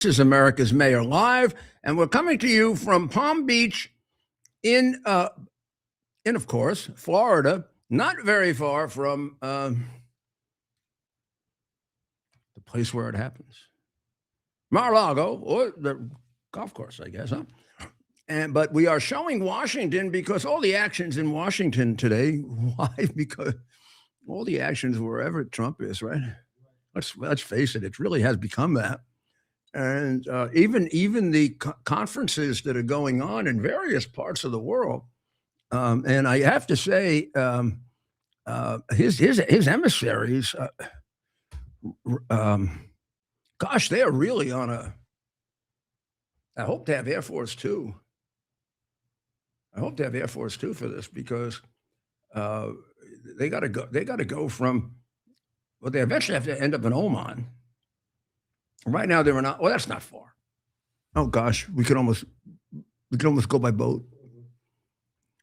This is America's Mayor Live, and we're coming to you from Palm Beach in of course, Florida, not very far from the place where it happens. Mar-a-Lago, or the golf course, I guess, huh? But we are showing Washington because all the actions in Washington today, why? Because all the actions wherever Trump is, right? Let's face it, it really has become that. And even the conferences that are going on in various parts of the world, and I have to say, his emissaries, gosh, they are really on a. I hope to have Air Force Two. I hope to have Air Force Two for this because they got to go. They got to go from. Well, they eventually have to end up in Oman. Right now they're not. Well, that's not far. Oh gosh, we could almost go by boat.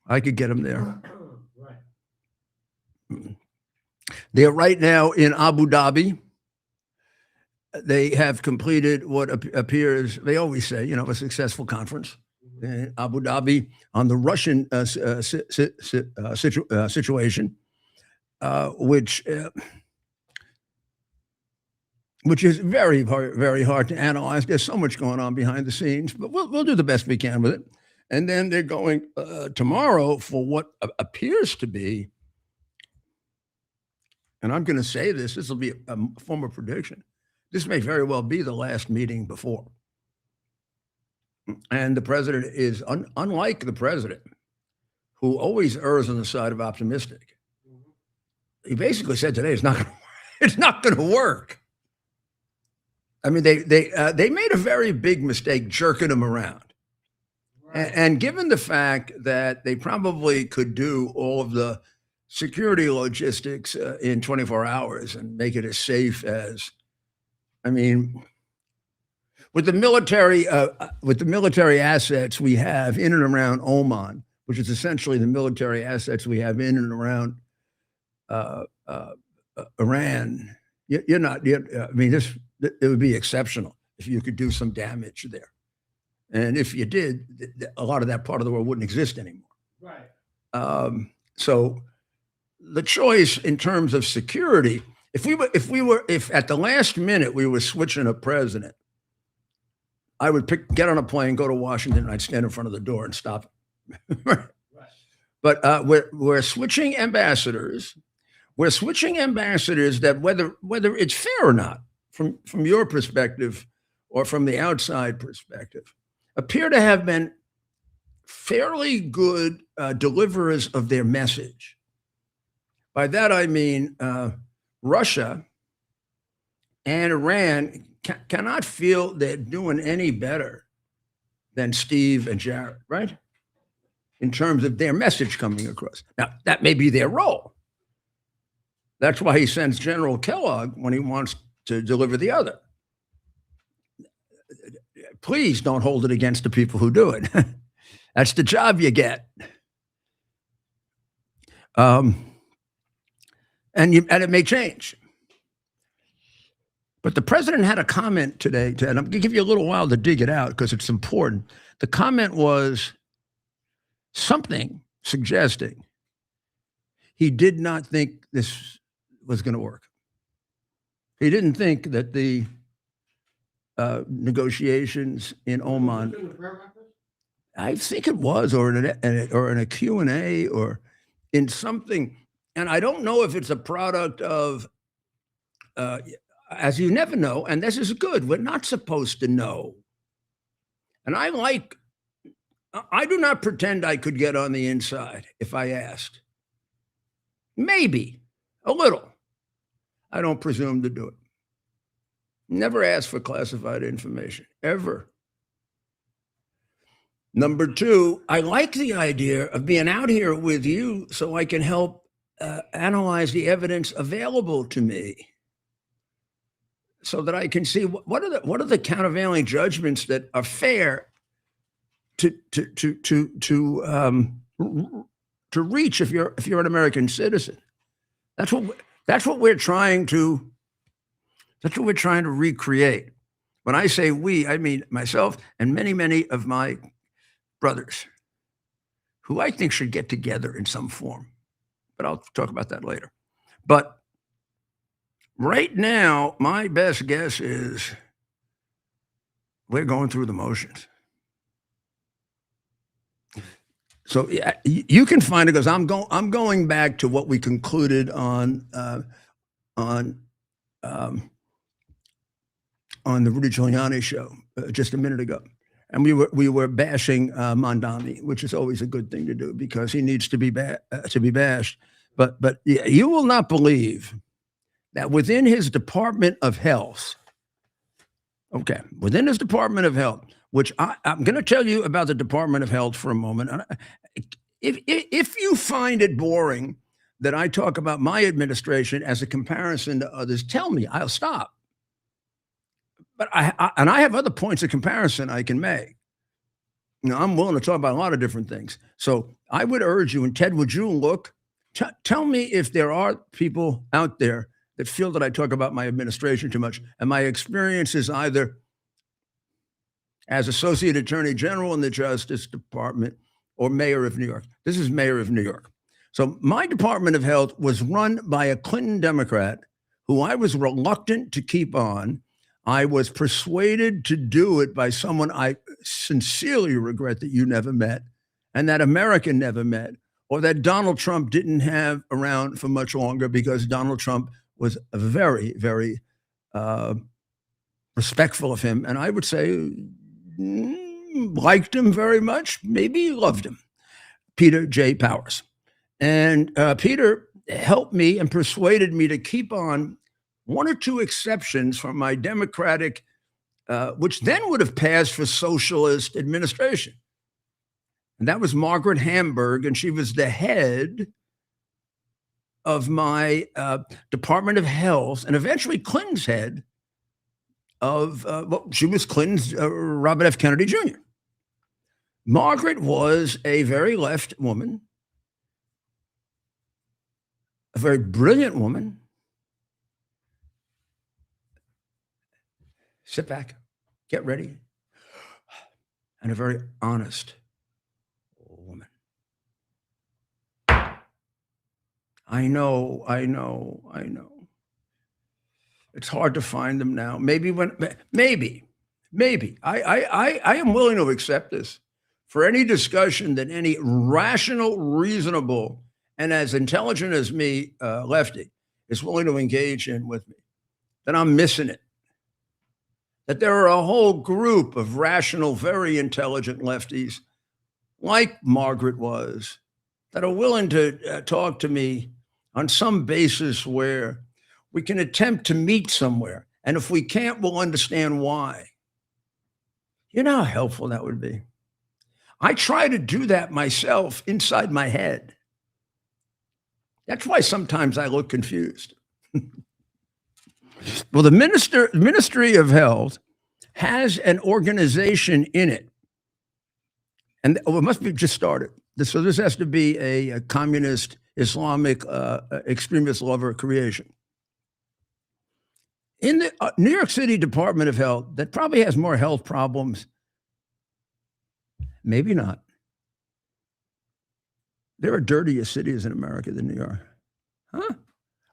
I could get them there. Right. They're right now in Abu Dhabi. They have completed what appears. They always say, a successful conference in Abu Dhabi on the Russian situation, which is very, very, very hard to analyze. There's so much going on behind the scenes, but we'll do the best we can with it. And then they're going tomorrow for what appears to be, and I'm going to say this will be a form of prediction. This may very well be the last meeting before. And the president is, unlike the president, who always errs on the side of optimistic. He basically said today it's not going to work. I mean, they made a very big mistake jerking him around. Right. And given the fact that they probably could do all of the security logistics in 24 hours and make it as safe as, I mean, with the military assets we have in and around Oman, which is essentially the military assets we have in and around Iran, it would be exceptional if you could do some damage there. And if you did, a lot of that part of the world wouldn't exist anymore. Right. So the choice in terms of security, if at the last minute we were switching a president, I would get on a plane, go to Washington, and I'd stand in front of the door and stop it. Right. But we're switching ambassadors. We're switching ambassadors that whether it's fair or not, from your perspective or from the outside perspective, appear to have been fairly good deliverers of their message. By that I mean Russia and Iran cannot feel they're doing any better than Steve and Jared, right? In terms of their message coming across. Now, that may be their role. That's why he sends General Kellogg when he wants to deliver the other. Please don't hold it against the people who do it. That's the job you get. And it may change. But the president had a comment today, and I'm going to give you a little while to dig it out because it's important. The comment was something suggesting he did not think this was going to work. He didn't think that the negotiations in Oman, I think it was, or in a Q&A or in something, and I don't know if it's a product of, as you never know, and this is good, we're not supposed to know. And I do not pretend I could get on the inside if I asked. Maybe, a little. I don't presume to do it. Never ask for classified information, ever. Number two, I like the idea of being out here with you so I can help analyze the evidence available to me so that I can see what are the countervailing judgments that are fair to reach if you're an American citizen. That's what we're trying to recreate. When I say we, I mean myself and many, many of my brothers who I think should get together in some form. But I'll talk about that later. But right now, my best guess is we're going through the motions. So yeah, you can find it because I'm going back to what we concluded on the Rudy Giuliani show just a minute ago, and we were bashing Mondani, which is always a good thing to do because he needs to be bashed. But yeah, you will not believe that within his Department of Health, within his Department of Health, which I'm going to tell you about the Department of Health for a moment. If you find it boring that I talk about my administration as a comparison to others, tell me, I'll stop. But I have other points of comparison I can make. I'm willing to talk about a lot of different things. So I would urge you, and Ted, would you look? Tell me if there are people out there that feel that I talk about my administration too much, and my experience is either as Associate Attorney General in the Justice Department or Mayor of New York. This is Mayor of New York. So my Department of Health was run by a Clinton Democrat who I was reluctant to keep on. I was persuaded to do it by someone I sincerely regret that you never met and that America never met, or that Donald Trump didn't have around for much longer because Donald Trump was very, very respectful of him. And I would say liked him very much, maybe loved him, Peter J. Powers. And Peter helped me and persuaded me to keep on one or two exceptions from my Democratic, which then would have passed for socialist administration. And that was Margaret Hamburg, and she was the head of my Department of Health, and eventually Clinton's head of, she was Clinton's Robert F. Kennedy Jr. Margaret was a very left woman, a very brilliant woman. Sit back, get ready, and a very honest woman. I know. It's hard to find them now. Maybe. I am willing to accept this for any discussion that any rational, reasonable, and as intelligent as me, lefty, is willing to engage in with me. Then I'm missing it. That there are a whole group of rational, very intelligent lefties, like Margaret was, that are willing to talk to me on some basis where we can attempt to meet somewhere. And if we can't, we'll understand why. You know how helpful that would be? I try to do that myself inside my head. That's why sometimes I look confused. Well, the Ministry of Health has an organization in it. And it must be just started. So this has to be a communist, Islamic, extremist lover creation. In the New York City Department of Health, that probably has more health problems. Maybe not. There are dirtier cities in America than New York. Huh?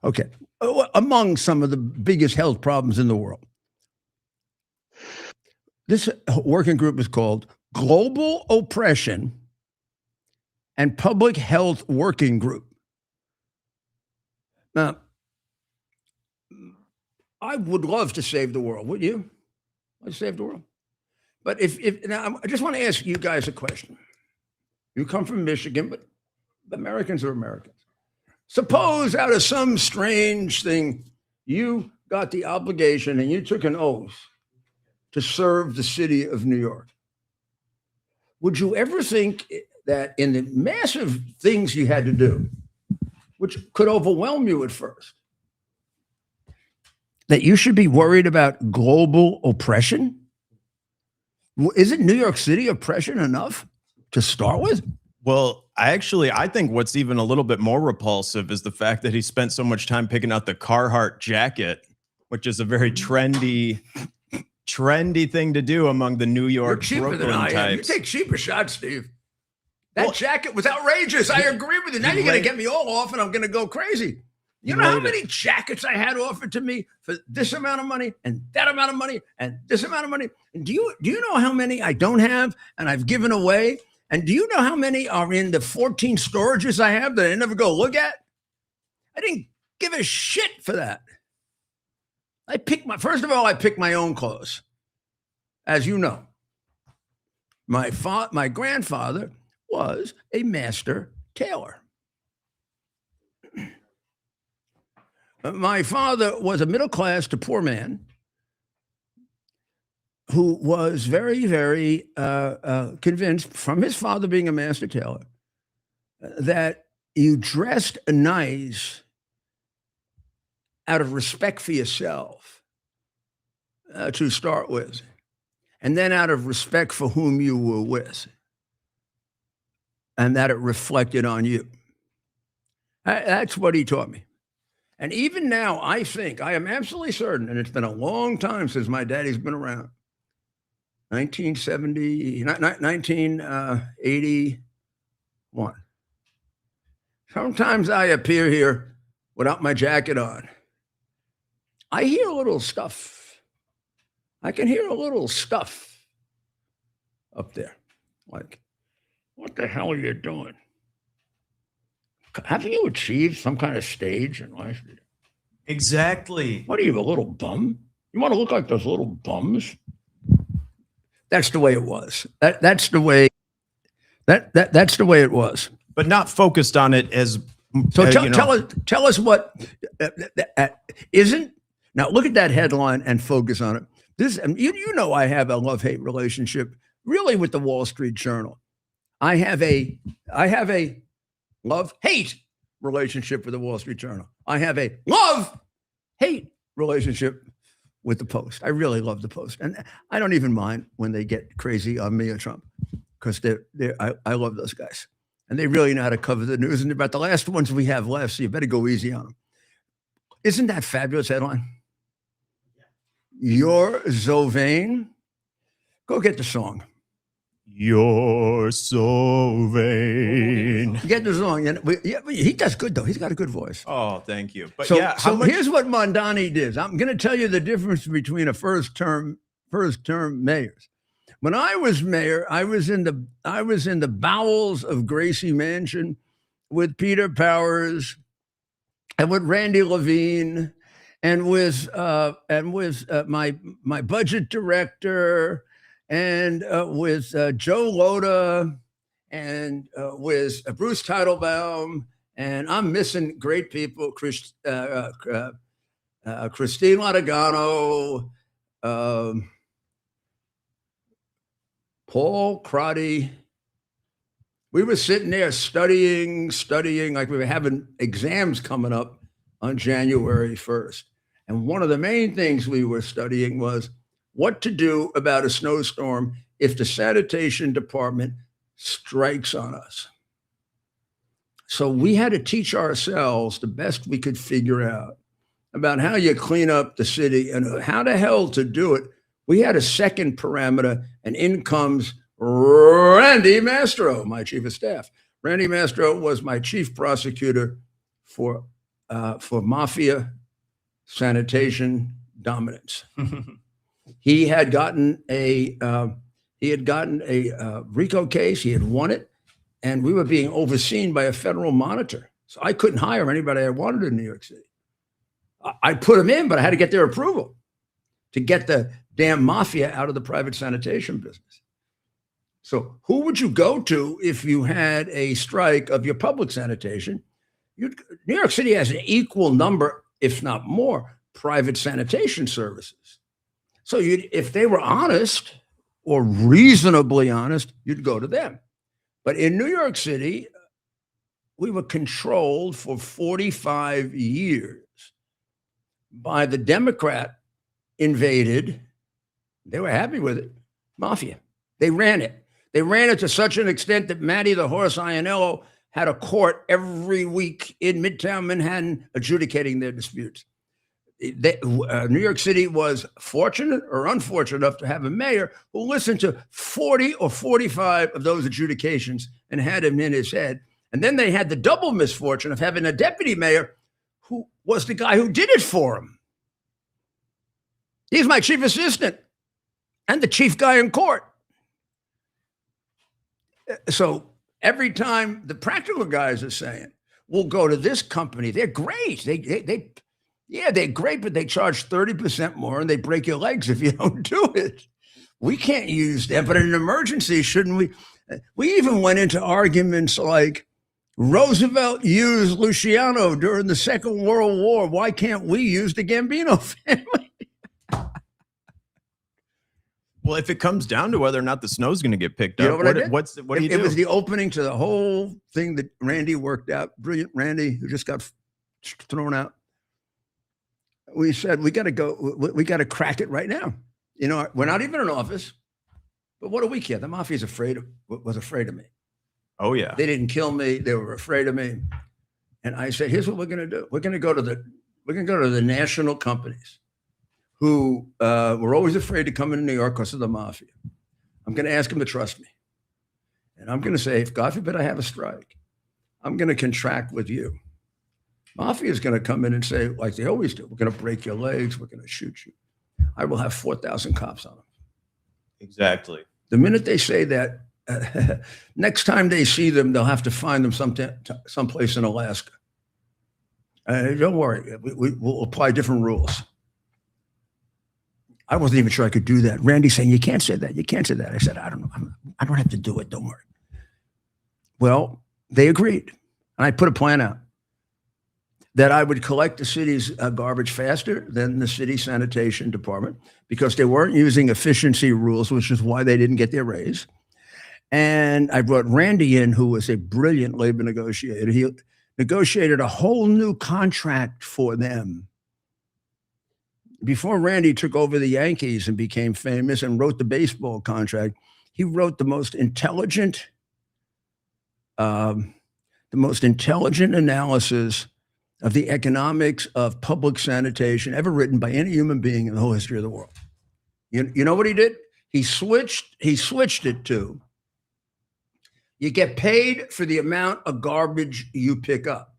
Okay. Among some of the biggest health problems in the world. This working group is called Global Oppression and Public Health Working Group. Now, I would love to save the world. Would you? I'd save the world. But now I just want to ask you guys a question. You come from Michigan, but Americans are Americans. Suppose out of some strange thing, you got the obligation and you took an oath to serve the city of New York. Would you ever think that in the massive things you had to do, which could overwhelm you at first, that you should be worried about global oppression? Isn't New York City oppression enough to start with? Well, I think what's even a little bit more repulsive is the fact that he spent so much time picking out the Carhartt jacket, which is a very trendy trendy thing to do among the New You're York cheaper than Brooklyn I am. You types. take cheaper shots, Steve. That jacket was outrageous. I agree with you. Now you're going to get me all off and I'm going to go crazy. You know how many jackets I had offered to me for this amount of money and that amount of money and this amount of money? And do you know how many I don't have and I've given away? And do you know how many are in the 14 storages I have that I never go look at? I didn't give a shit for that. First of all, I pick my own clothes. As you know, my grandfather was a master tailor. My father was a middle-class to poor man who was very, very convinced from his father being a master tailor that you dressed nice out of respect for yourself to start with, and then out of respect for whom you were with, and that it reflected on you. That's what he taught me. And even now, I am absolutely certain, and it's been a long time since my daddy's been around, 1981. Sometimes I appear here without my jacket on. I hear a little stuff. I can hear a little stuff up there. Like, what the hell are you doing? Haven't you achieved some kind of stage in life? Exactly. What are you, a little bum? You want to look like those little bums? That's the way it was. That's the way it was. But not focused on it as. So tell us what isn't. Now look at that headline and focus on it. You know I have a love-hate relationship really with the Wall Street Journal. I have a love-hate relationship with the Wall Street Journal. I have a love-hate relationship with the Post. I really love the Post. And I don't even mind when they get crazy on me or Trump, because I love those guys. And they really know how to cover the news. And they're about the last ones we have left, so you better go easy on them. Isn't that fabulous headline? You're so vain. Go get the song. You're so vain. Get the song. And he does good, though. He's got a good voice. Oh, thank you. But so here's what Mondani did. I'm going to tell you the difference between a first-term mayors. When I was mayor, I was in the bowels of Gracie Mansion with Peter Powers and with Randy Levine and with my budget director and with Joe Loda and with Bruce Teitelbaum, and I'm missing great people, Christine Latagano, Paul Crotty. We were sitting there studying like we were having exams coming up on January 1st. And one of the main things we were studying was what to do about a snowstorm if the sanitation department strikes on us. So we had to teach ourselves the best we could figure out about how you clean up the city and how the hell to do it. We had a second parameter, and in comes Randy Mastro, my chief of staff. Randy Mastro was my chief prosecutor for mafia sanitation dominance. He had gotten a RICO case. He had won it, and we were being overseen by a federal monitor. So I couldn't hire anybody I wanted in New York City. I put them in, but I had to get their approval to get the damn mafia out of the private sanitation business. So who would you go to if you had a strike of your public sanitation? New York City has an equal number, if not more, private sanitation services. So if they were honest or reasonably honest, you'd go to them. But in New York City, we were controlled for 45 years by the Democrat invaded. They were happy with it. Mafia. They ran it. They ran it to such an extent that Matty the Horse Ionello had a court every week in Midtown Manhattan adjudicating their disputes. New York City was fortunate or unfortunate enough to have a mayor who listened to 40 or 45 of those adjudications and had him in his head. And then they had the double misfortune of having a deputy mayor who was the guy who did it for him. He's my chief assistant and the chief guy in court. So every time the practical guys are saying, we'll go to this company, they're great. They're great, but they charge 30% more and they break your legs if you don't do it. We can't use them, but in an emergency, shouldn't we? We even went into arguments like Roosevelt used Luciano during the Second World War. Why can't we use the Gambino family? Well, if it comes down to whether or not the snow's going to get picked You know up, what I did? what do you do? It was the opening to the whole thing that Randy worked out. Brilliant Randy, who just got thrown out. We said, we got to go, we got to crack it right now. You know, we're not even in office, but what do we care? The mafia's was afraid of me. Oh, yeah. They didn't kill me. They were afraid of me. And I said, here's what we're going to do. We're going to go to the national companies who were always afraid to come into New York because of the mafia. I'm going to ask them to trust me. And I'm going to say, if God forbid I have a strike, I'm going to contract with you. Mafia is going to come in and say, like they always do, we're going to break your legs. We're going to shoot you. I will have 4,000 cops on them. Exactly. The minute they say that, next time they see them, they'll have to find them someplace in Alaska. Don't worry. We'll apply different rules. I wasn't even sure I could do that. Randy saying, you can't say that. You can't say that. I said, I don't know. I don't have to do it. Don't worry. Well, they agreed. And I put a plan out that I would collect the city's garbage faster than the city sanitation department because they weren't using efficiency rules, which is why they didn't get their raise. And I brought Randy in, who was a brilliant labor negotiator. He negotiated a whole new contract for them. Before Randy took over the Yankees and became famous and wrote the baseball contract, he wrote the most intelligent analysis of the economics of public sanitation ever written by any human being in the whole history of the world. You know what he did? He switched it to, you get paid for the amount of garbage you pick up.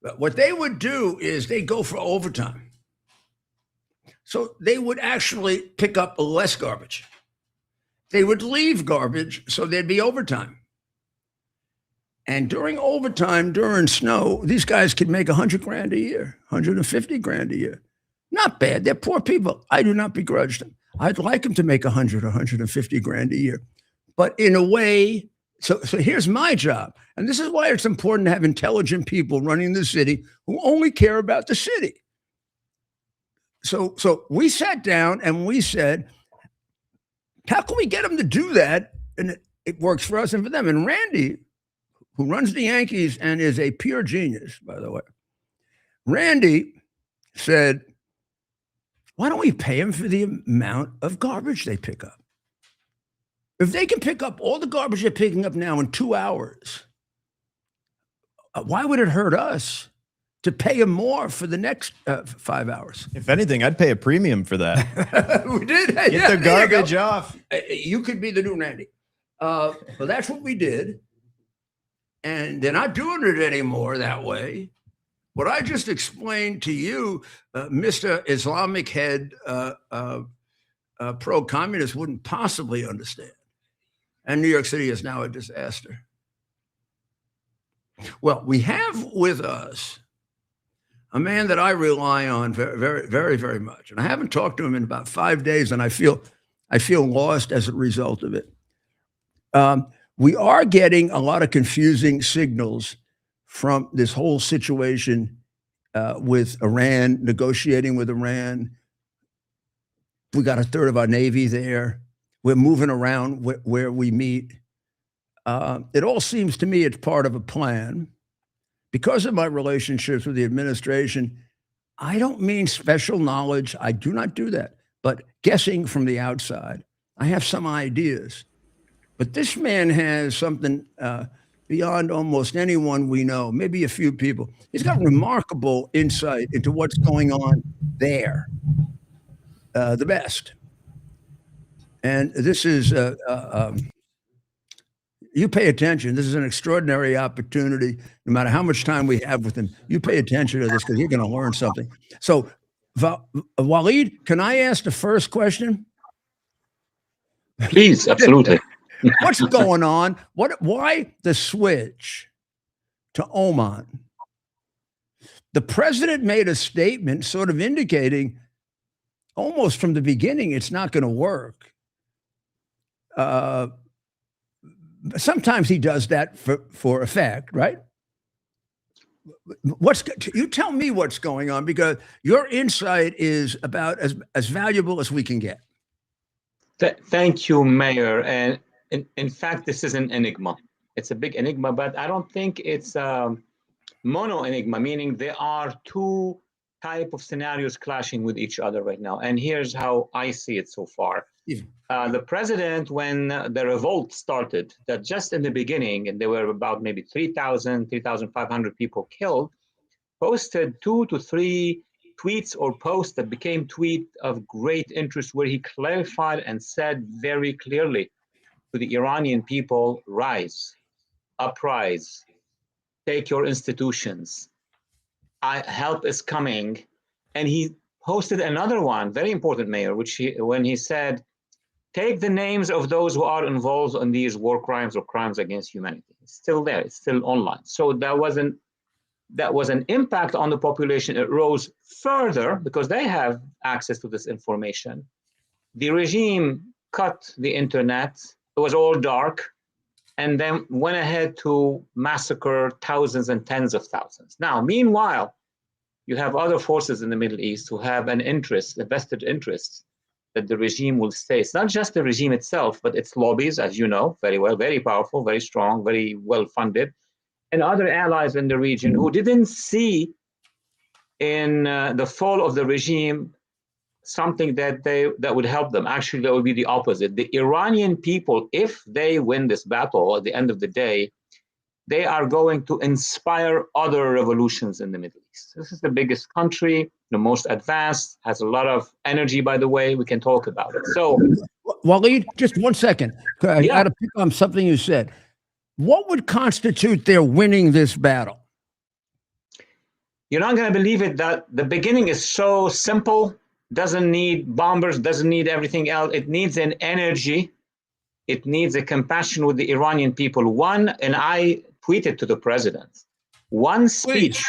But what they would do is they go for overtime. So they would actually pick up less garbage. They would leave garbage, so there'd be overtime. And during overtime, during snow, these guys could make 100 grand a year, 150 grand a year. Not bad. They're poor people. I do not begrudge them. I'd like them to make 100, 150 grand a year. But in a way, so here's my job. And this is why it's important to have intelligent people running the city who only care about the city. So we sat down and we said, how can we get them to do that? And it works for us and for them. And Randy, who runs the Yankees and is a pure genius, by the way, Randy said, why don't we pay them for the amount of garbage they pick up? If they can pick up all the garbage they're picking up now in 2 hours, why would it hurt us to pay them more for the next 5 hours? If anything, I'd pay a premium for that. We did. Get the garbage off. You could be the new Randy. Well, that's what we did. And they're not doing it anymore that way. What I just explained to you, Mr. Islamic head, pro-communist wouldn't possibly understand. And New York City is now a disaster. Well, we have with us a man that I rely on very, very, very, very much. And I haven't talked to him in about 5 days, and I feel lost as a result of it. We are getting a lot of confusing signals from this whole situation with Iran, negotiating with Iran. We got a third of our Navy there. We're moving around where we meet. It all seems to me it's part of a plan. Because of my relationships with the administration, I don't mean special knowledge. I do not do that. But guessing from the outside, I have some ideas. But this man has something beyond almost anyone we know, maybe a few people. He's got remarkable insight into what's going on there, the best. And this is, you pay attention. This is an extraordinary opportunity. No matter how much time we have with him, you pay attention to this because you're going to learn something. So, Waleed, can I ask the first question? Please, absolutely. What's going on? Why the switch to Oman? The president made a statement sort of indicating almost from the beginning it's not going to work. Sometimes he does that for effect, right? You tell me what's going on, because your insight is about as valuable as we can get. Thank you, Mayor. And in fact, this is an enigma. It's a big enigma, but I don't think it's mono enigma, meaning there are two type of scenarios clashing with each other right now. And here's how I see it so far. Yeah. The president, when the revolt started, that just in the beginning, and there were about maybe 3,000, 3,500 people killed, posted 2 to 3 tweets or posts that became tweets of great interest, where he clarified and said very clearly to the Iranian people, rise, uprise, take your institutions, help is coming. And he posted another one, very important, Mayor, when he said, take the names of those who are involved in these war crimes or crimes against humanity. It's still there, it's still online. So that was an impact on the population. It rose further because they have access to this information. The regime cut the internet. It was all dark, and then went ahead to massacre thousands and tens of thousands. Now, meanwhile, you have other forces in the Middle East who have an interest, a vested interest, that the regime will stay. It's not just the regime itself, but its lobbies, as you know very well, very powerful, very strong, very well funded, and other allies in the region who didn't see in the fall of the regime something that would help them. Actually, that would be the opposite. The Iranian people, if they win this battle at the end of the day, they are going to inspire other revolutions in the Middle East. This is the biggest country, the most advanced, has a lot of energy, by the way. We can talk about it. So, Waleed, just 1 second. I got to pick on something you said. What would constitute their winning this battle? You're not going to believe it that the beginning is so simple, doesn't need bombers, doesn't need everything else. It needs an energy. It needs a compassion with the Iranian people. And I tweeted to the president, one speech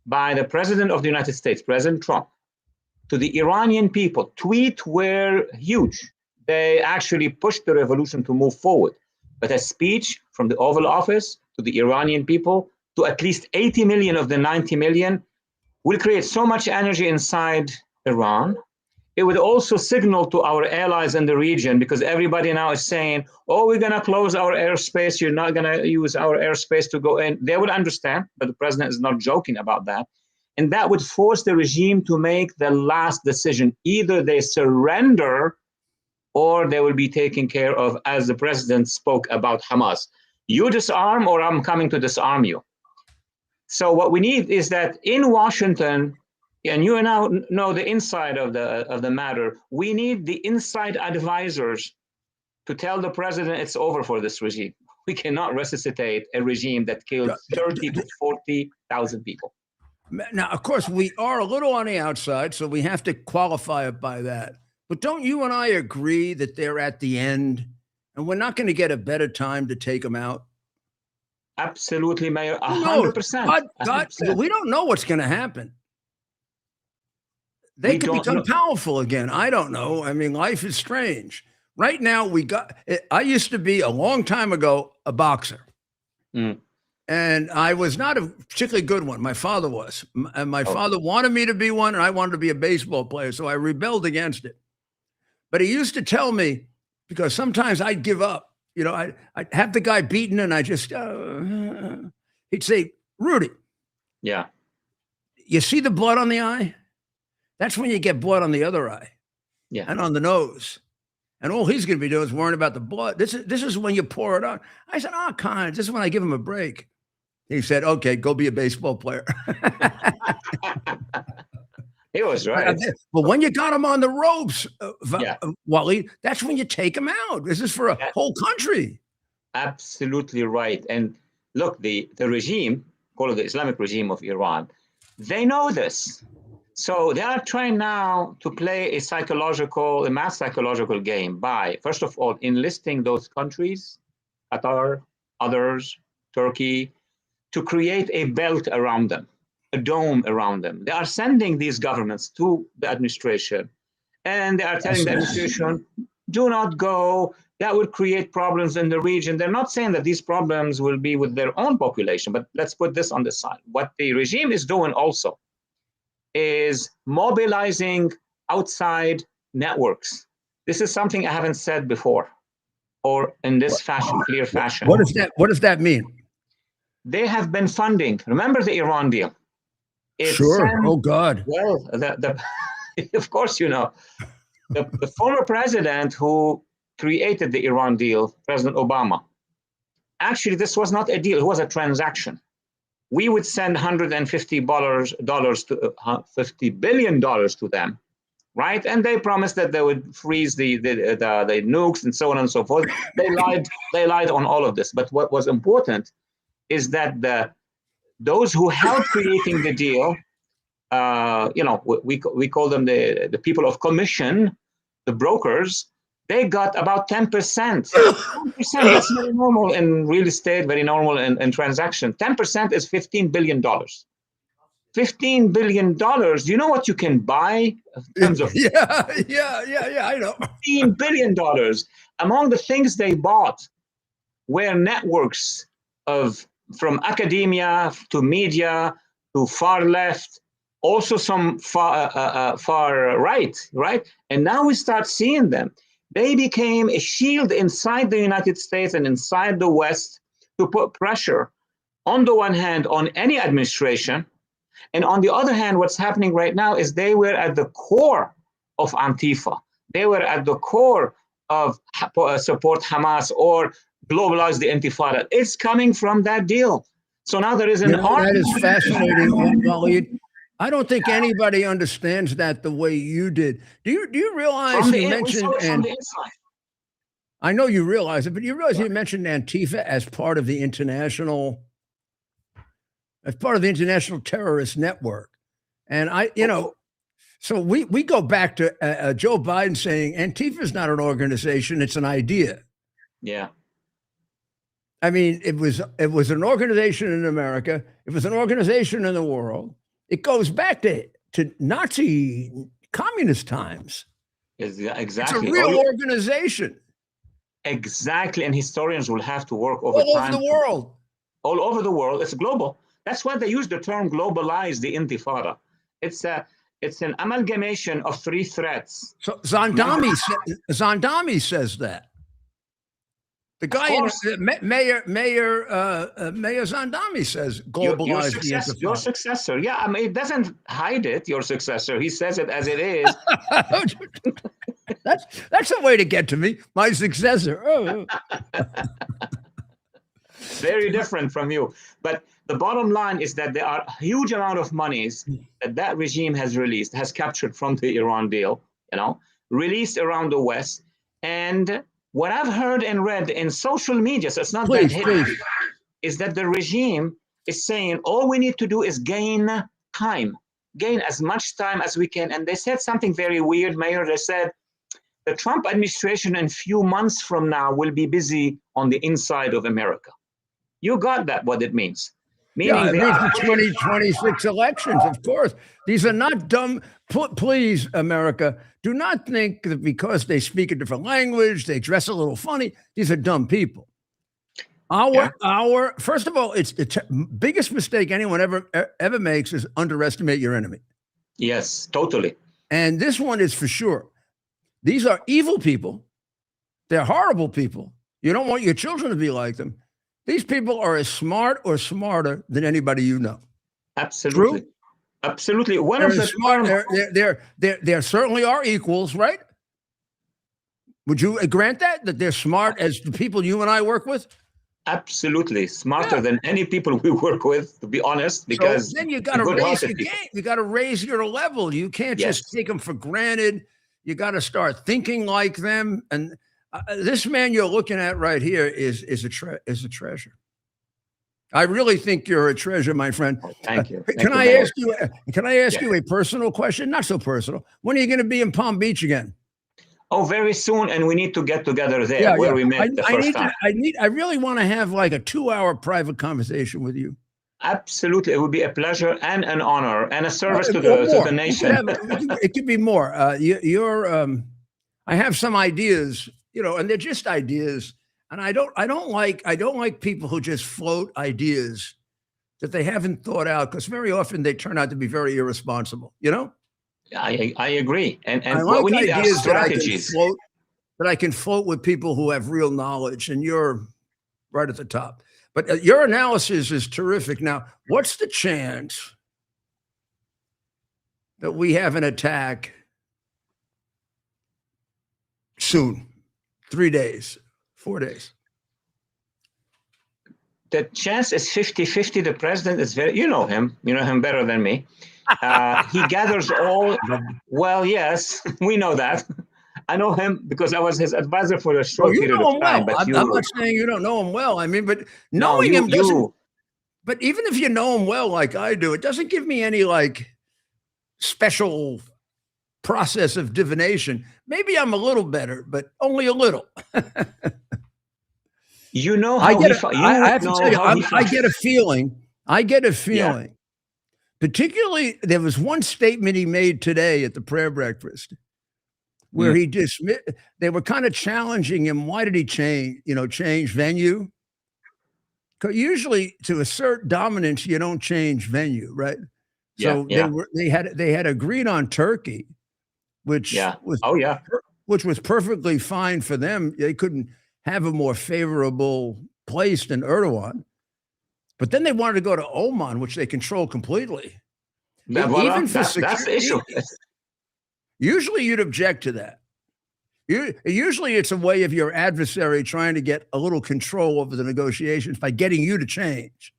by the president of the United States, President Trump, to the Iranian people. Tweets were huge. They actually pushed the revolution to move forward. But a speech from the Oval Office to the Iranian people, to at least 80 million of the 90 million, will create so much energy inside Iran. It would also signal to our allies in the region, because everybody now is saying, oh, we're going to close our airspace. You're not going to use our airspace to go in. They would understand, but the president is not joking about that. And that would force the regime to make the last decision. Either they surrender or they will be taken care of, as the president spoke about Hamas. You disarm or I'm coming to disarm you. So what we need is that in Washington, and you now know the inside of the matter, we need the inside advisors to tell the president it's over for this regime. We cannot resuscitate a regime that killed 30 to 40,000 people. Now, of course, we are a little on the outside, so we have to qualify it by that. But don't you and I agree that they're at the end, and we're not going to get a better time to take them out? Absolutely, Mayor. 100%. God, we don't know what's going to happen. They could become powerful again. I don't know. I mean, life is strange. Right now, I used to be, a long time ago, a boxer. Mm. And I was not a particularly good one. My father was. And my father wanted me to be one, and I wanted to be a baseball player. So I rebelled against it. But he used to tell me, because sometimes I'd give up. You know, I'd have the guy beaten, and I just, he'd say, Rudy. Yeah. You see the blood on the eye? That's when you get blood on the other eye. Yeah. And on the nose. and all he's going to be doing is worrying about the blood. This is when you pour it on. I said, oh, Con, this is when I give him a break. He said, okay, go be a baseball player. He was right. But when you got him on the ropes, Wally, that's when you take him out. This is for a whole country. Absolutely right. And look, the regime, called the Islamic regime of Iran, they know this. So they are trying now to play a mass psychological game by, first of all, enlisting those countries, Qatar, others, Turkey, to create a belt around them, a dome around them. They are sending these governments to the administration, and they are telling the administration, do not go. That would create problems in the region. They're not saying that these problems will be with their own population, but let's put this on the side. What the regime is doing also is mobilizing outside networks. This is something I haven't said before, or in this clear fashion. What does that mean? They have been funding. Remember the Iran deal? Oh God. Well, of course, you know, the former president who created the Iran deal, President Obama, actually, this was not a deal. It was a transaction. We would send $150 billion to them, right? And they promised that they would freeze the nukes and so on and so forth. They lied on all of this. But what was important is that those who helped creating the deal, you know, we call them the people of commission, the brokers. They got about 10%. 10%, that's very normal in real estate, very normal in transaction. 10% is $15 billion. $15 billion. Do you know what you can buy in terms of? Yeah, I know. $15 billion. Among the things they bought were networks from academia to media to far left, also some far right? And now we start seeing them. They became a shield inside the United States and inside the West to put pressure, on the one hand, on any administration. And on the other hand, what's happening right now is they were at the core of Antifa. They were at the core of support Hamas or globalize the Intifada. It's coming from that deal. So now there is an that is fascinating, Waleed. I don't think anybody understands that the way you did. Do you realize you mentioned, and I know you realize it, but you realize you mentioned Antifa as part of the international terrorist network. And so we go back to Joe Biden saying Antifa is not an organization, it's an idea. Yeah. I mean, it was an organization in America. It was an organization in the world. It goes back to Nazi communist times. Exactly. It's a real organization. Exactly. And historians will have to work all over the world. All over the world. It's global. That's why they use the term globalize the Intifada. It's an amalgamation of three threats. So Zandami says that. The guy, Mayor Zandami says, globalize the Intifada. Your successor. Yeah, I mean, it doesn't hide it, your successor. He says it as it is. That's a way to get to me, my successor. Oh. Very different from you. But the bottom line is that there are a huge amount of monies that regime has captured from the Iran deal, released around the West. And what I've heard and read in social media, so it's not that hidden, is that the regime is saying all we need to do is gain as much time as we can. And they said something very weird, Mayor. They said the Trump administration in a few months from now will be busy on the inside of America. You got that, what it means. Meaning it means the 2026 elections, of course. These are not dumb. Please, America, do not think that because they speak a different language, they dress a little funny. These are dumb people. First of all, it's the biggest mistake anyone ever makes is underestimate your enemy. Yes, totally. And this one is for sure. These are evil people. They're horrible people. You don't want your children to be like them. These people are as smart or smarter than anybody you know. Absolutely. True? Absolutely. There certainly are equals, right? Would you grant that they're smart as the people you and I work with? Absolutely smarter than any people we work with, to be honest, because so then you got to raise your game. You got to raise your level. You can't just take them for granted. You got to start thinking like them. And this man you're looking at right here is a treasure. I really think you're a treasure, my friend. Oh, thank you. Can I ask you? Can I ask you a personal question? Not so personal. When are you going to be in Palm Beach again? Oh, very soon, and we need to get together there where we met the first time. I really want to have like a 2-hour private conversation with you. Absolutely, it would be a pleasure and an honor and a service to the nation. It could be more. I have some ideas, and they're just ideas, and I don't like people who just float ideas that they haven't thought out, because very often they turn out to be very irresponsible. I agree, and what we need are strategies that I can float with people who have real knowledge, and you're right at the top. But your analysis is terrific. Now, what's the chance that we have an attack soon? 3 days, 4 days? The chance is 50-50. The president is you know him better than me. He gathers all. Well, yes, we know that. I know him because I was his advisor for a short period of time. Well. I'm not saying you don't know him well. I mean, but knowing him doesn't. But even if you know him well, like I do, it doesn't give me any special process of divination. Maybe I'm a little better, but only a little. You know how I have to tell you, I get a feeling. Yeah. Particularly, there was one statement he made today at the prayer breakfast where he dismissed. They were kind of challenging him. Why did he change venue? Because usually, to assert dominance, you don't change venue, right? So they had agreed on Turkey, which was perfectly fine for them. They couldn't have a more favorable place than Erdogan. But then they wanted to go to Oman, which they control completely. Even for security, that's the issue. Usually you'd object to that. Usually it's a way of your adversary trying to get a little control over the negotiations by getting you to change.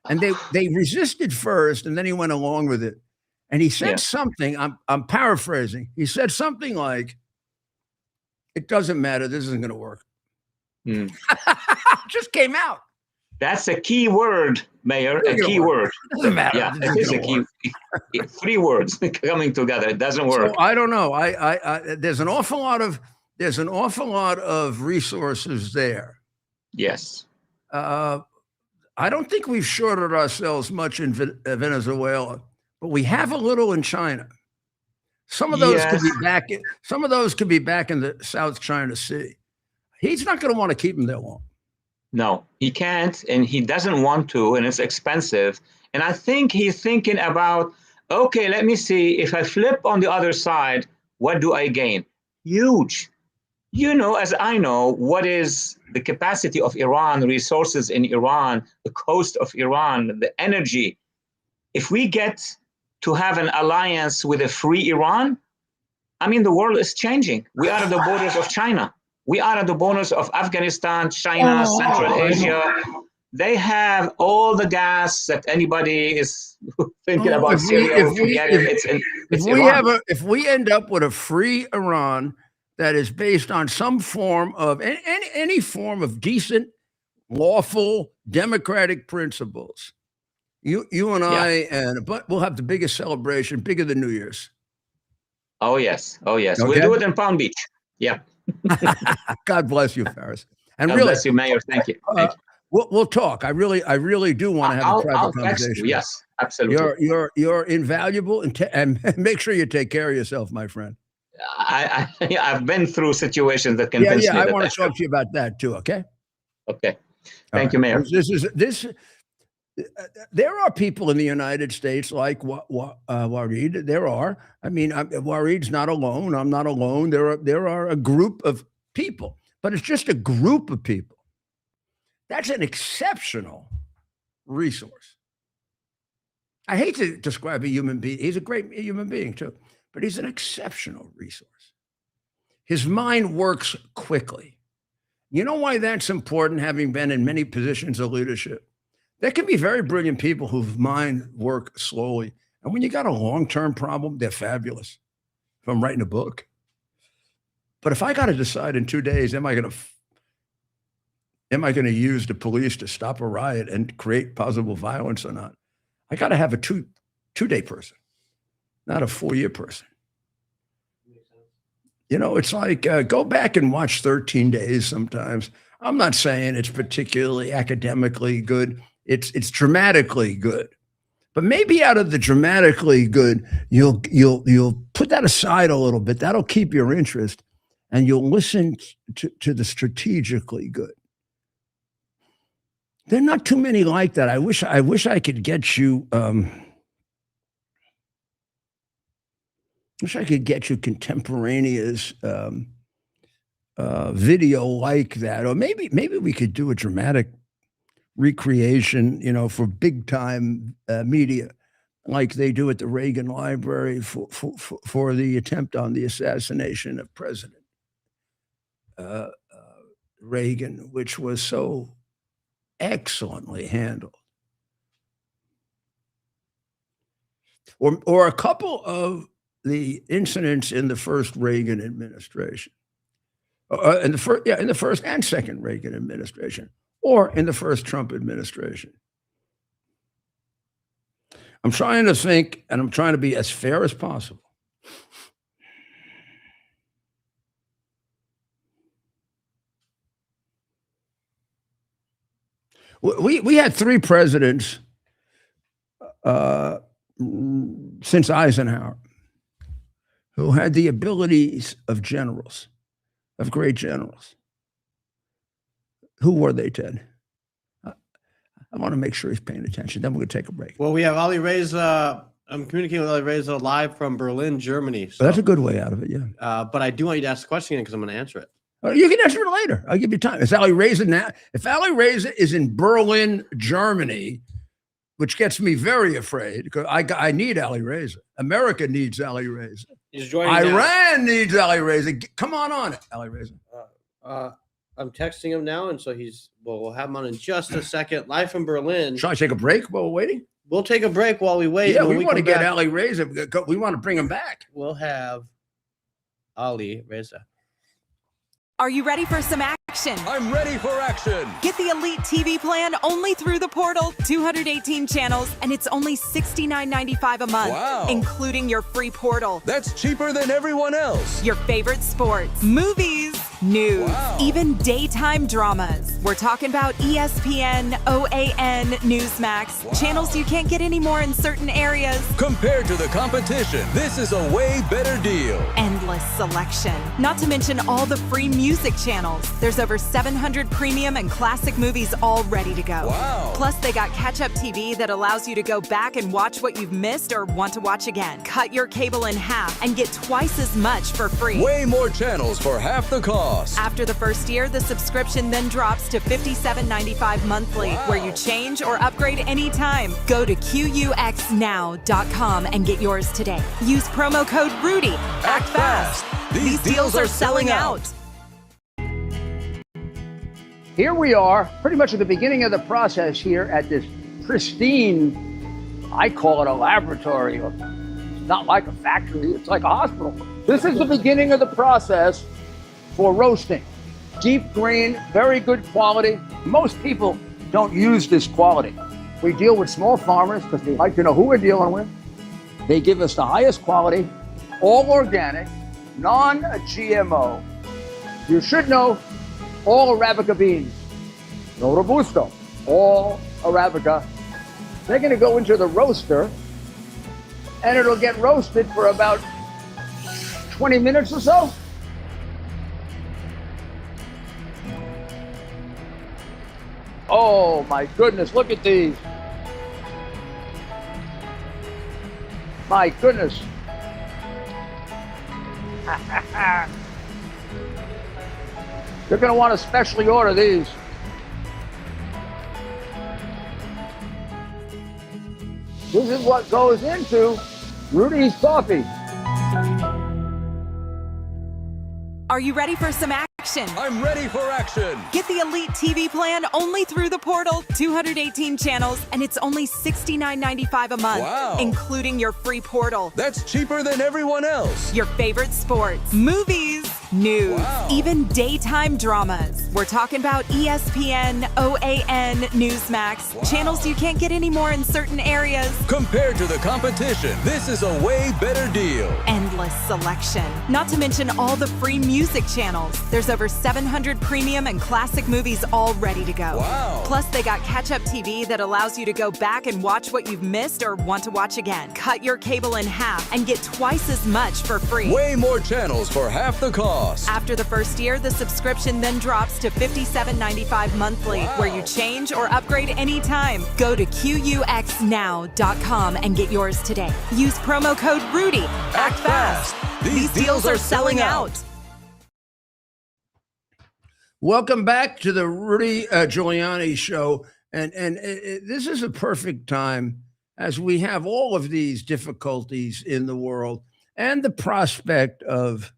And they resisted first, and then he went along with it. And he said something, I'm paraphrasing. He said something like, "It doesn't matter, this isn't going to work." Just came out. That's a key word, Mayor. A key word. It doesn't matter. Yeah, it is a key. 3 words coming together. It doesn't work. So I don't know. There's an awful lot of resources there. Yes. I don't think we've shorted ourselves much in Venezuela, but we have a little in China. Some of those could be back. Some of those could be back in the South China Sea. He's not going to want to keep them there long. No, he can't, and he doesn't want to, and it's expensive. And I think he's thinking about, okay, let me see, if I flip on the other side, what do I gain? Huge. As I know, what is the capacity of Iran, resources in Iran, the coast of Iran, the energy. If we get to have an alliance with a free Iran, I mean, the world is changing. We are at the borders of China. We are at the borders of Afghanistan, China, Central Asia. They have all the gas that anybody is thinking about Syria. If we end up with a free Iran that is based on some form of any form of decent, lawful, democratic principles, you and I, but we'll have the biggest celebration, bigger than New Year's. Oh yes. Okay? We'll do it in Palm Beach. Yeah. God bless you, Faris. And God bless you, Mayor. Thank you. We'll talk. I really do want to have a private conversation. Yes, absolutely. You're invaluable, and make sure you take care of yourself, my friend. I've been through situations that convinced me. I want to talk to you about that too. Okay. Okay. Thank you, Mayor. There are people in the United States like Warid. There are. I mean, Warid's not alone. I'm not alone. There are a group of people, but it's just a group of people. That's an exceptional resource. I hate to describe a human being. He's a great human being too, but he's an exceptional resource. His mind works quickly. You know why that's important, having been in many positions of leadership? There can be very brilliant people whose mind work slowly. And when you got a long-term problem, they're fabulous. If I'm writing a book. But if I got to decide in 2 days, am I going to use the police to stop a riot and create possible violence or not? I got to have a two-day person, not a 4-year person. You know, it's like go back and watch 13 Days sometimes. I'm not saying it's particularly academically good. It's dramatically good. But maybe out of the dramatically good, you'll put that aside a little bit. That'll keep your interest, and you'll listen to the strategically good. There are not too many like that. I wish I could get you. Wish I could get you contemporaneous video like that, or maybe we could do a dramatic recreation, you know, for big time media, like they do at the Reagan Library for the attempt on the assassination of President Reagan, which was so excellently handled. Or a couple of the incidents in the first Reagan administration, in the first and second Reagan administration, or in the first Trump administration. I'm trying to think, and I'm trying to be as fair as possible. We had 3 presidents since Eisenhower who had the abilities of generals, of great generals. Who were they, Ted? I want to make sure he's paying attention. Then we're going to take a break. Well, we have Ali Reza. I'm communicating with Ali Reza live from Berlin, Germany. So, that's a good way out of it, yeah. But I do want you to ask the question again because I'm going to answer it. You can answer it later. I'll give you time. Is Ali Reza now? If Ali Reza is in Berlin, Germany, which gets me very afraid because I need Ali Reza. America needs Ali Reza. He's joining Iran needs Ali Reza. Come on it, Ali Reza. I'm texting him now, and so we'll have him on in just a second. Live from Berlin. Shall I take a break while we're waiting? We'll take a break while we wait. Yeah, we want to get Ali Reza. We want to bring him back. We'll have Ali Reza. Are you ready for some action? I'm ready for action. Get the Elite TV plan only through the portal. 218 channels, and it's only $69.95 a month, Wow. including your free portal. That's cheaper than everyone else. Your favorite sports, movies, news, Wow. even daytime dramas. We're talking about ESPN, OAN, Newsmax, Wow. channels you can't get anymore in certain areas. Compared to the competition, this is a way better deal. Endless selection. Not to mention all the free music channels. There's over 700 premium and classic movies all ready to go. Wow. Plus, they got catch-up TV that allows you to go back and watch what you've missed or want to watch again. Cut your cable in half and get twice as much for free. Way more channels for half the cost. After the first year, the subscription then drops to $57.95 monthly, Wow. where you change or upgrade anytime. Go to QUXNow.com and get yours today. Use promo code RUDY. Act fast. These deals are selling out. Here we are, pretty much at the beginning of the process here at this pristine, I call it a laboratory. It's not like a factory, it's like a hospital. This is the beginning of the process for roasting. Deep grain, very good quality. Most people don't use this quality. We deal with small farmers because they like to know who we're dealing with. They give us the highest quality, all organic, non-GMO. You should know all Arabica beans, no Robusto, all Arabica. They're going to go into the roaster, and it'll get roasted for about 20 minutes or so. Oh my goodness, look at these. My goodness. You're going to want to specially order these. This is what goes into Rudy's coffee. Are Are you ready for some action? I'm ready for action. Get the Elite TV plan only through the portal. 218 channels, and it's only $69.95 a month, Wow. including your free portal. That's cheaper than everyone else. Your favorite sports, movies, news, Wow. even daytime dramas. We're talking about ESPN, OAN, Newsmax, Wow. channels you can't get anymore in certain areas. Compared to the competition, this is a way better deal. Endless selection. Not to mention all the free music channels. There's over 700 premium and classic movies all ready to go. Wow. Plus, they got catch-up TV that allows you to go back and watch what you've missed or want to watch again. Cut your cable in half and get twice as much for free. Way more channels for half the cost. After the first year, the subscription then drops to $57.95 monthly, Wow. where you change or upgrade anytime. Go to QUXNow.com and get yours today. Use promo code RUDY. Act fast. These deals are selling out. Welcome back to the Rudy Giuliani Show. And this is a perfect time as we have all of these difficulties in the world and the prospect of,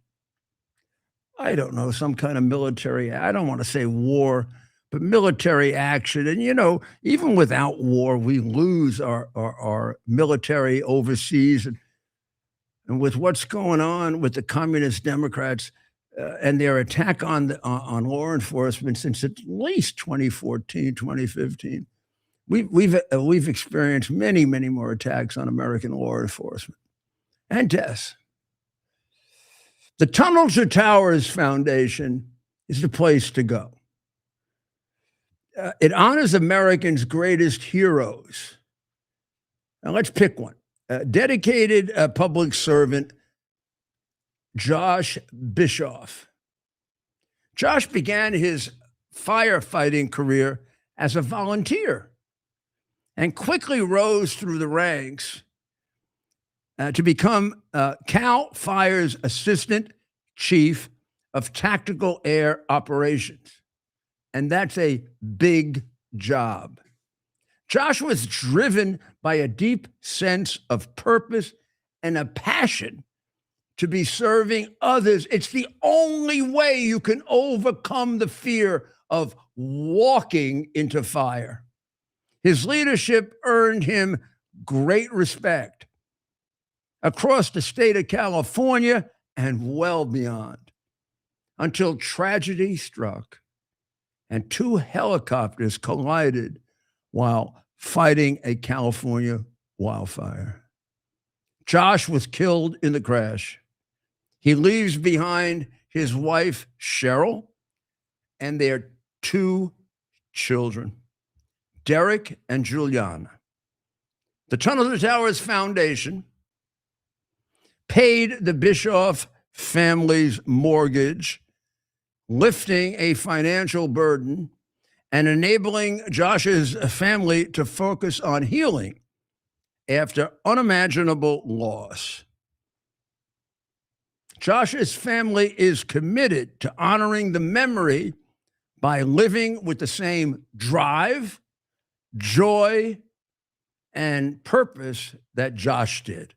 I don't know, some kind of military, I don't want to say war, but military action. And, you know, even without war, we lose our military overseas. And with what's going on with the communist Democrats, and their attack on law enforcement since at least 2014, 2015, we've experienced many more attacks on American law enforcement and deaths. The Tunnel to Towers Foundation is the place to go. It honors Americans' greatest heroes. Now let's pick one. Dedicated public servant Josh Bischoff. Josh began his firefighting career as a volunteer and quickly rose through the ranks to become CAL FIRE's Assistant Chief of Tactical Air Operations. And that's a big job. Josh was driven by a deep sense of purpose and a passion to be serving others. It's the only way you can overcome the fear of walking into fire. His leadership earned him great respect across the state of California and well beyond, until tragedy struck and two helicopters collided while fighting a California wildfire. Josh was killed in the crash. He leaves behind his wife, Cheryl, and their two children, Derek and Juliana. The Tunnel to Towers Foundation paid the Bischoff family's mortgage, lifting a financial burden and enabling Josh's family to focus on healing after unimaginable loss. Josh's family is committed to honoring the memory by living with the same drive, joy, and purpose that Josh did.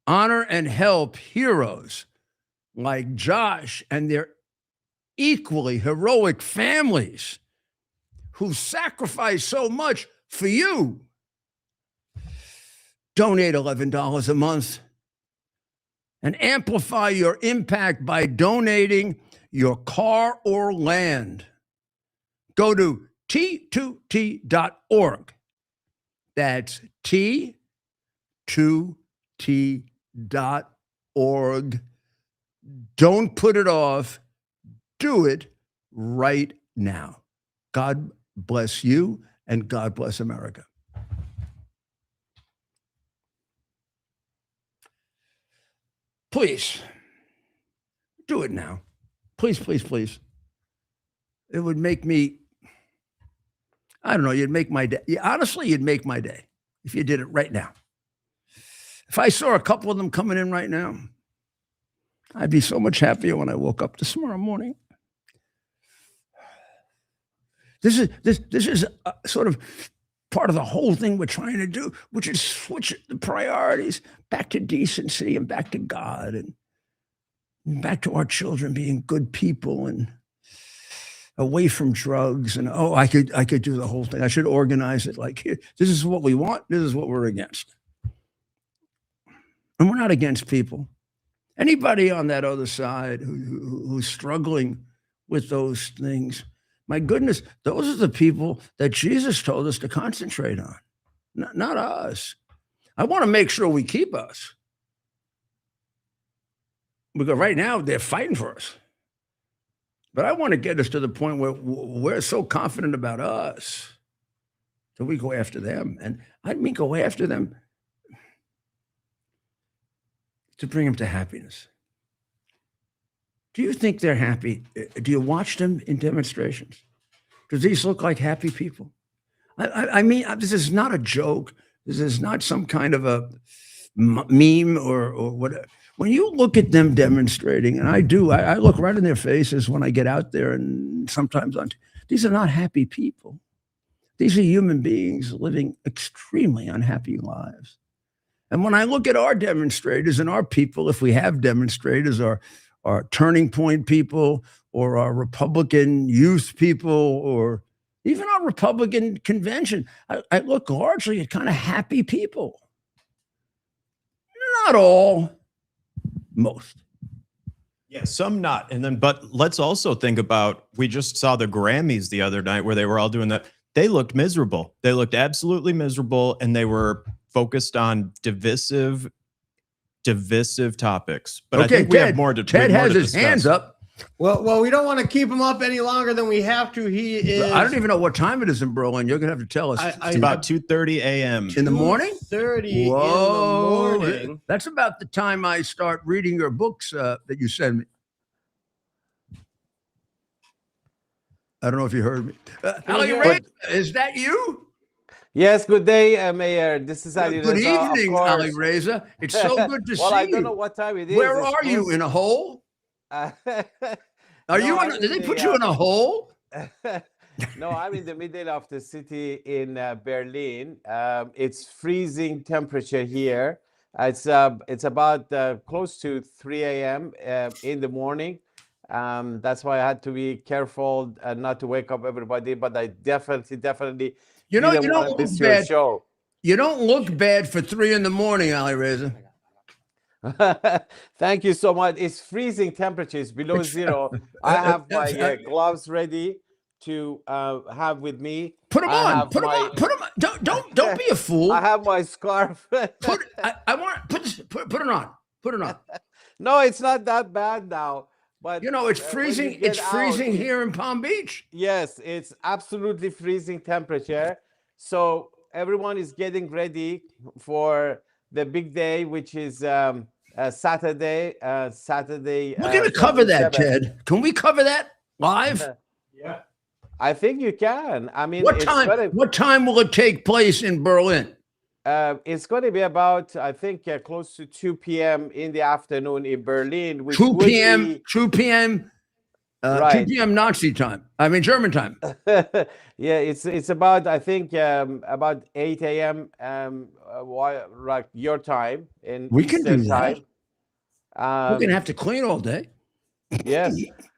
Honor and help heroes like Josh and their equally heroic families who sacrifice so much for you. Donate $11 a month and amplify your impact by donating your car or land. Go to T2T.org. That's T2T.org. Don't put it off. Do it right now. God bless you and God bless America. Please, do it now. Please, please, please. It would make me, I don't know, you'd make my day. Honestly, you'd make my day if you did it right now. If I saw a couple of them coming in right now, I'd be so much happier when I woke up tomorrow morning. This is sort of part of the whole thing we're trying to do, which is switch the priorities back to decency and back to God. And back to our children being good people and away from drugs. And I could do the whole thing. I should organize it like, here, this is what we want. This is what we're against. And we're not against people. Anybody on that other side who's struggling with those things, my goodness, those are the people that Jesus told us to concentrate on, not us. I want to make sure we keep us. Because right now they're fighting for us. But I want to get us to the point where we're so confident about us that we go after them. And I mean, go after them to bring them to happiness. Do you think they're happy? Do you watch them in demonstrations? Do these look like happy people? I mean, this is not a joke. This is not some kind of a meme or whatever. When you look at them demonstrating, and I do, I look right in their faces when I get out there, and sometimes these are not happy people. These are human beings living extremely unhappy lives. And when I look at our demonstrators and our people, if we have demonstrators, our Turning Point people, or our Republican youth people, or even our Republican convention, I look largely at kind of happy people. Not all, most. Yeah, some not. And then, but let's also think about, we just saw the Grammys the other night where they were all doing that. They looked miserable. They looked absolutely miserable, and they were focused on divisive topics. But Okay, I think we have more to Ted more has to his discuss. hands up. Well, we don't want to keep him up any longer than we have to. He is. I don't even know what time it is in Berlin. You're gonna have to tell us. It's about 2:30 a.m. in the morning. 30 Whoa, in the morning. that's about the time I start reading your books that you send me. I don't know if you heard me. Ali hear Ray, it? is that you? Yes, good day, Mayor. This is Ali Good Reza, of evening, course. Ali Reza. It's so good to Well, see I don't know you. what time it is. Where It's are you? close- In a hole? Are you? I'm Did they in put the, you in a hole? No, I'm in the middle of the city in Berlin. It's freezing temperature here. It's about close to 3 a.m. In the morning. That's why I had to be careful not to wake up everybody. But I definitely You know, didn't you want don't to look miss your bad. show. You don't look bad for 3 in the morning, Ali Reza. Thank you so much. It's freezing temperatures below zero. I have my gloves ready to have with me. Put them I on. have Put them my- on. Put them on. Don't be a fool. I have my scarf. I want put it on. Put it on. No, it's not that bad now. But You know, it's when freezing. you get It's out, freezing here in Palm Beach. Yes, it's absolutely freezing temperature. So everyone is getting ready for the big day, which is Saturday. Saturday. We're going to cover that, 27th. Ted. Can we cover that live? I think you can. I mean, What it's time? gonna- What time will it take place in Berlin? It's going to be about, I think, close to 2 p.m. in the afternoon in Berlin. Which 2 would p.m. be- 2 p.m. 2 Right. p.m. Nazi time. I mean German time. Yeah, it's about, I think, about 8 a.m. Like your time in We can do Eastern that. time. We're gonna have to clean all day. Yes,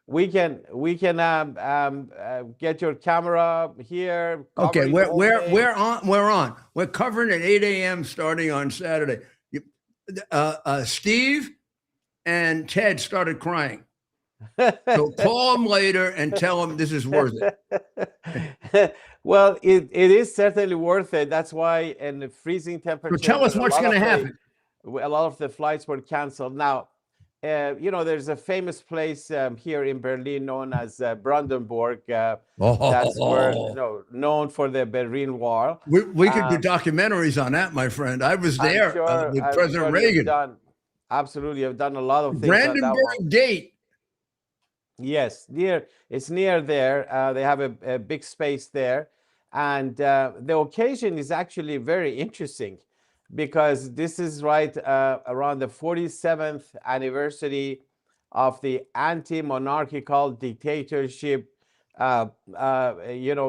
we can get your camera here. Okay, cover it all day. we're on. We're covering at 8 a.m. starting on Saturday. Steve and Ted started crying. So call them later and tell them this is worth it. Well, it is certainly worth it. That's why in the freezing So temperature. tell us what's going to happen. A lot of the flights were canceled. Now, there's a famous place here in Berlin known as Brandenburg. That's where known for the Berlin Wall. We could do documentaries on that, my friend. I was there with President Reagan. Absolutely, I've done a lot of things. On that one. Brandenburg Gate. Yes, it's near there. They have a big space there. And the occasion is actually very interesting because this is right around the 47th anniversary of the anti-monarchical dictatorship,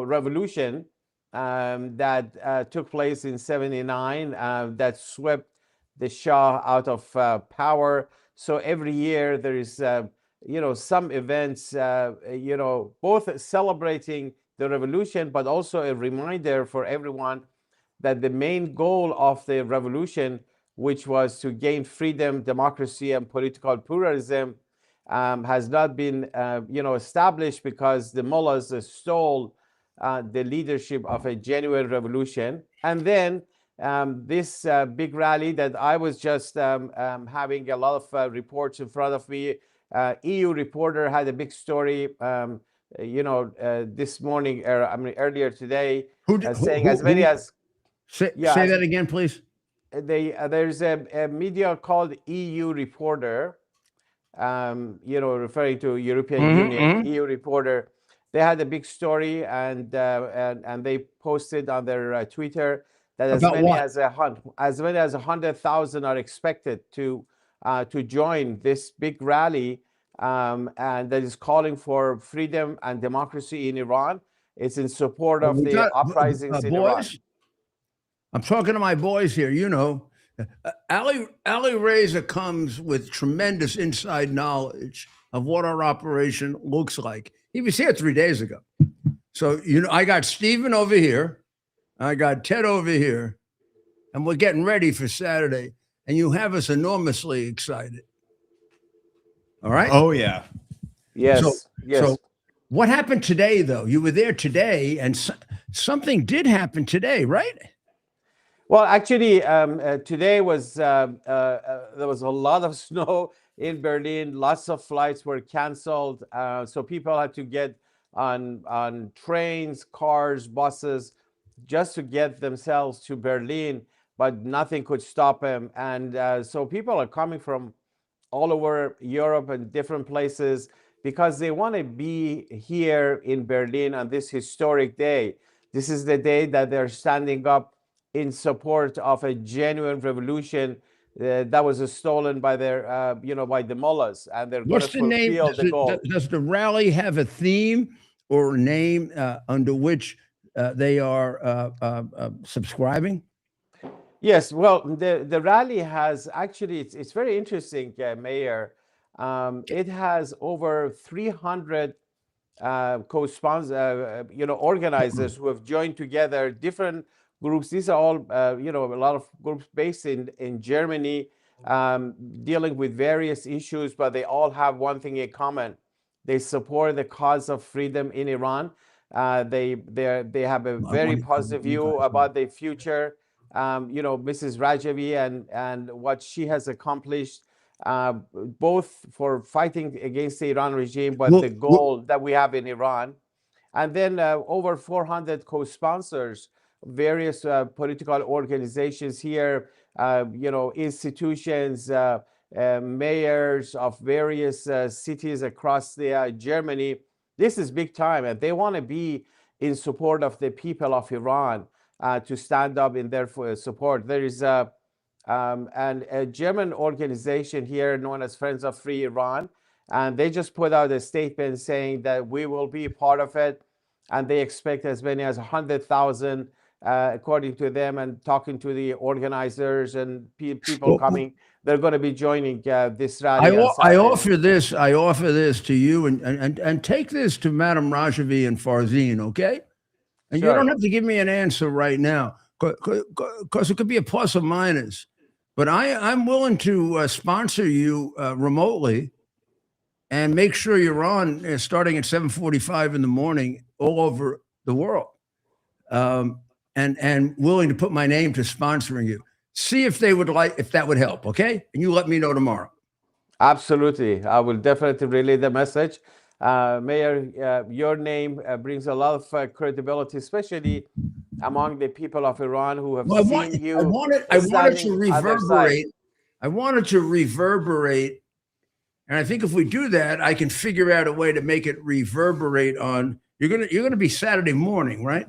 revolution that took place in '79 that swept the Shah out of power, So every year there is, some events, both celebrating the revolution, but also a reminder for everyone that the main goal of the revolution, which was to gain freedom, democracy, and political pluralism, has not been, established because the mullahs stole the leadership of a genuine revolution. And then this big rally that I was just having a lot of reports in front of me. EU Reporter had a big story, this morning, earlier today, saying as many as Say as that again, please. there's a media called EU Reporter, referring to European Union, EU Reporter. They had a big story, and they posted on their Twitter that as About many what? as 100,000 are expected to join this big rally, and that is calling for freedom and democracy in Iran. It's in support of We the got uprisings in Iran. boys. I'm talking to my boys here. Ali Reza comes with tremendous inside knowledge of what our operation looks like. He was here 3 days ago. So, I got Stephen over here. I got Ted over here. And we're getting ready for Saturday. And you have us enormously excited. All right? Oh, yeah. Yes. So what happened today, though? You were there today, and something did happen today, right? Well, actually, today was there was a lot of snow in Berlin. Lots of flights were canceled, so people had to get on trains, cars, buses, just to get themselves to Berlin. But nothing could stop them, and so people are coming from all over Europe and different places because they want to be here in Berlin on this historic day. This is the day that they're standing up in support of a genuine revolution that was stolen by their, by the mullahs, and they're going to What's the name? fulfill the goal. Does the rally have a theme or a name under which they are subscribing? Yes, well, the rally has actually, it's very interesting, Mayor. It has over 300 co-sponsors, organizers who have joined together, different groups. These are all, a lot of groups based in Germany, dealing with various issues, but they all have one thing in common. They support the cause of freedom in Iran. They have a very positive view about the future. Mrs. Rajavi and what she has accomplished, both for fighting against the Iran regime, but the goal that we have in Iran. And then over 400 co-sponsors, various political organizations here, institutions, mayors of various cities across Germany. This is big time, and they want to be in support of the people of Iran, to stand up in their support. There is a German organization here known as Friends of Free Iran, and they just put out a statement saying that we will be part of it, and they expect as many as 100,000, according to them, and talking to the organizers and people coming. They're going to be joining this rally. I offer this to you, and take this to Madam Rajavi and Farzin, okay? And Sure. You don't have to give me an answer right now, because it could be a plus or minus. But I'm willing to sponsor you remotely, and make sure you're on starting at 7:45 in the morning all over the world, and willing to put my name to sponsoring you. See if that would help, okay? And you let me know tomorrow. Absolutely, I will definitely relay the message. Mayor, your name brings a lot of credibility, especially among the people of Iran who have seen you. I wanted to reverberate. I wanted to reverberate, and I think if we do that, I can figure out a way to make it reverberate on. You're gonna be Saturday morning, right?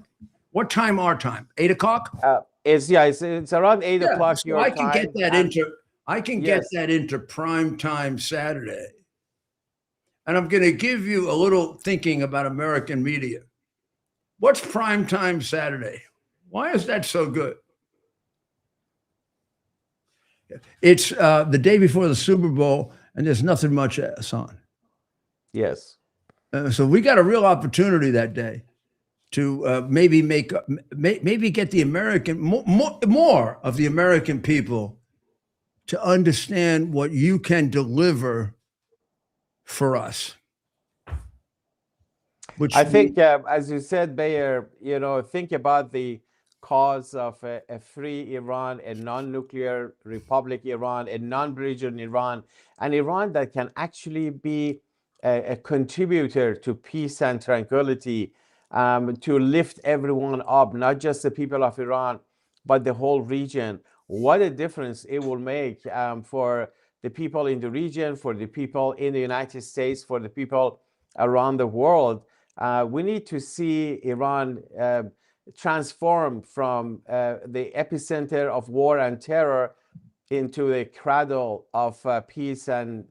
What time? Our time? 8 o'clock. It's around 8 o'clock so your I can time. get that get that into prime time Saturday. And I'm going to give you a little thinking about American media. What's prime time Saturday? Why is that so good? It's the day before the Super Bowl, and there's nothing much else on. Yes. So we got a real opportunity that day to maybe maybe get the American more of the American people to understand what you can deliver for us. Which I think, as you said, Bayer, think about the cause of a free Iran, a non-nuclear republic Iran, a non-belligerent Iran, an Iran that can actually be a contributor to peace and tranquility, to lift everyone up, not just the people of Iran, but the whole region. What a difference it will make for the people in the region, for the people in the United States, for the people around the world. We need to see Iran transform from the epicenter of war and terror into a cradle of peace and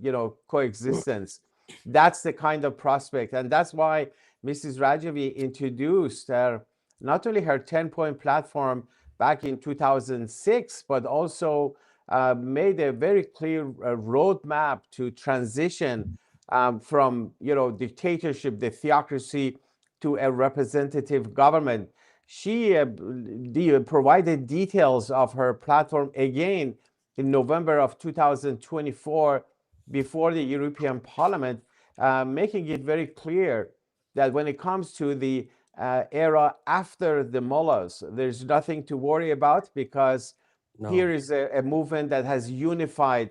coexistence. That's the kind of prospect, and that's why Mrs. Rajavi introduced not only her 10-point platform back in 2006, but also made a very clear roadmap to transition from dictatorship, the theocracy, to a representative government. She provided details of her platform again in November of 2024 before the European Parliament, making it very clear that when it comes to the era after the mullahs, there's nothing to worry about, because here is a movement that has unified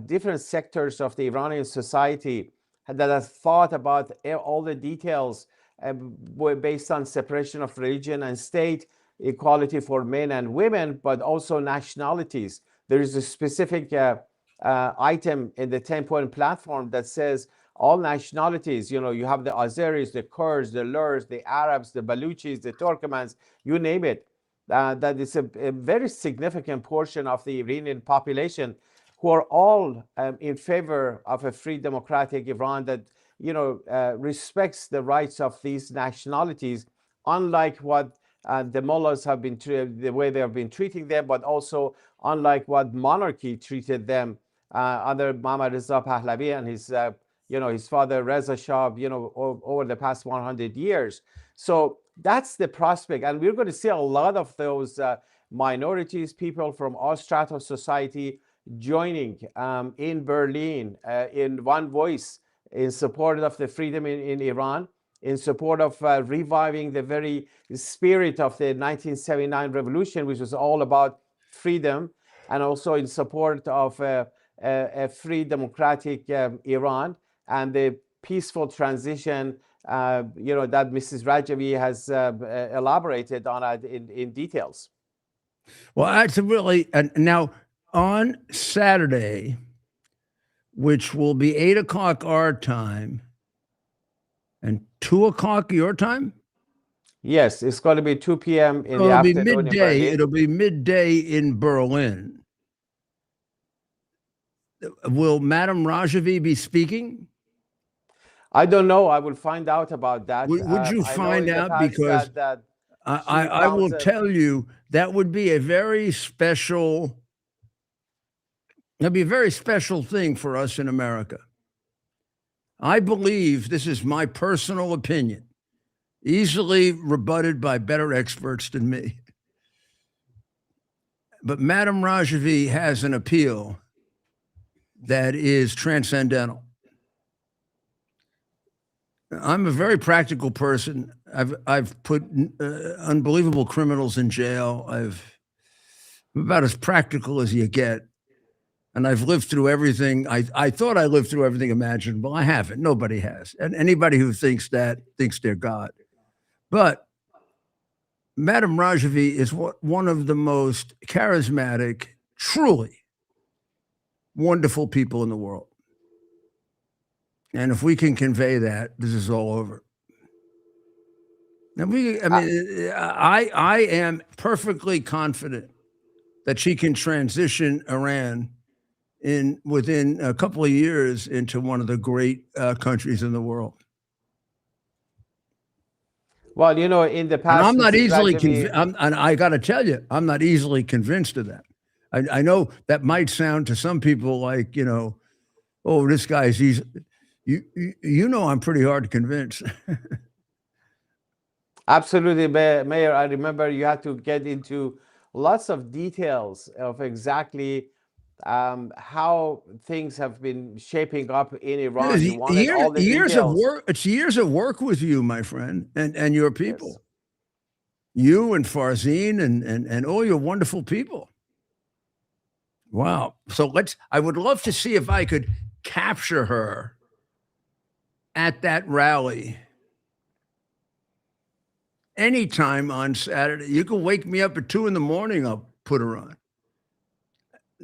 different sectors of the Iranian society, that has thought about all the details based on separation of religion and state, equality for men and women, but also nationalities. There is a specific item in the 10-point platform that says all nationalities, you have the Azeris, the Kurds, the Lurs, the Arabs, the Baluchis, the Turkmens, you name it. That is a very significant portion of the Iranian population who are all in favor of a free democratic Iran that respects the rights of these nationalities, unlike what the mullahs have been the way they have been treating them, but also unlike what monarchy treated them under Muhammad Reza Pahlavi and his father Reza Shah, over the past 100 years. So that's the prospect, and we're going to see a lot of those minorities, people from all strata of society, joining in Berlin in one voice in support of the freedom in Iran, in support of reviving the very spirit of the 1979 revolution, which was all about freedom, and also in support of a free democratic Iran and the peaceful transition that Mrs. Rajavi has elaborated on in details. Well, that's really, and now on Saturday, which will be 8 o'clock our time and 2 o'clock your time? Yes, it's going to be 2 p.m. in the It'll be afternoon midday. in Berlin. It'll be midday in Berlin. Will Madame Rajavi be speaking? I don't know. I will find out about that. Would you find out? Because that I will tell you, that would be a very special, that'd be a very special thing for us in America. I believe, this is my personal opinion, easily rebutted by better experts than me, but Madame Rajavi has an appeal that is transcendental. I'm a very practical person. I've put unbelievable criminals in jail. I'm about as practical as you get. And I've lived through everything. I thought I lived through everything imaginable. I haven't. Nobody has. And anybody who thinks that thinks they're God. But Madame Rajavi is one of the most charismatic, truly wonderful people in the world. And if we can convey that, this is all over. And I am perfectly confident that she can transition Iran within a couple of years into one of the great countries in the world. Well, in the past, and I'm not easily convinced. And I got to tell you, I'm not easily convinced of that. I know that might sound to some people like, oh, this guy's you know I'm pretty hard to convince. Absolutely, Mayor. I remember you had to get into lots of details of exactly how things have been shaping up in Iran. You wanted all the Years of details. work. It's years of work with you, my friend, and your people. Yes. You and Farzine and all your wonderful people. Wow. So I would love to see if I could capture her at that rally anytime on Saturday. You can wake me up at 2 a.m. I'll put her on.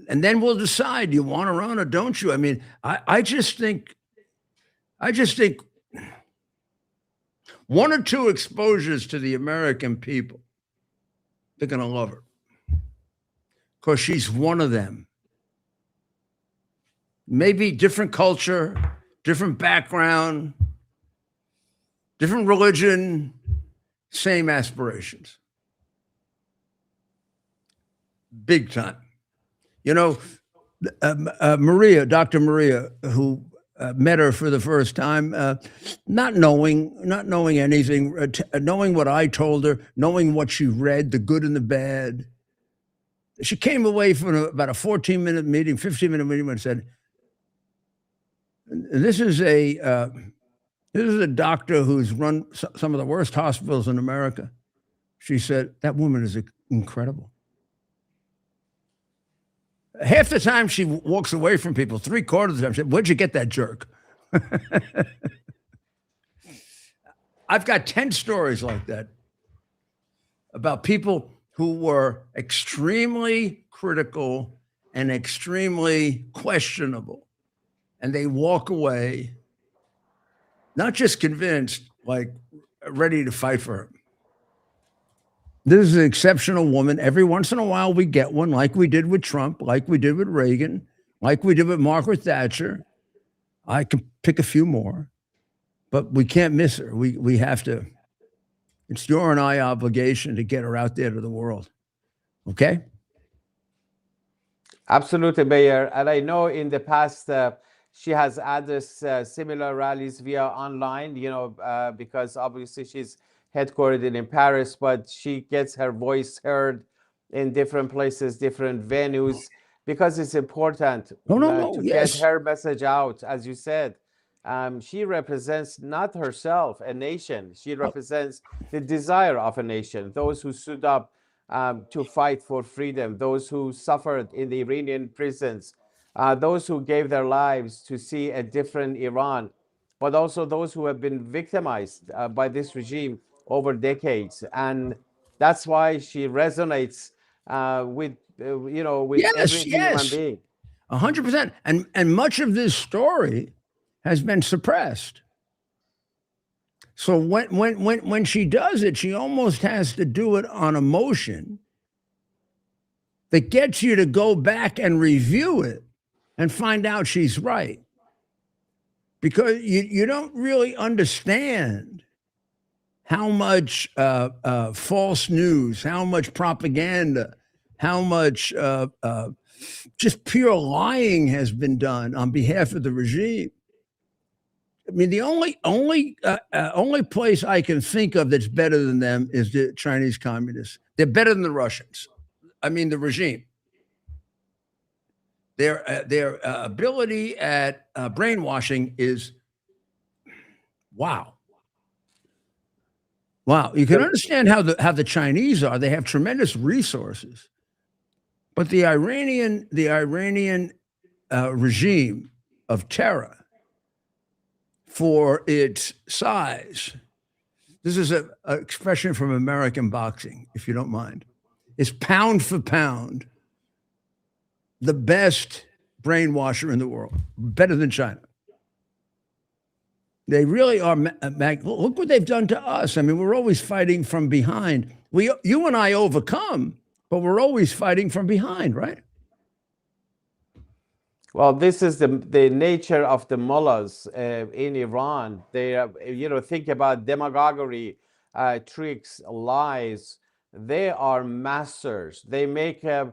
And then we'll decide, you want her on or don't you? I mean, I just think one or two exposures to the American people, they're going to love her because she's one of them. Maybe different culture, different background, different religion, same aspirations. Big time. You know, Dr. Maria, who met her for the first time, not knowing anything, knowing what I told her, knowing what she read, the good and the bad. She came away from about a 14-minute meeting, 15-minute meeting, and said, "This is a doctor who's run some of the worst hospitals in America." She said, "That woman is incredible." Half the time she walks away from people, 3/4 of the time, she said, "Where'd you get that jerk?" I've got 10 stories like that about people who were extremely critical and extremely questionable. And they walk away, not just convinced, like ready to fight for her. This is an exceptional woman. Every once in a while, we get one, like we did with Trump, like we did with Reagan, like we did with Margaret Thatcher. I can pick a few more, but we can't miss her. We have to. It's your and I obligation to get her out there to the world. Okay? Absolutely, Mayor. And I know in the past she has addressed similar rallies via online, because obviously she's headquartered in Paris, but she gets her voice heard in different places, different venues, because it's important to yes. get her message out. As you said, she represents not herself, a nation. She represents the desire of a nation, those who stood up to fight for freedom, those who suffered in the Iranian prisons, those who gave their lives to see a different Iran, but also those who have been victimized by this regime over decades. And that's why she resonates with every human being. 100%. And much of this story has been suppressed. So when she does it, she almost has to do it on emotion that gets you to go back and review it and find out she's right. Because you don't really understand how much false news, how much propaganda, how much just pure lying has been done on behalf of the regime. I mean, the only place I can think of that's better than them is the Chinese communists. They're better than the Russians. I mean, the regime. Their ability at brainwashing is wow. Wow. You can understand how the Chinese are. They have tremendous resources, but the Iranian regime of terror, for its size, this is an expression from American boxing, if you don't mind, is pound for pound the best brainwasher in the world, better than China. They really are. Look what they've done to us. I mean, we're always fighting from behind. You and I overcome, but we're always fighting from behind, right? Well, this is the nature of the mullahs in Iran. They, think about demagoguery, tricks, lies. They are masters. They make, Goebbels,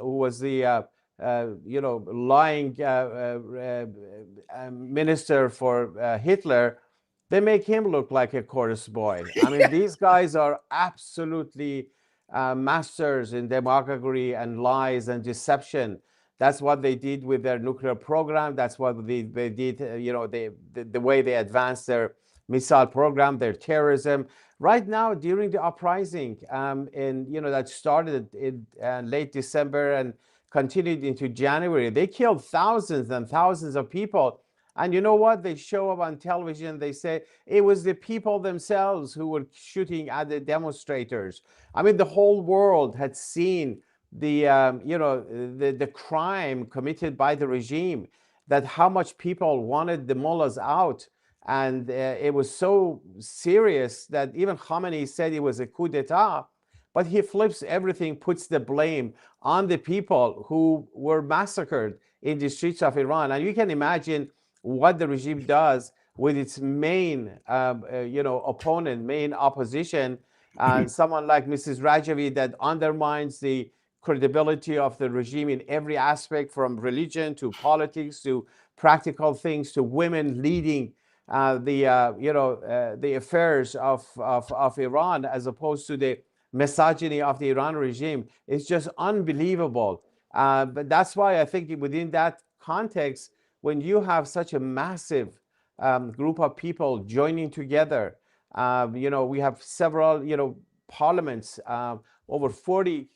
who was the lying minister for Hitler, they make him look like a chorus boy. I mean, these guys are absolutely masters in demagoguery and lies and deception. That's what they did with their nuclear program. That's what they did, the way they advanced their missile program, their terrorism. Right now, during the uprising, that started in late December and continued into January, they killed thousands and thousands of people. And you know what? They show up on television. They say it was the people themselves who were shooting at the demonstrators. I mean, the whole world had seen the crime committed by the regime, that how much people wanted the mullahs out. And it was so serious that even Khamenei said it was a coup d'etat, but he flips everything, puts the blame on the people who were massacred in the streets of Iran. And you can imagine what the regime does with its main, opponent, main opposition, and someone like Mrs. Rajavi that undermines the credibility of the regime in every aspect, from religion to politics to practical things to women leading the affairs of Iran, as opposed to the misogyny of the Iran regime. It's just unbelievable. But that's why I think within that context, when you have such a massive group of people joining together, we have several, parliaments, over 40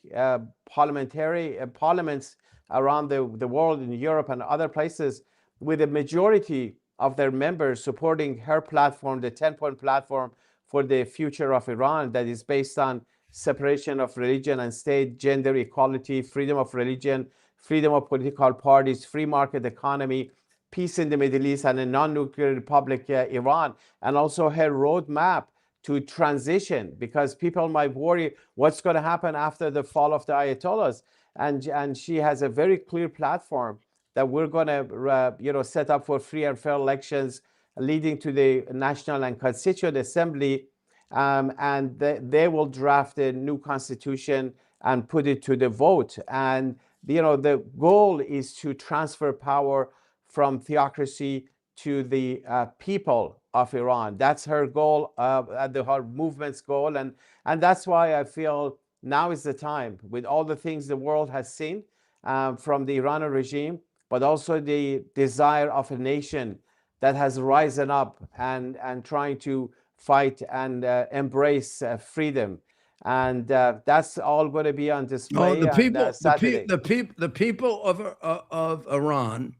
parliaments around the world, in Europe and other places, with a majority of their members supporting her platform, the 10-point platform for the future of Iran, that is based on separation of religion and state, gender equality, freedom of religion, freedom of political parties, free market economy, peace in the Middle East, and a non-nuclear republic Iran, and also her roadmap to transition, because people might worry what's going to happen after the fall of the Ayatollahs. And she has a very clear platform that we're going to set up for free and fair elections leading to the National and Constituent Assembly, and they will draft a new constitution and put it to the vote. And the goal is to transfer power from theocracy to the people of Iran. That's her goal, her movement's goal, and that's why I feel now is the time, with all the things the world has seen from the Iranian regime, but also the desire of a nation that has risen up and trying to fight and embrace freedom. And that's all going to be on display on Saturday. The people of Iran,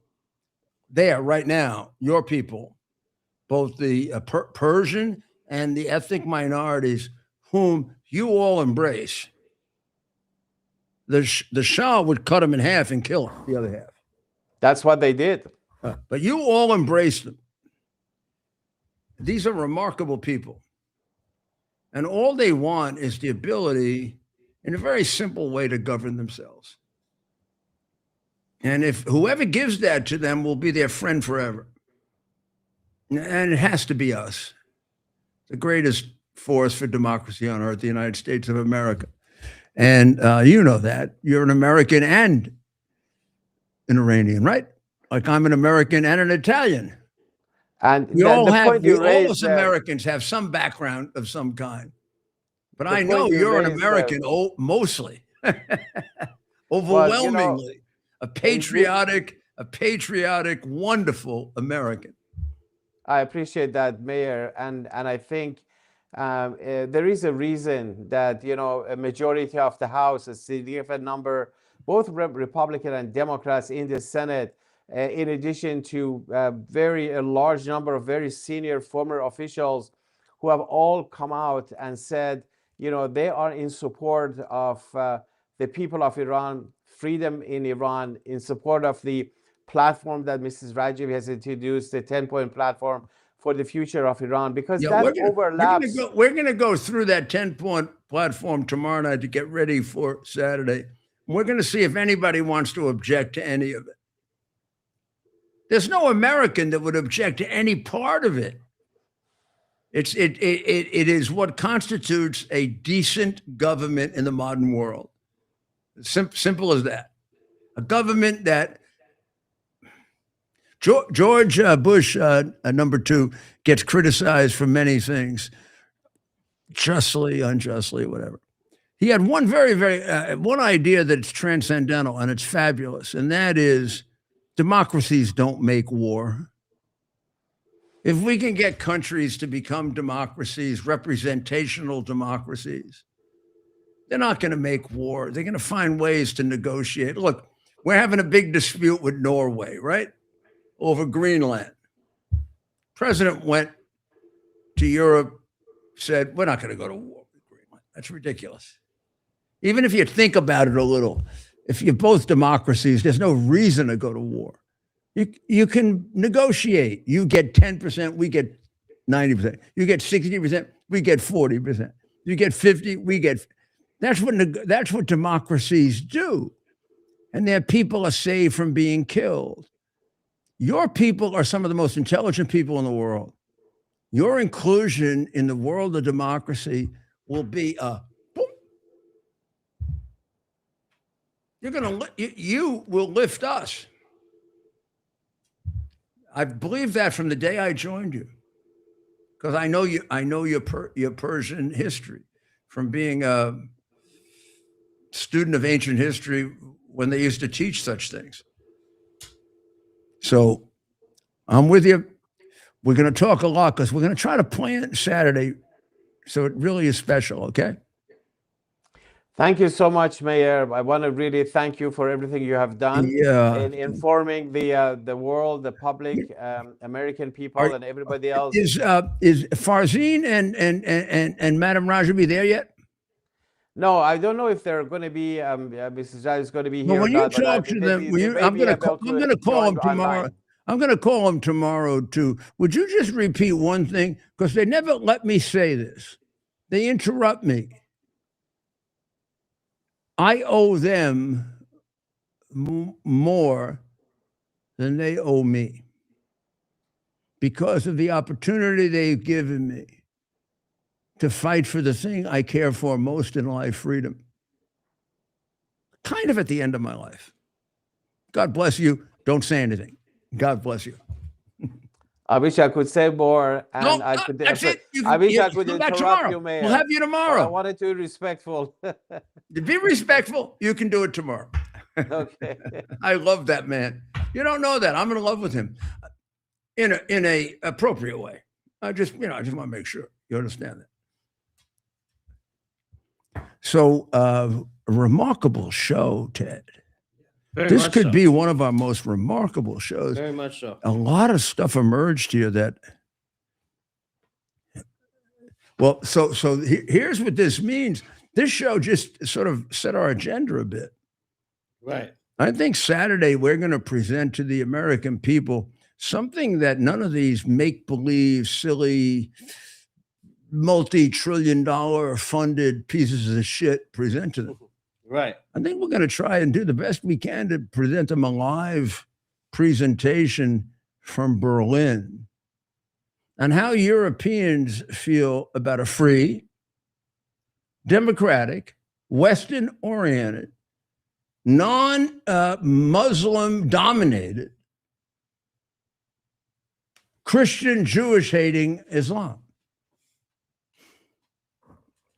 there right now, your people, both the Persian and the ethnic minorities, whom you all embrace, the Shah would cut them in half and kill the other half. That's what they did. But you all embrace them. These are remarkable people. And all they want is the ability, in a very simple way, to govern themselves. And if whoever gives that to them will be their friend forever. And it has to be us, the greatest force for democracy on earth, the United States of America. And you know that. You're an American and an Iranian, right? Like I'm an American and an Italian. And we all raised, us Americans have some background of some kind. But I know you're an American, mostly, overwhelmingly, a patriotic, wonderful American. I appreciate that, Mayor, and I think there is a reason that a majority of the House, a significant number, both Republican and Democrats in the Senate, in addition to a large number of very senior former officials who have all come out and said, they are in support of the people of Iran, freedom in Iran, in support of the platform that Mrs. Rajavi has introduced, the 10-point platform for the future of Iran, because that overlaps. We're going to go through that 10-point platform tomorrow night to get ready for Saturday. We're going to see if anybody wants to object to any of it. There's no American that would object to any part of it. It is what constitutes a decent government in the modern world. Simple as that. A government that George Bush, number 2, gets criticized for many things, justly, unjustly, whatever. He had one one idea that's transcendental and it's fabulous, and that is democracies don't make war. If we can get countries to become democracies, representational democracies, they're not going to make war. They're going to find ways to negotiate. Look, we're having a big dispute with Norway, right? Over Greenland. President went to Europe, said, we're not going to go to war with Greenland. That's ridiculous. Even if you think about it a little, if you're both democracies, there's no reason to go to war. You can negotiate. You get 10%, we get 90%. You get 60%, we get 40%. You get 50, we get. That's what democracies do. And their people are saved from being killed. Your people are some of the most intelligent people in the world. Your inclusion in the world of democracy will be a boom. You will lift us. I believe that from the day I joined you, because I know you. I know your Persian history from being a student of ancient history when they used to teach such things. So I'm with you. We're going to talk a lot because we're going to try to plan Saturday so it really is special. Okay. Thank you so much, Mayor. I want to really thank you for everything you have done in informing the world, the public, American people, and everybody else. Is Farzine and Madam Rajabi there yet? No, I don't know if they're going to be. Mrs. Jai is going to be here. Well, when you talk to them, I'm going to call them tomorrow. Online. I'm going to call them tomorrow too. Would you just repeat one thing? Because they never let me say this. They interrupt me. I owe them more than they owe me because of the opportunity they've given me to fight for the thing I care for most in life, freedom. Kind of at the end of my life. God bless you. Don't say anything. God bless you. I wish I could say more, and no, I could. That's it. I wish I could interrupt you, Mayor. We'll have you tomorrow. I wanted to be respectful. To be respectful, you can do it tomorrow. Okay. I love that man. You don't know that. I'm in love with him in a appropriate way. I just want to make sure you understand that. So a remarkable show, Ted. This could be one of our most remarkable shows. Very much so. A lot of stuff emerged here that, well, so here's what this means. This show just sort of set our agenda a bit. Right. I think Saturday we're going to present to the American people something that none of these make-believe, silly, multi-trillion-dollar funded pieces of shit present to them. Right. I think we're going to try and do the best we can to present them a live presentation from Berlin on how Europeans feel about a free, democratic, Western-oriented, non-Muslim dominated, Christian, Jewish hating Islam.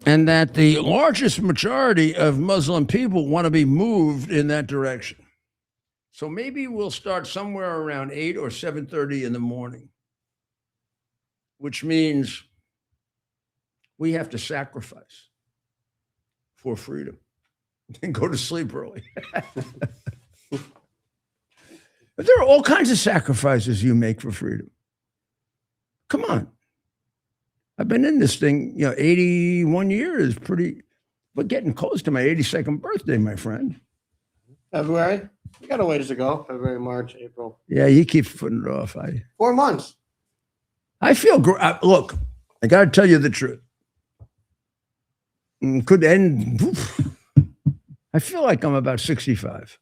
And that the largest majority of Muslim people want to be moved in that direction. So maybe we'll start somewhere around 8 or 7:30 in the morning, which means we have to sacrifice for freedom and go to sleep early. But there are all kinds of sacrifices you make for freedom. Come on. I've been in this thing, 81 years, we're getting close to my 82nd birthday, my friend. February? You got a ways to go. February, March, April. Yeah, you keep putting it off. 4 months. I feel great. Look, I got to tell you the truth. Could end. I feel like I'm about 65.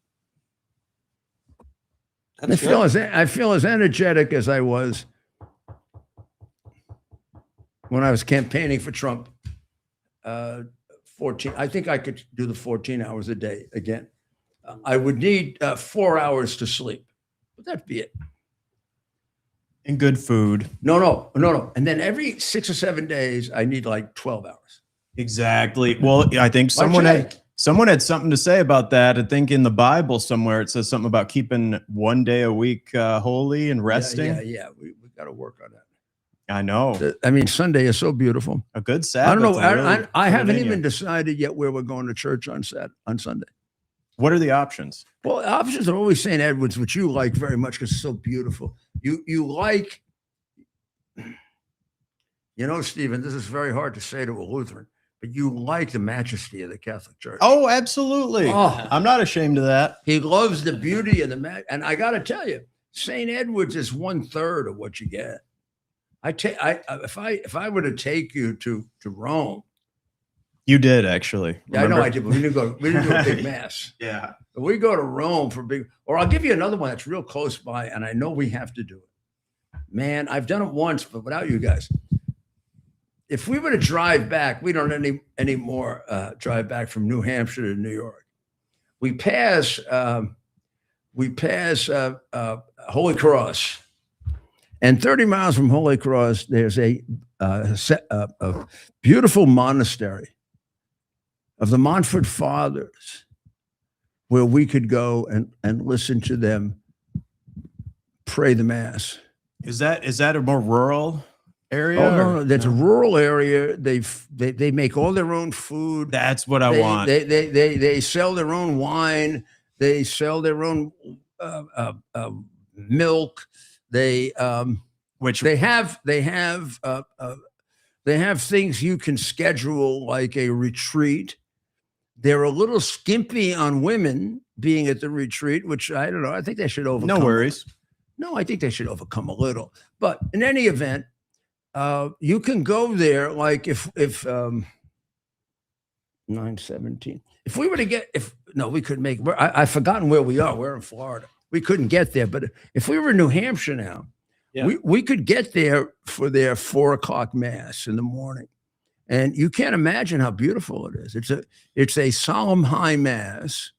I feel as energetic as I was when I was campaigning for Trump. 14. I think I could do the 14 hours a day again. I would need 4 hours to sleep. But that'd be it. And good food. No. And then every 6 or 7 days, I need like 12 hours. Exactly. Well, I think Like someone had something to say about that. I think in the Bible somewhere it says something about keeping one day a week holy and resting. Yeah. We got to work on that. I know. I mean, Sunday is so beautiful. A good Sabbath. I don't know. will really I put it haven't in even you. decided yet where we're going to church on Sunday. What are the options? Well, the options are always St. Edward's, which you like very much because it's so beautiful. You like, Stephen, this is very hard to say to a Lutheran, but you like the majesty of the Catholic Church. Oh, absolutely. Oh. I'm not ashamed of that. He loves the beauty and and I got to tell you, St. Edward's is 1/3 of what you get. If I were to take you to Rome, You did actually. yeah, I know Remember? I did, but we didn't do a big mass. Yeah. But we go to Rome for big, or I'll give you another one that's real close by, and I know we have to do it. Man, I've done it once, but without you guys. If we were to drive back, we don't anymore drive back from New Hampshire to New York. We pass Holy Cross. And 30 miles from Holy Cross, there's a beautiful monastery of the Montfort Fathers where we could go and listen to them pray the Mass. Is that a more rural area? Oh, no, that's a rural area. They make all their own food. That's what I want. They sell their own wine. They sell their own milk. They have things you can schedule like a retreat. They're a little skimpy on women being at the retreat, which I don't know. I think they should overcome. No worries. No, I think they should overcome a little. But in any event, you can go there. Like if 917. If we were to get, we couldn't make. I've forgotten where we are. We're in Florida. We couldn't get there. But if we were in New Hampshire now, we could get there for their 4:00 mass in the morning. And you can't imagine how beautiful it is. It's a solemn high mass.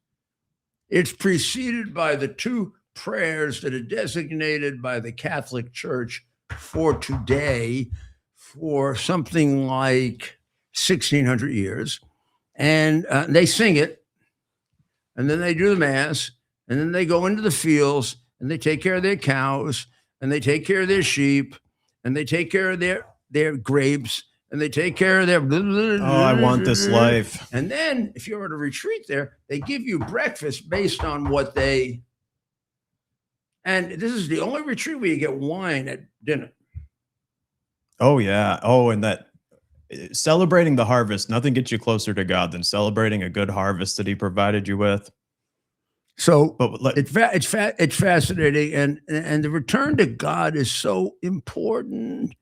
It's preceded by the 2 prayers that are designated by the Catholic Church for today for something like 1,600 years. And they sing it, and then they do the mass, and then they go into the fields, and they take care of their cows, and they take care of their sheep, and they take care of their grapes, and they take care of their. Oh, I want this life. And then, if you're at a retreat there, they give you breakfast based on what they. And this is the only retreat where you get wine at dinner. Oh yeah. Oh, and that celebrating the harvest. Nothing gets you closer to God than celebrating a good harvest that He provided you with. So, But it's fascinating, and the return to God is so important.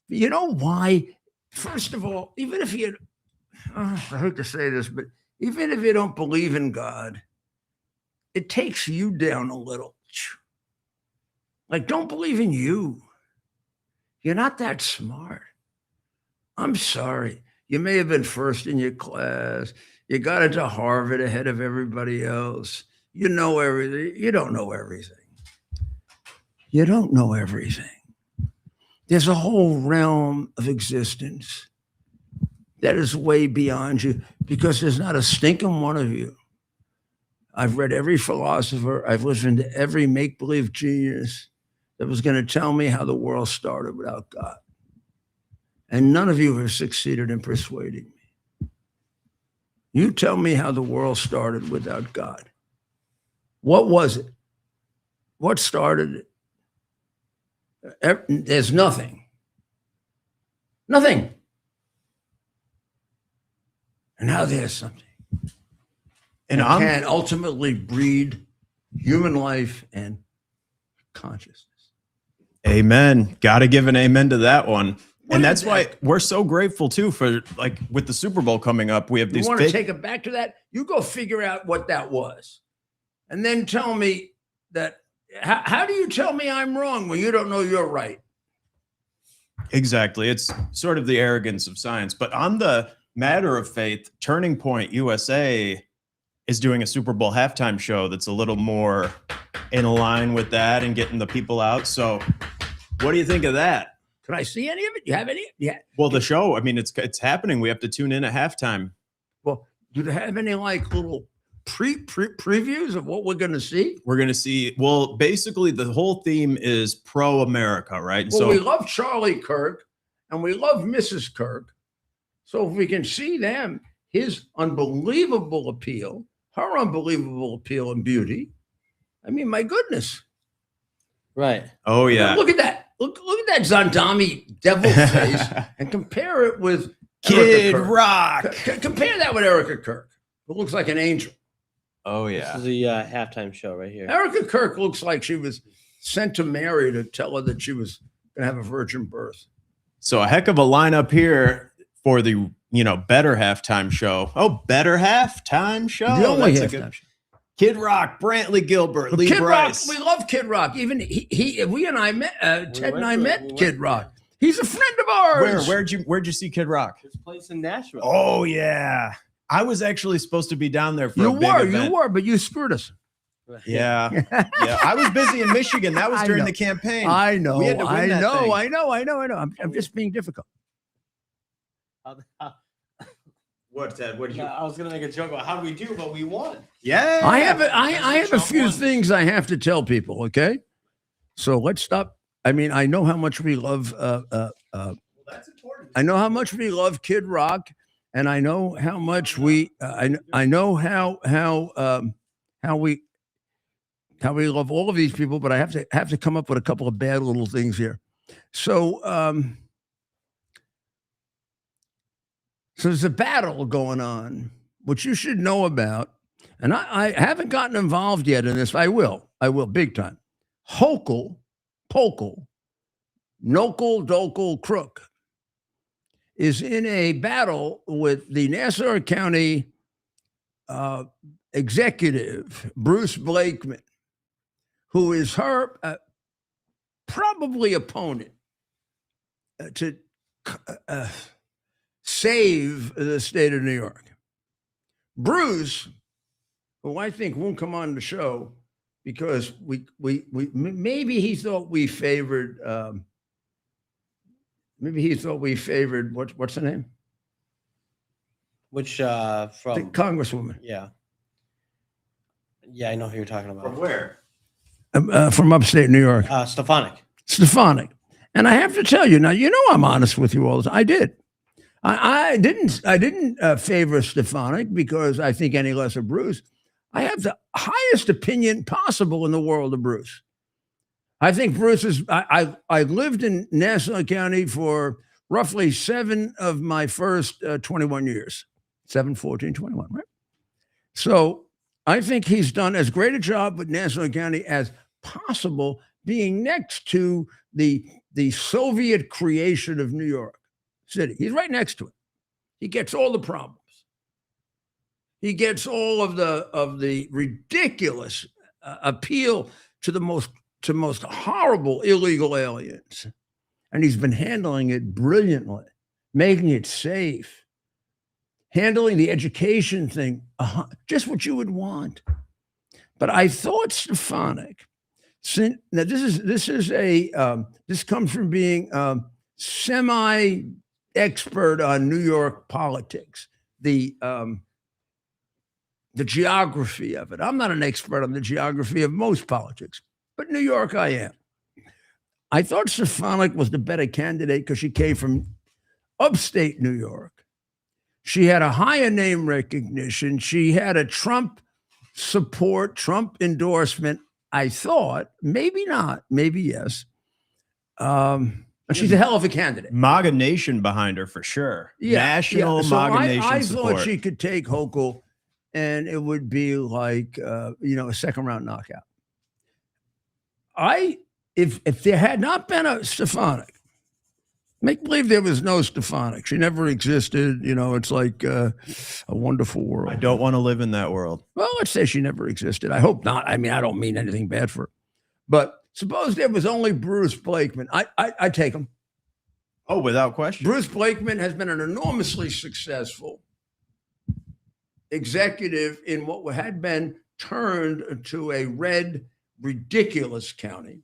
You know why? First of all, even if you, I hate to say this, but even if you don't believe in God, it takes you down a little. Like, don't believe in you. You're not that smart. I'm sorry. You may have been first in your class. You got into Harvard ahead of everybody else. You know everything. You don't know everything. You don't know everything. There's a whole realm of existence that is way beyond you because there's not a stinking one of you. I've read every philosopher. I've listened to every make-believe genius that was going to tell me how the world started without God. And none of you have succeeded in persuading me. You tell me how the world started without God. What was it? What started it? There's nothing. Nothing. And now there's something. And it can ultimately breed human life and consciousness. Amen. Got to give an amen to that one. And that's why we're so grateful too for, like, with the Super Bowl coming up, we have these. You want to take it back to that? You go figure out what that was. And then tell me that. How do you tell me I'm wrong when you don't know you're right? Exactly. It's sort of the arrogance of science. But on the matter of faith, Turning Point USA is doing a Super Bowl halftime show that's a little more in line with that and getting the people out. So what do you think of that? Can I see any of it? You have any? Yeah. Well, the show, I mean, it's happening. We have to tune in at halftime. Well, do they have any like little previews of what we're going to see? We're going to see, well, basically the whole theme is pro-America, right? Well, we love Charlie Kirk and we love Mrs. Kirk. So if we can see them, his unbelievable appeal, her unbelievable appeal and beauty. I mean, my goodness. Right. Oh, yeah. Look at that. Look at that Zandami devil face and compare it with Kid Erica Kirk. Rock. Compare that with Erica Kirk, who looks like an angel. Oh, This yeah. is the halftime show right here. Erica Kirk looks like she was sent to Mary to tell her that she was going to have a virgin birth. So a heck of a lineup here for the, better halftime show. Oh, better halftime show. The only That's a halftime good- show. Kid Rock, Brantley Gilbert, Lee Kid Bryce. Rock, we love Kid Rock. Even we and I met Ted and I met Kid Rock. There. He's a friend of ours. Where'd you see Kid Rock? This place in Nashville. Oh yeah, I was actually supposed to be down there for a big event. You were, but you screwed us. Yeah, yeah. I was busy in Michigan. That was I during know. the campaign. I know, We had to win I that know, thing. I know. I'm just being difficult. What, Ted? What did you? I was gonna make a joke about how do we do, but we won. Yeah, I have a few one. things I have to tell people. Okay, so let's stop. I mean, I know how much we love. That's important. I know how much we love Kid Rock, and I know how much we. I know how we love all of these people, but I have to come up with a couple of bad little things here. So there's a battle going on, which you should know about, and I haven't gotten involved yet in this. I will big time. Hochul, Pokel, Nokel, Dokel, Crook is in a battle with the Nassau County executive, Bruce Blakeman, who is her probably opponent to save the state of New York. Bruce, who I think won't come on the show because we maybe he thought we favored what's the name? Which The from Congresswoman yeah. Yeah, I know who you're talking about. From where? From upstate New York, Stefanik. And I have to tell you now, I'm honest with you all the time. I did. I didn't favor Stefanik because I think any less of Bruce. I have the highest opinion possible in the world of Bruce. I think Bruce is. I lived in Nassau County for roughly 7 of my first 21 years. 7, 14, 21, right? So I think he's done as great a job with Nassau County as possible, being next to the Soviet creation of New York City. He's right next to it. He gets all the problems. He gets all of the ridiculous appeal to the most horrible illegal aliens, and he's been handling it brilliantly, making it safe, handling the education thing, just what you would want. But I thought Stefanik. Now this comes from being semi-expert on New York politics, the geography of it. I'm not an expert on the geography of most politics, but New York I am. I thought Stefanik was the better candidate because she came from upstate New York. She had a higher name recognition. She had a Trump support, Trump endorsement. I thought, maybe not, maybe yes. She's a hell of a candidate. MAGA Nation behind her for sure. National So MAGA Nation I support. thought she could take Hochul, and it would be like a second round knockout. If there had not been a Stefanik, make believe there was no Stefanik. She never existed. It's like a wonderful world. I don't want to live in that world. Well, let's say she never existed. I hope not. I mean, I don't mean anything bad for her. But suppose there was only Bruce Blakeman. I take him. Oh, without question. Bruce Blakeman has been an enormously successful executive in what had been turned to a red, ridiculous county.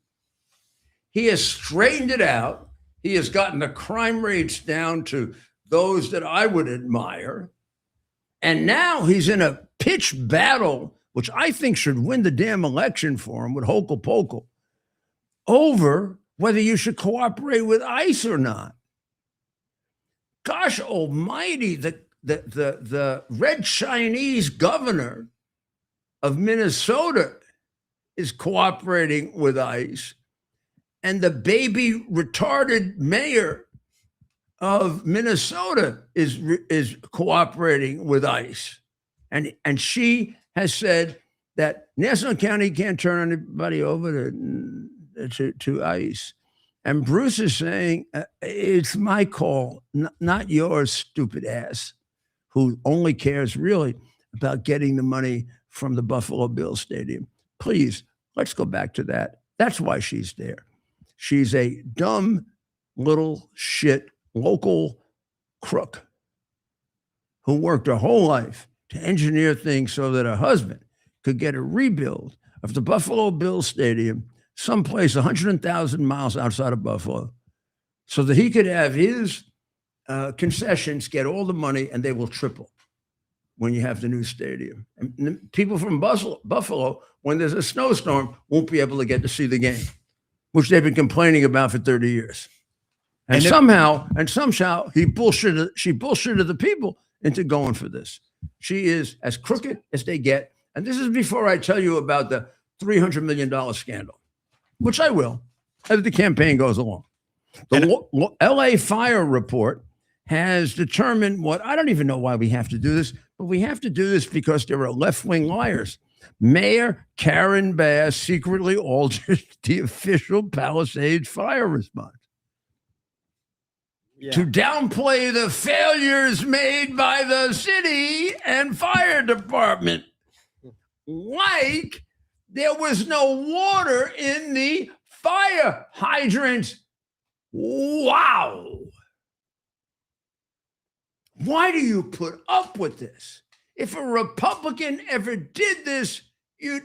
He has straightened it out. He has gotten the crime rates down to those that I would admire. And now he's in a pitch battle, which I think should win the damn election for him with Hokel Pokel, over whether you should cooperate with ICE or not. Gosh almighty, the red Chinese governor of Minnesota is cooperating with ICE. And the baby retarded mayor of Minnesota is cooperating with ICE. And she has said that Nassau County can't turn anybody over to ICE. And Bruce is saying, it's my call, not yours, stupid ass, who only cares really about getting the money from the Buffalo Bills Stadium. Please, let's go back to that. That's why she's there. She's a dumb little shit local crook who worked her whole life to engineer things so that her husband could get a rebuild of the Buffalo Bills Stadium someplace 100,000 miles outside of Buffalo so that he could have his concessions get all the money, and they will triple when you have the new stadium. And people from Buffalo, when there's a snowstorm, won't be able to get to see the game, which they've been complaining about for 30 years. And somehow she bullshitted the people into going for this. She is as crooked as they get. And this is before I tell you about the $300 million scandal, which I will as the campaign goes along. The LA fire report has determined what, I don't even know why we have to do this, but we have to do this because there are left-wing liars. Mayor Karen Bass secretly altered the official Palisades fire response to downplay the failures made by the city and fire department. Like there was no water in the fire hydrants. Wow. Why do you put up with this? If a Republican ever did this, you'd...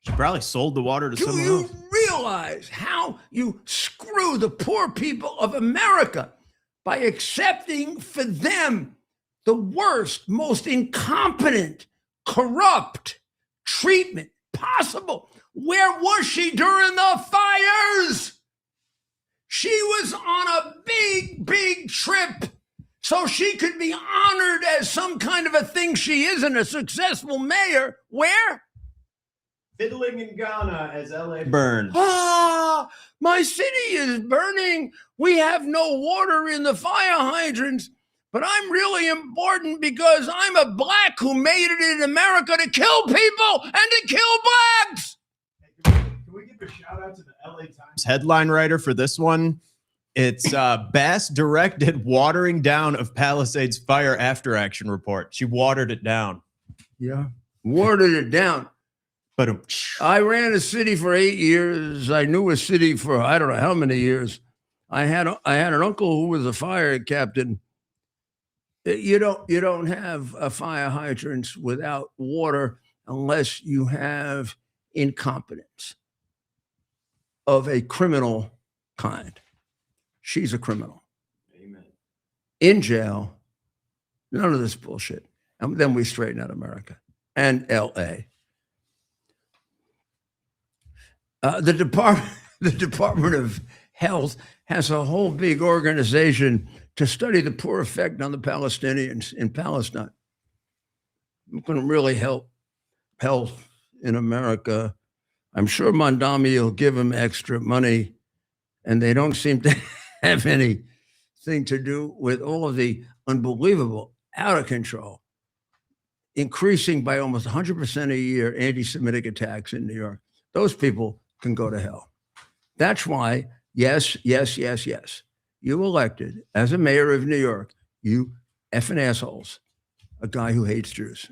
She probably sold the water to someone else. Do you realize how you screw the poor people of America by accepting for them the worst, most incompetent, corrupt treatment possible? Where was she during the fires? She was on a big, big trip so she could be honored as some kind of a thing she isn't, a successful mayor. Where? Fiddling in Ghana as LA burns. Ah, my city is burning. We have no water in the fire hydrants, but I'm really important because I'm a black who made it in America to kill people and to kill blacks. Can we give a shout out to the LA Times headline writer for this one? It's Bass directed watering down of Palisades fire after action report. She watered it down. Yeah, watered it down. But I ran a city for 8 years. I knew a city for I don't know how many years. I had an uncle who was a fire captain. You don't have a fire hydrants without water unless you have incompetence of a criminal kind. She's a criminal. Amen. In jail. None of this bullshit. And then we straighten out America and LA. The Department of Health has a whole big organization to study the poor effect on the Palestinians in Palestine. It's going to really help health in America. I'm sure Mondami will give them extra money, and they don't seem to have anything to do with all of the unbelievable, out of control, increasing by almost 100% a year anti-Semitic attacks in New York. Those people can go to hell. That's why, yes, you elected as a mayor of New York, you effing assholes, a guy who hates Jews.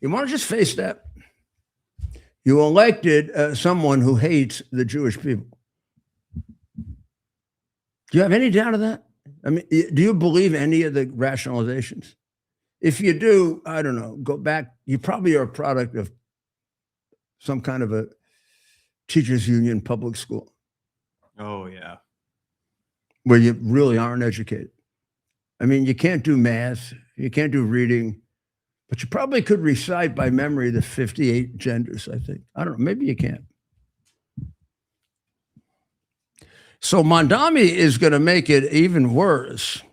You want to just face that? You elected someone who hates the Jewish people. Do you have any doubt of that? I mean, do you believe any of the rationalizations? If you do, I don't know, go back. You probably are a product of some kind of a teachers union public school Oh yeah. where you really aren't educated. I mean, you can't do math, you can't do reading, but you probably could recite by memory the 58 genders, I think. I don't know, maybe you can't. So Mondami is going to make it even worse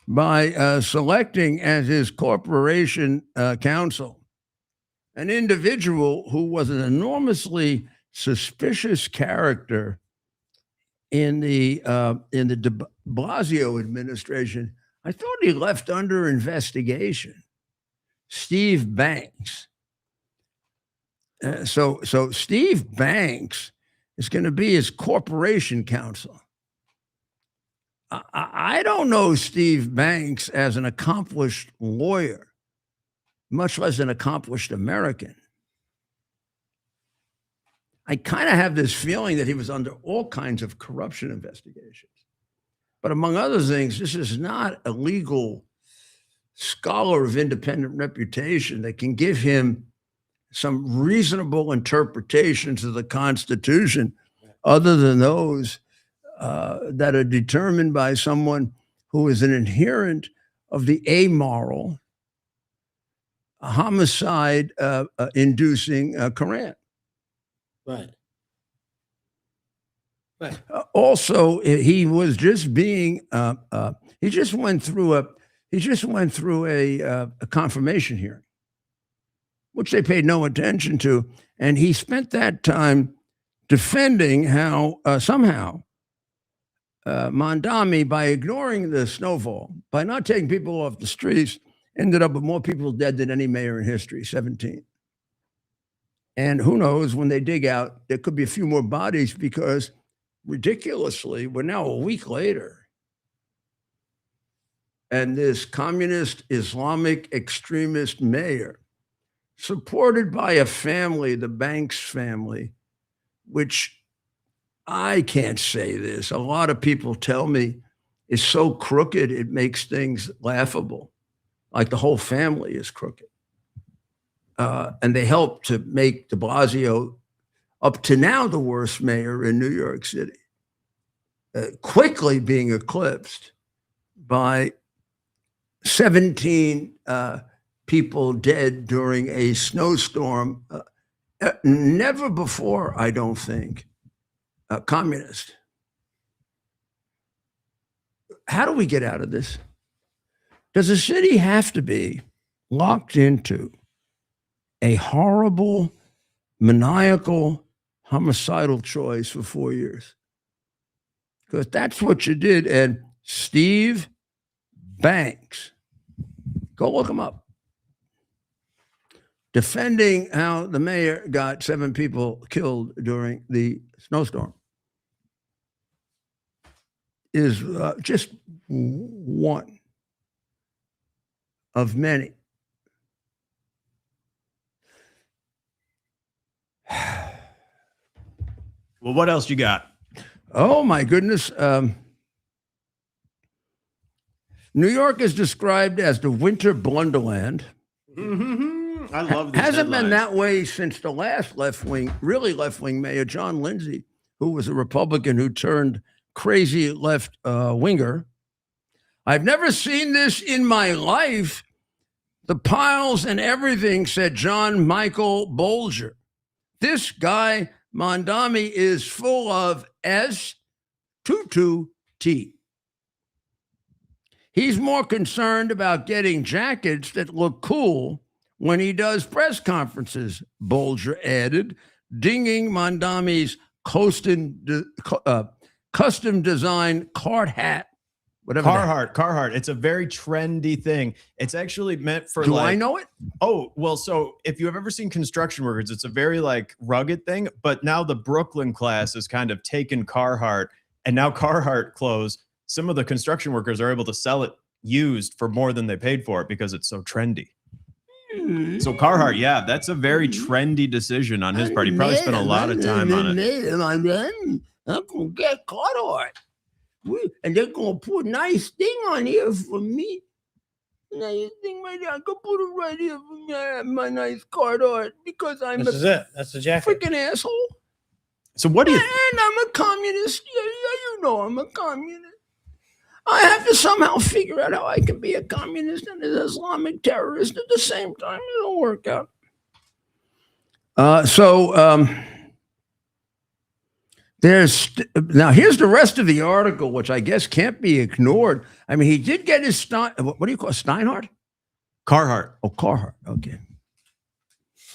by selecting as his corporation counsel an individual who was an enormously suspicious character in the De Blasio administration. I thought he left under investigation. Steve Banks. So Steve Banks is going to be his corporation counsel. I don't know Steve Banks as an accomplished lawyer, much less an accomplished American. I kind of have this feeling that he was under all kinds of corruption investigations. But among other things, this is not a legal scholar of independent reputation that can give him some reasonable interpretations of the Constitution other than those that are determined by someone who is an adherent of the amoral, homicide-inducing Quran. Right. Right. Also, he was just being he just went through a confirmation hearing, which they paid no attention to, and he spent that time defending how somehow Mondami, by ignoring the snowfall, by not taking people off the streets, ended up with more people dead than any mayor in history, 17. And who knows, when they dig out, there could be a few more bodies because ridiculously, we're now a week later. And this communist Islamic extremist mayor, supported by a family, the Banks family, which I can't say this, a lot of people tell me is so crooked, it makes things laughable. Like the whole family is crooked. And they helped to make de Blasio, up to now, the worst mayor in New York City, quickly being eclipsed by 17 people dead during a snowstorm. Never before, I don't think, communist. How do we get out of this? Does a city have to be locked into a horrible, maniacal, homicidal choice for 4 years? Because that's what you did. And Steve Banks, go look him up, defending how the mayor got 7 people killed during the snowstorm, is just one of many. Well, what else you got? Oh my goodness. New York is described as the winter blunderland. I love this. Hasn't been that way since the last really left-wing mayor, John Lindsay, who was a Republican who turned crazy left-winger. I've never seen this in my life. The piles and everything, said John Michael Bolger. This guy, Mondami, is full of S22T. He's more concerned about getting jackets that look cool when he does press conferences, Bolger added, dinging Mondami's custom design card hat. Whatever. Carhartt. It's a very trendy thing. It's actually meant for Do I know it? Oh, well, so if you have ever seen construction workers, it's a very rugged thing, but now the Brooklyn class has kind of taken Carhartt, and now Carhartt clothes, some of the construction workers are able to sell it used for more than they paid for it because it's so trendy. So Carhartt, yeah, that's a very trendy decision on his part. He probably spent a lot of time on it. I can get Carhartt. And they're gonna put a nice thing on here for me. Nice thing right there. I can put it right here for me. I have my nice card art because I'm This is it. That's the jacket. freaking asshole. So what do you? And I'm a communist. Yeah, you know I'm a communist. I have to somehow figure out how I can be a communist and an Islamic terrorist at the same time. It'll work out. Now here's the rest of the article, which I guess can't be ignored. I mean, he did get his what do you call it, Steinhardt? Carhartt. Oh, Carhartt. Okay.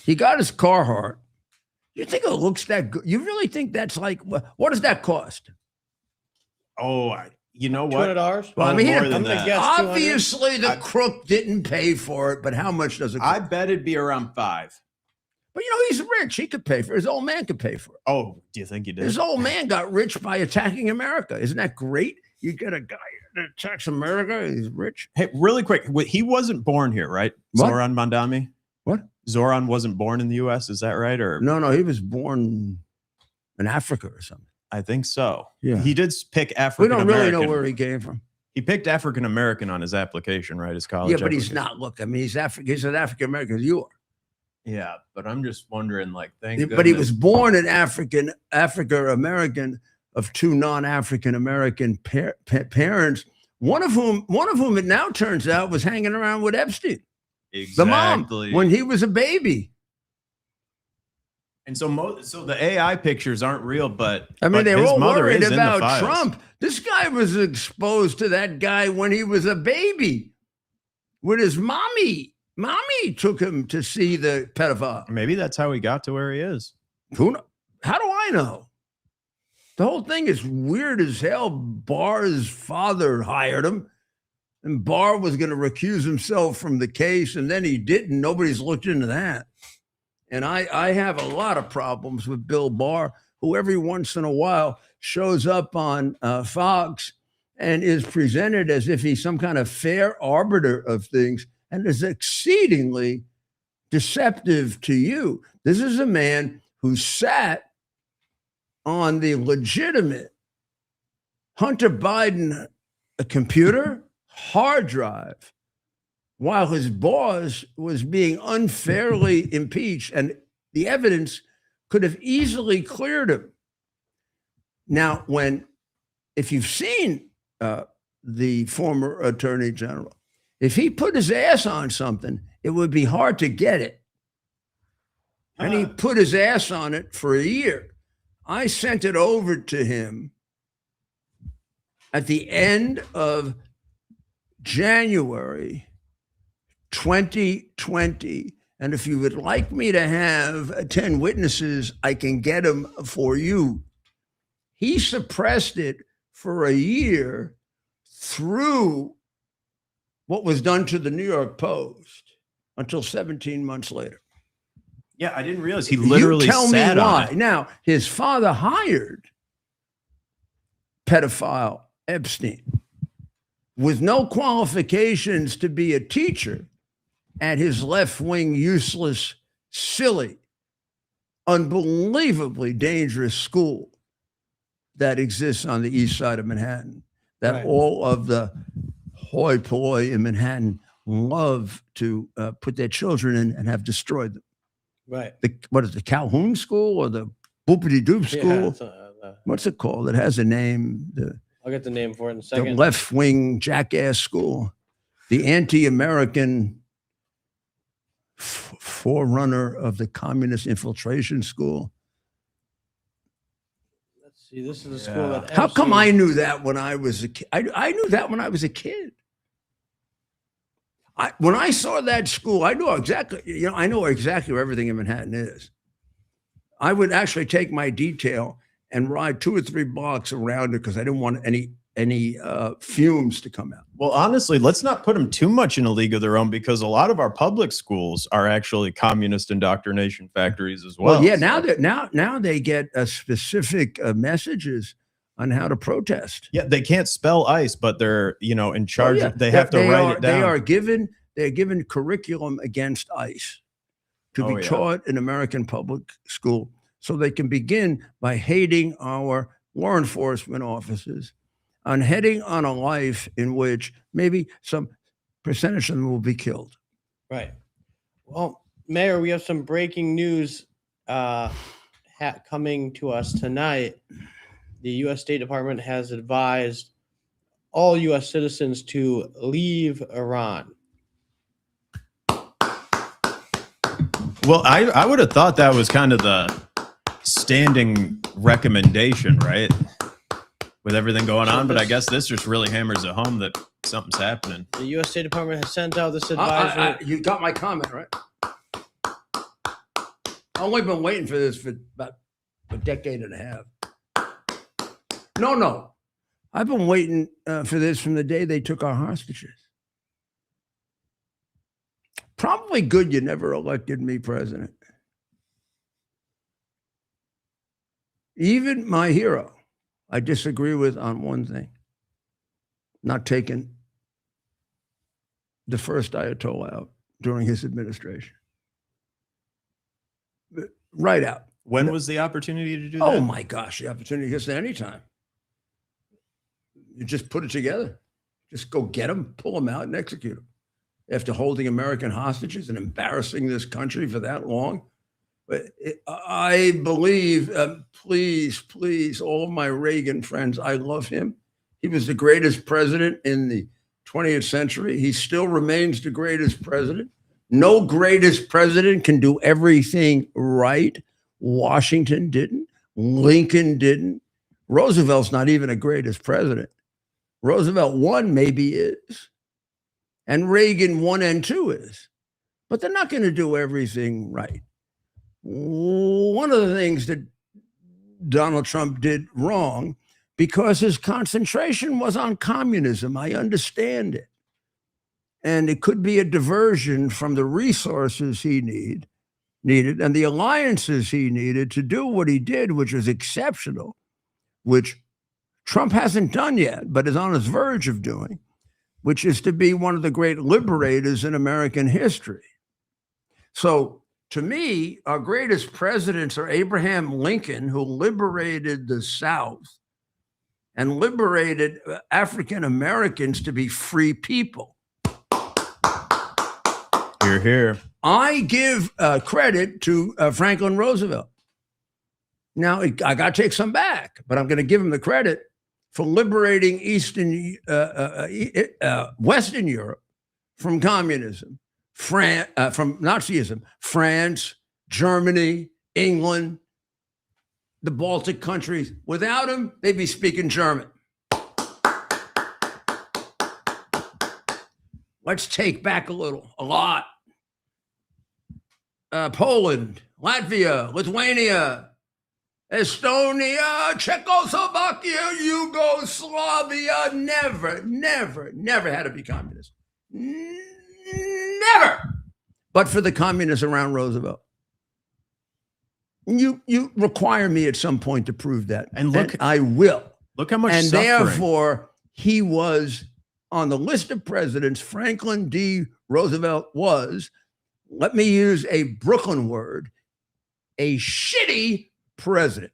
He got his Carhartt. You think it looks that good? You really think that's like, what does that cost? Oh, you know what? $200. Well, I mean, more I'm than gonna that. guess. obviously the crook didn't pay for it, but how much does it cost? I bet it'd be around 5. But he's rich. He could pay for it. His old man could pay for it. Oh, do you think he did? His old man got rich by attacking America. Isn't that great? You get a guy that attacks America, he's rich. Hey, really quick, he wasn't born here, right? What? Zoran Mandami? What? Zoran wasn't born in the U.S., is that right? Or No, he was born in Africa or something. I think so. Yeah. He did pick We African don't American. really know where he came from. He picked African American on his application, right? His college. Yeah, but he's application. not. Look, I mean, he's an African American as you are. Yeah, but I'm just wondering, like, But he was born an African American of two non-African American parents. One of whom it now turns out was hanging around with Epstein, the mom, when he was a baby. And so, so the AI pictures aren't real, but I mean, they were his all mother worried is in the about files. Trump. This guy was exposed to that guy when he was a baby with his mommy. Mommy took him to see the pedophile. Maybe that's how he got to where he is. Who know? How do I know? The whole thing is weird as hell. Barr's father hired him, and Barr was going to recuse himself from the case, and then he didn't. Nobody's looked into that. And I have a lot of problems with Bill Barr, who every once in a while shows up on Fox and is presented as if he's some kind of fair arbiter of things, and is exceedingly deceptive to you. This is a man who sat on the legitimate Hunter Biden computer hard drive while his boss was being unfairly impeached, and the evidence could have easily cleared him. Now, if you've seen the former attorney general, if he put his ass on something, it would be hard to get it. And he put his ass on it for a year. I sent it over to him at the end of January 2020. And if you would like me to have 10 witnesses, I can get them for you. He suppressed it for a year through what was done to the New York Post until 17 months later. Yeah, I didn't realize he literally You tell me sat on why. it. Now, his father hired pedophile Epstein with no qualifications to be a teacher at his left-wing, useless, silly, unbelievably dangerous school that exists on the east side of Manhattan, that Right. all of the hoi polloi in Manhattan love to put their children in and have destroyed them. Right. What is the Calhoun School or the Boopity Doop School? What's it called? It has a name. I'll get the name for it in a The second. left-wing jackass school, the anti-American forerunner of the communist infiltration school. Let's see. This is the school that. How come Epstein- I knew that when I was a kid? I knew that when I was a kid. When I saw that school, I knew exactly, I know exactly where everything in Manhattan is. I would actually take my detail and ride 2 or 3 blocks around it because I didn't want any fumes to come out. Well, honestly, let's not put them too much in a league of their own, because a lot of our public schools are actually communist indoctrination factories as well. Well, yeah, now they get specific messages on how to protest. Yeah, they can't spell ICE, but they're in charge. Yeah. They have to write it down. They're given curriculum against ICE to be yeah. taught in American public school, so they can begin by hating our law enforcement officers, on heading on a life in which maybe some percentage of them will be killed. Right. Well, Mayor, we have some breaking news coming to us tonight. The U.S. State Department has advised all U.S. citizens to leave Iran. Well, I would have thought that was kind of the standing recommendation, right? With everything going on, but I guess this just really hammers it home that something's happening. The U.S. State Department has sent out this advisory. You got my comment, right? I've only been waiting for this for about a decade and a half. No. I've been waiting for this from the day they took our hostages. Probably good you never elected me president. Even my hero, I disagree with on one thing. Not taking the first Ayatollah out during his administration. Right out. When was the opportunity to do that? Oh my gosh, the opportunity gets at any time. You just put it together. Just go get them, pull them out, and execute them. After holding American hostages and embarrassing this country for that long. But I believe, please, all of my Reagan friends, I love him. He was the greatest president in the 20th century. He still remains the greatest president. No greatest president can do everything right. Washington didn't. Lincoln didn't. Roosevelt's not even a greatest president. Roosevelt 1 maybe is. And Reagan 1 and 2 is. But they're not going to do everything right. One of the things that Donald Trump did wrong, because his concentration was on communism. I understand it. And it could be a diversion from the resources he needed and the alliances he needed to do what he did, which was exceptional, which Trump hasn't done yet, but is on his verge of doing, which is to be one of the great liberators in American history. So to me, our greatest presidents are Abraham Lincoln, who liberated the South and liberated African Americans to be free people. You're here. I give credit to Franklin Roosevelt. Now, I got to take some back, but I'm going to give him the credit for liberating Western Europe from communism, from Nazism, France, Germany, England, the Baltic countries. Without him, they'd be speaking German. Let's take back a lot. Poland, Latvia, Lithuania, Estonia, Czechoslovakia, Yugoslavia, never had to be communist. Never. But for the communists around Roosevelt. You require me at some point to prove that. And look, I will. Look how much and suffering. Therefore, he was on the list of presidents. Franklin D. Roosevelt was, let me use a Brooklyn word, a shitty president,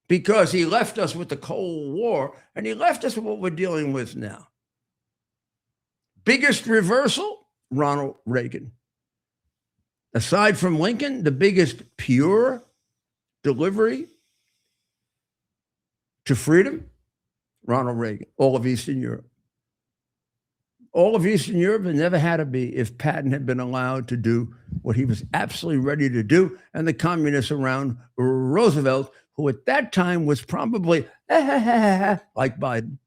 because he left us with the Cold War and he left us with what we're dealing with now. Biggest reversal, Ronald Reagan. Aside from Lincoln, the biggest pure delivery to freedom, Ronald Reagan, all of Eastern Europe. All of Eastern Europe had never had to be if Patton had been allowed to do what he was absolutely ready to do. And the communists around Roosevelt, who at that time was probably like Biden.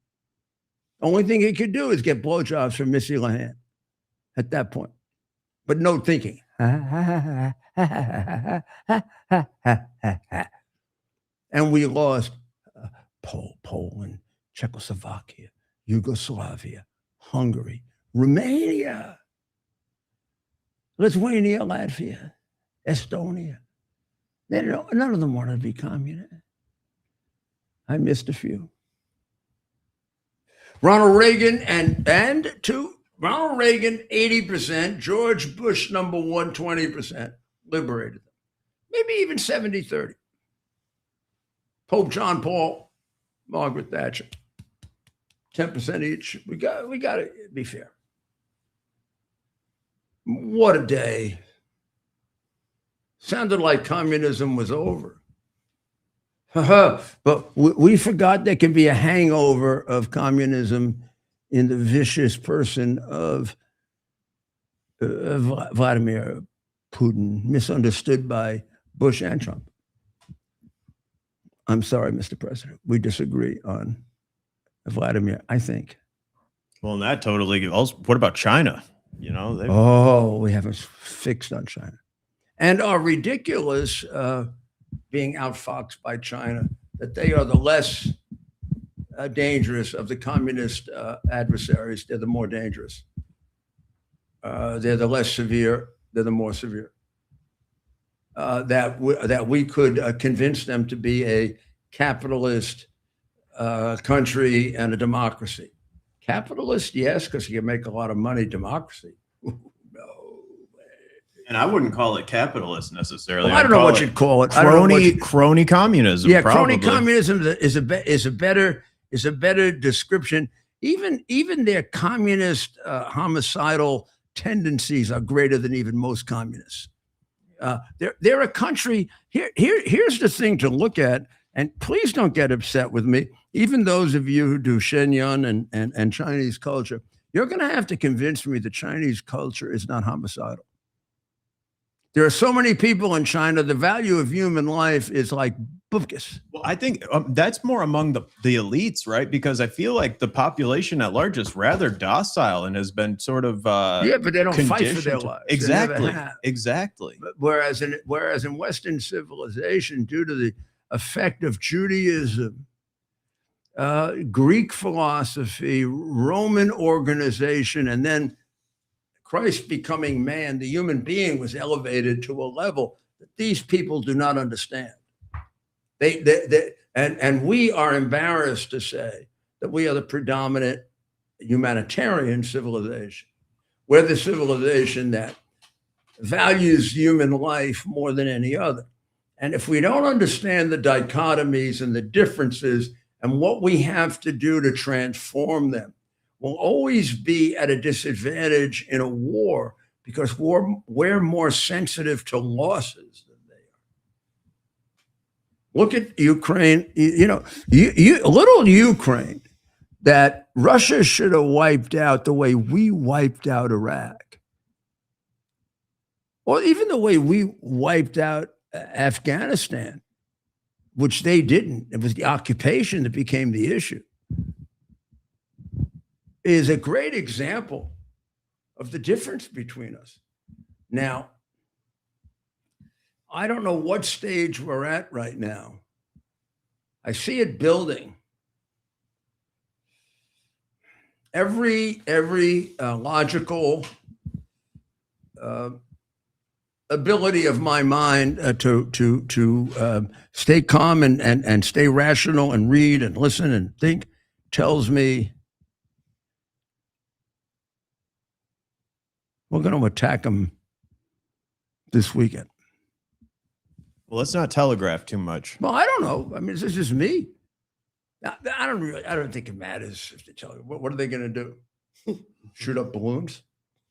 Only thing he could do is get blowjobs from Missy Lohan at that point. But no thinking. And we lost Poland, Czechoslovakia, Yugoslavia, Hungary, Romania, Lithuania, Latvia, Estonia. None of them wanted to be communist. I missed a few. Ronald Reagan and to Ronald Reagan, 80%, George Bush, number 1, 20%, liberated them. Maybe even 70-30. Pope John Paul, Margaret Thatcher. 10% each. We got to be fair. What a day. Sounded like communism was over. But we forgot there can be a hangover of communism in the vicious person of Vladimir Putin, misunderstood by Bush and Trump. I'm sorry, Mr. President. We disagree on Vladimir, I think. Well, and that totally also, what about China? You know, We haven't fixed on China. And are ridiculous being outfoxed by China, that they are the less dangerous of the communist adversaries. They're the more dangerous. They're the less severe. They're the more severe. That we could convince them to be a capitalist country and a democracy. Capitalist, yes, because you can make a lot of money. Democracy, no. and I wouldn't call it capitalist necessarily. Well, I don't know what you'd call it. Crony communism. Yeah, probably. crony communism is a better description. Even their communist homicidal tendencies are greater than even most communists. They're a country. Here's the thing to look at, and please don't get upset with me. Even those of you who do Shenyang and Chinese culture, you're going to have to convince me that Chinese culture is not homicidal. There are so many people in China. The value of human life is like bupkis. Well, I think that's more among the elites, right? Because I feel like the population at large is rather docile and has been sort of yeah, but they don't fight for their conditioned to- lives. Exactly. But whereas in Western civilization, due to the effect of Judaism, Greek philosophy, Roman organization, and then Christ becoming man, the human being was elevated to a level that these people do not understand. And we are embarrassed to say that we are the predominant humanitarian civilization. We're the civilization that values human life more than any other. And if we don't understand the dichotomies and the differences and what we have to do to transform them, we'll always be at a disadvantage in a war because we're more sensitive to losses than they are. Look at Ukraine, little Ukraine that Russia should have wiped out the way we wiped out Iraq. Or even the way we wiped out Afghanistan, which they didn't. It was the occupation that became the issue. Is a great example of the difference between us. Now, I don't know what stage we're at right now. I see it building. Every logical ability of my mind to stay calm and stay rational and read and listen and think tells me we're going to attack them this weekend. Well, let's not telegraph too much. Well, I don't know. I mean, this is just me. I don't think it matters if they tell you. What are they going to do? Shoot up balloons?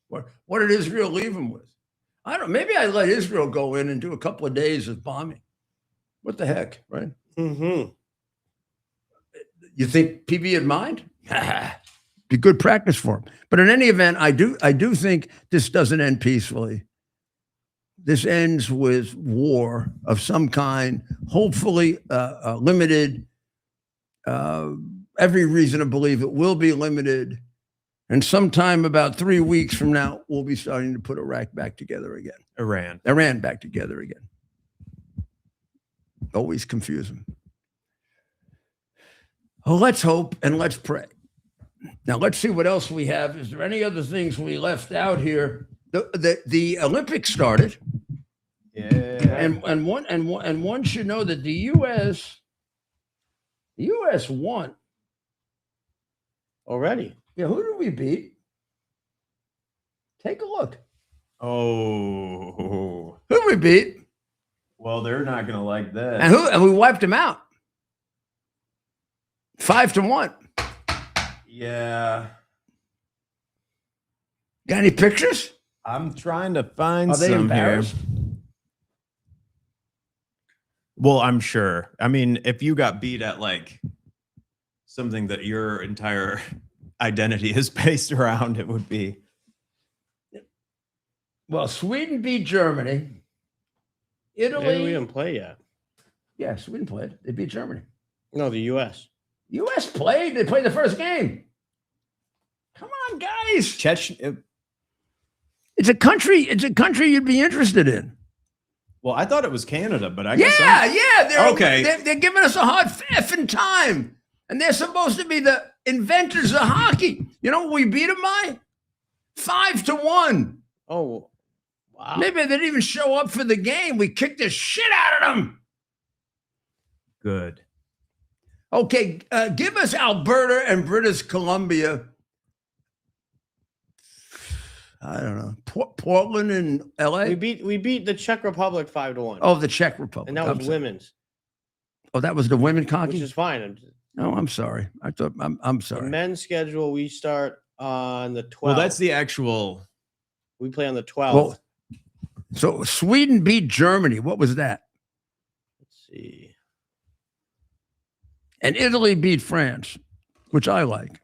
What did Israel leave them with? I don't. Maybe I let Israel go in and do a couple of days of bombing. What the heck, right? Mm-hmm. You think PB would mind? Be good practice for him. But in any event, I do think this doesn't end peacefully. This ends with war of some kind, hopefully limited. Every reason to believe it will be limited. And sometime about 3 weeks from now, we'll be starting to put Iraq back together again. Iran back together again. Always confuse them. Well, let's hope and let's pray. Now, let's see what else we have. Is there any other things we left out here? The Olympics started. Yeah. And one should know that the U.S. won Already. Yeah, who did we beat? Take a look. Oh. Who did we beat? Well, they're not going to like that. And we wiped them out. 5-1. Yeah. Got any pictures? I'm trying to find Are they some here. embarrassed? Well, I'm sure. I mean, if you got beat at like something that your entire identity is based around, it would be. Well, Sweden beat Germany. We Italy. didn't play yet. Yeah, Sweden played. They beat Germany. No, the U.S. U.S. played. They played the first game. Come on, guys. It's a country. It's a country you'd be interested in. Well, I thought it was Canada, but I guess Yeah. They're Okay. They're giving us a hard effing time, and they're supposed to be the inventors of hockey. You know what we beat them by? 5-1. Oh, wow. Maybe they didn't even show up for the game. We kicked the shit out of them. good. Okay, give us Alberta and British Columbia. I don't know. Portland and LA. We beat the Czech Republic 5-1. Oh, the Czech Republic. and that I'm was sorry. women's, Oh, that was the women which hockey. is fine. No, I'm sorry. I thought I'm The sorry. men's schedule, we start on the 12th. Well, that's the actual. we play on the 12th. Well, so Sweden beat Germany. What was that? Let's see. And Italy beat France, which I like.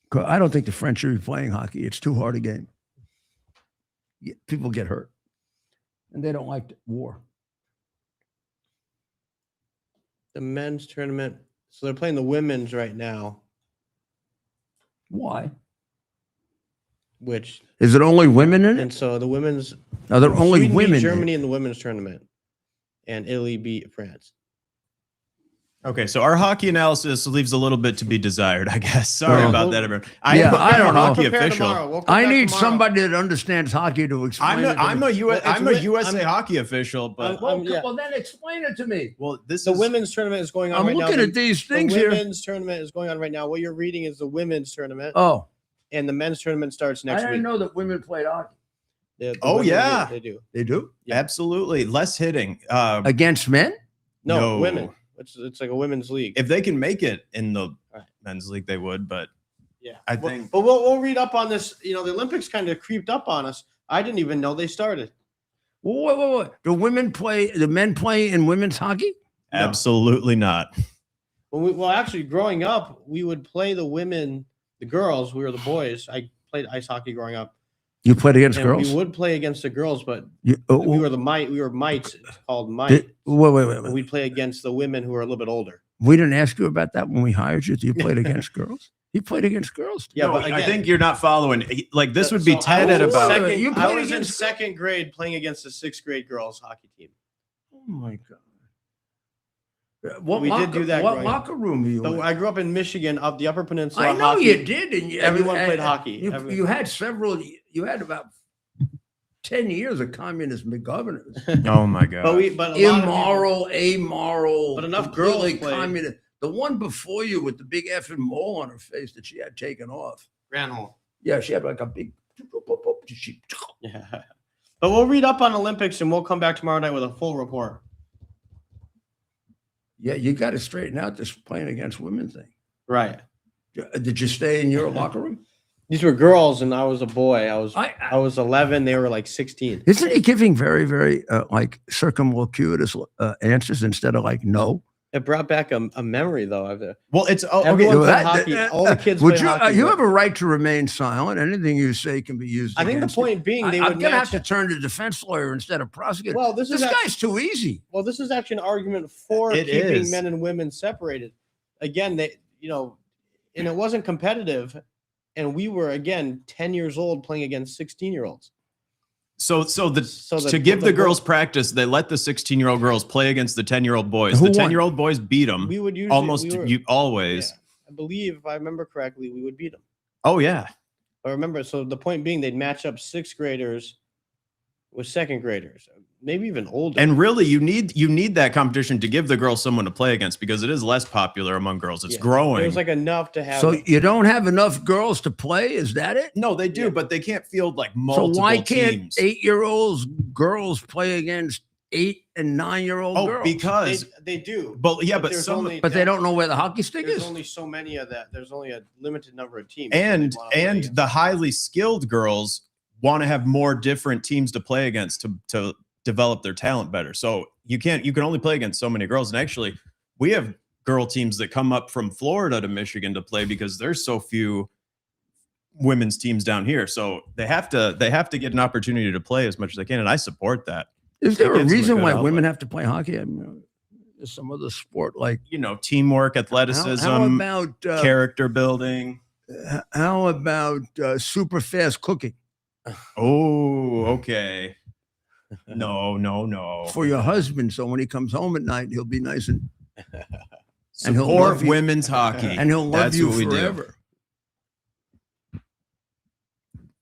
'Cause I don't think the French should be playing hockey. It's too hard a game. People get hurt, and they don't like war. The men's tournament. So they're playing the women's right now, Why? which Is it only women in and it? so the women's Are there only Sweden beat women? in it? Germany in the women's tournament, and Italy beat France. Okay, so our hockey analysis leaves a little bit to be desired, I guess. Sorry Well, about that, everyone. Yeah, I don't know. I'm a hockey Prepare official. tomorrow. We'll come I back need tomorrow. somebody that understands hockey to explain it. to I'm me. a Well, it's USA I'm- hockey official, but Well, yeah. well, then explain it to me. well, this The is women's tournament is going on I'm right now. looking at these things the here. women's tournament is going on right now. What you're reading is the women's tournament, Oh, and the men's tournament starts I next didn't week. know that women played hockey. The Oh, women do- yeah. they do. They do Yeah. absolutely less hitting. against men. No, No. women. It's like a women's league. If they can make it in the Right. men's league, they would. But Yeah, I Well- think- But we'll read up on this. You know, the Olympics kind of creeped up on us. I didn't even know they started. Wait. Do women play? The men play in women's hockey? absolutely not. Well, actually, growing up, we would play the women, the girls. We were the boys. I played ice hockey growing up, You played against and girls? we would play against the girls, but You, we were We were mites. It's called mites. wait. And we'd play against the women who were a little bit older. We didn't ask you about that when we hired you. You played against girls? You played against girls? Yeah, No, but I again, think you're not following. Like this would be so I Ted was at in about. second- second. You I played was in against- second grade playing against the sixth grade girls hockey team. Oh my God. What We did do that What growing up. locker room were you So in? I grew up in Michigan, up the Upper Peninsula. I know hockey. you did. And Everyone played hockey. You had several, you had about 10 years of communist governors. Oh my god. But a lot of people- Immoral, amoral. But enough girls completely played. communist. The one before you with the big effing mole on her face that she had taken off. Granholm. Yeah, she had like a big. Yeah. But we'll read up on Olympics and we'll come back tomorrow night with a full report. Yeah, you got to straighten out this playing against women thing. Right. Did you stay in your locker room? These were girls and I was a boy. I I was 11. They were like 16. isn't he giving very, very like circumlocuous answers instead of like no? It brought back a memory though of it. well, it's okay. Everyone Well, played that- hockey. All the kids Would played you? hockey. You but have a right to remain silent. Anything you say can be used. I think the against you. point being they I'm would gonna match. have to turn to defense lawyer instead of prosecutor. Well, this this is guy's too easy. Well, this is actually an argument for It keeping is. men and women separated. Again, and it wasn't competitive. And we were, again, 10 years old playing against 16-year-olds. So So to give the girls practice, they let the 16-year-old girls play against the 10-year-old boys. Who The won? 10-year-old boys beat them We would usually almost. we were- You always. yeah, I believe, if I remember correctly, we would beat them. Oh yeah. I remember. So the point being, they'd match up sixth graders with second graders, maybe even older. And really, you need that competition to give the girls someone to play against because it is less popular among girls. It's Yeah. growing. It was like enough to have. So you don't have enough girls to play? Is that it? no, they do, Yeah. but they can't field like multiple So why can't teams. 8-year-olds girls play against 8 and 9-year-old Oh, girls. because They do. but yeah, but there's some only, But they don't know where the hockey stick There's is. only so many of that. There's only a limited number of teams. that they and wanna play and against. the highly skilled girls want to have more different teams to play against to develop their talent better. So you can only play against so many girls. And actually, we have girl teams that come up from Florida to Michigan to play because there's so few women's teams down here. So they have to get an opportunity to play as much as they can. And I support that. Is there a gives them a reason good why outlet. women have to play hockey? I mean, there's some other sport like Teamwork, athleticism, how about character building. how about super fast cooking Oh, okay. No. for your husband? So when he comes home at night, he'll be nice and he'll Support love you. women's hockey. and he'll love That's you what we do. forever.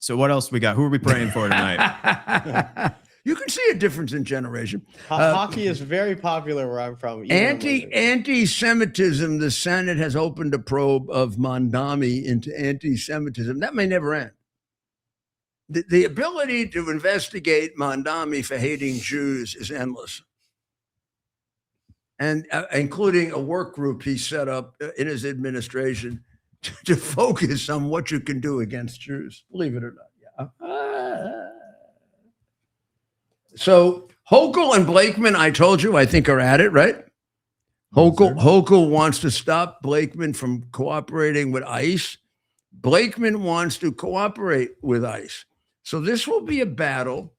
So what else we got? Who are we praying for tonight? You can see a difference in generation. Hockey is very popular where I'm from. even in women. Anti-Semitism. The Senate has opened a probe of Mondami into anti-Semitism. That may never end. The ability to investigate Mondami for hating Jews is endless, and including a work group he set up in his administration to focus on what you can do against Jews. Believe it or not. Yeah. So Hochul and Blakeman, I told you, I think are at it, right? Hochul wants to stop Blakeman from cooperating with ICE. Blakeman wants to cooperate with ICE. So this will be a battle.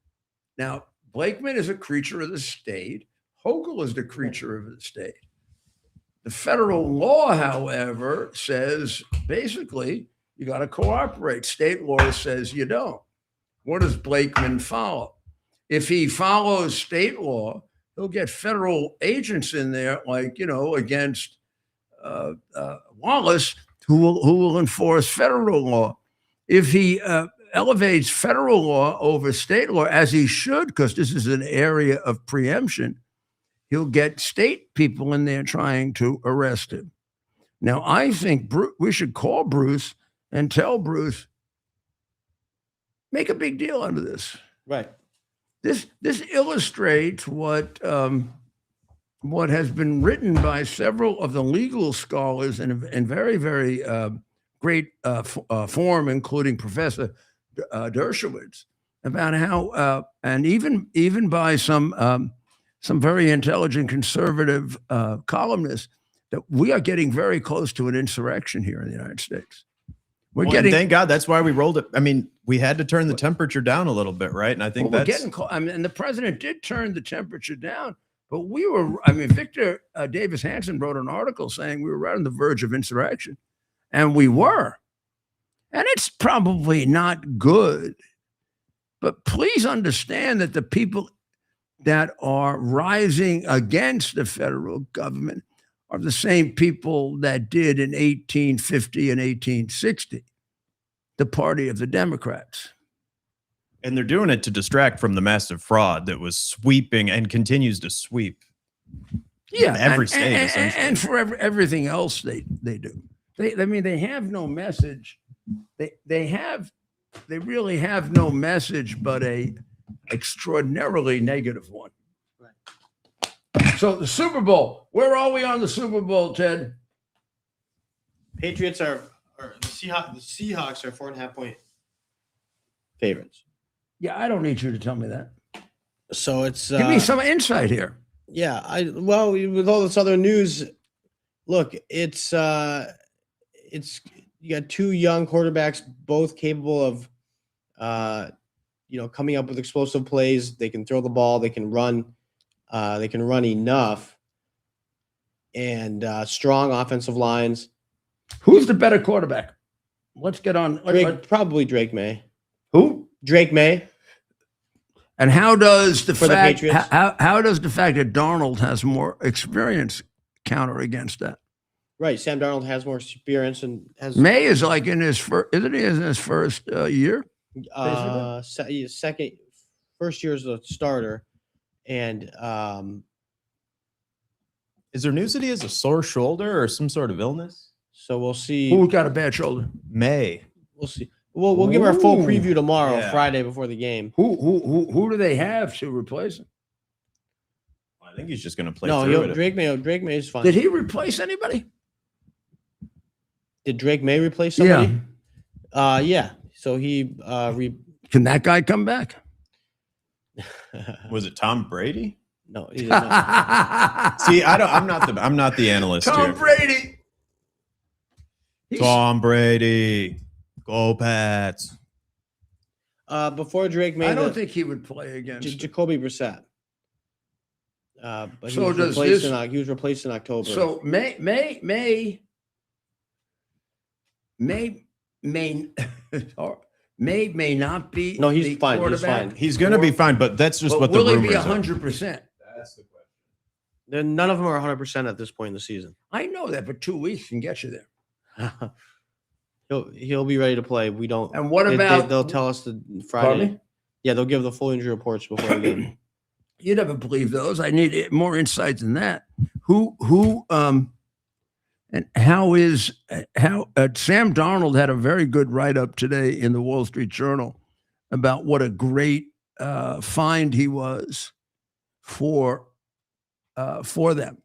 Now, Blakeman is a creature of the state. Hochul is the creature of the state. The federal law, however, says basically you got to cooperate. State law says you don't. What does Blakeman follow? If he follows state law, he'll get federal agents in there, like, against Wallace, who will enforce federal law. If he elevates federal law over state law, as he should, because this is an area of preemption, he'll get state people in there trying to arrest him. Now, I think we should call Bruce and tell Bruce, make a big deal out of this. Right. This illustrates what has been written by several of the legal scholars in very, very great form, including Professor Dershowitz, about how, and even by some very intelligent conservative columnists, that we are getting very close to an insurrection here in the United States. Thank God, that's why we rolled it. I mean, we had to turn the temperature down a little bit, right? And I think we're getting close. And the president did turn the temperature down, but Victor Davis Hanson wrote an article saying we were right on the verge of insurrection, and we were. And it's probably not good, but please understand that the people that are rising against the federal government are the same people that did in 1850 and 1860, the party of the Democrats. And they're doing it to distract from the massive fraud that was sweeping and continues to sweep. Every state, essentially. And for everything else they do. They have no message. They really have no message but a extraordinarily negative one. So the Super Bowl, where are we on the Super Bowl, Ted? Patriots the Seahawks are 4.5-point favorites. Yeah, I don't need you to tell me that. So it's give me some insight here. Yeah, with all this other news, look, it's you got two young quarterbacks, both capable of coming up with explosive plays. They can throw the ball, they can run enough, and strong offensive lines. Who's the better quarterback? Let's get on. Probably Drake May. Who? Drake May. And how does the fact Patriots? How does the fact that Darnold has more experience counter against that? Right, Sam Darnold has more experience and has May is like in his first, isn't he? In his first year. First year as a starter, and is there news that he has a sore shoulder or some sort of illness? So we'll see. Who got a bad shoulder? May. We'll see. We'll give our full Ooh. preview tomorrow, Yeah. Friday before the game. Who do they have to replace him? I think he's just going to play No, through it. Drake May is fine. Did he replace anybody? Did Drake May replace somebody? Yeah. So he Can that guy come back? Was it Tom Brady? no, he did not. See, I'm not the analyst Tom here. Brady. Tom Brady. Go Pats. Before Drake May, I don't think he would play against. Jacoby Brissett. But he So was does replaced this- he was replaced in October. So may may not be. No, he's the fine. He's quarterback, fine. He's going to be fine, but that's just but what the will he rumors be are. 100%? That's the question. None of them are 100% at this point in the season. I know that, but 2 weeks can get you there. He'll be ready to play. We don't. And what they- about? they'll tell us the Pardon Friday. me? Yeah, they'll give the full injury reports before the game. You never believe those. I need more insight than that. Who and how Sam Darnold had a very good write up today in the Wall Street Journal about what a great find he was for them.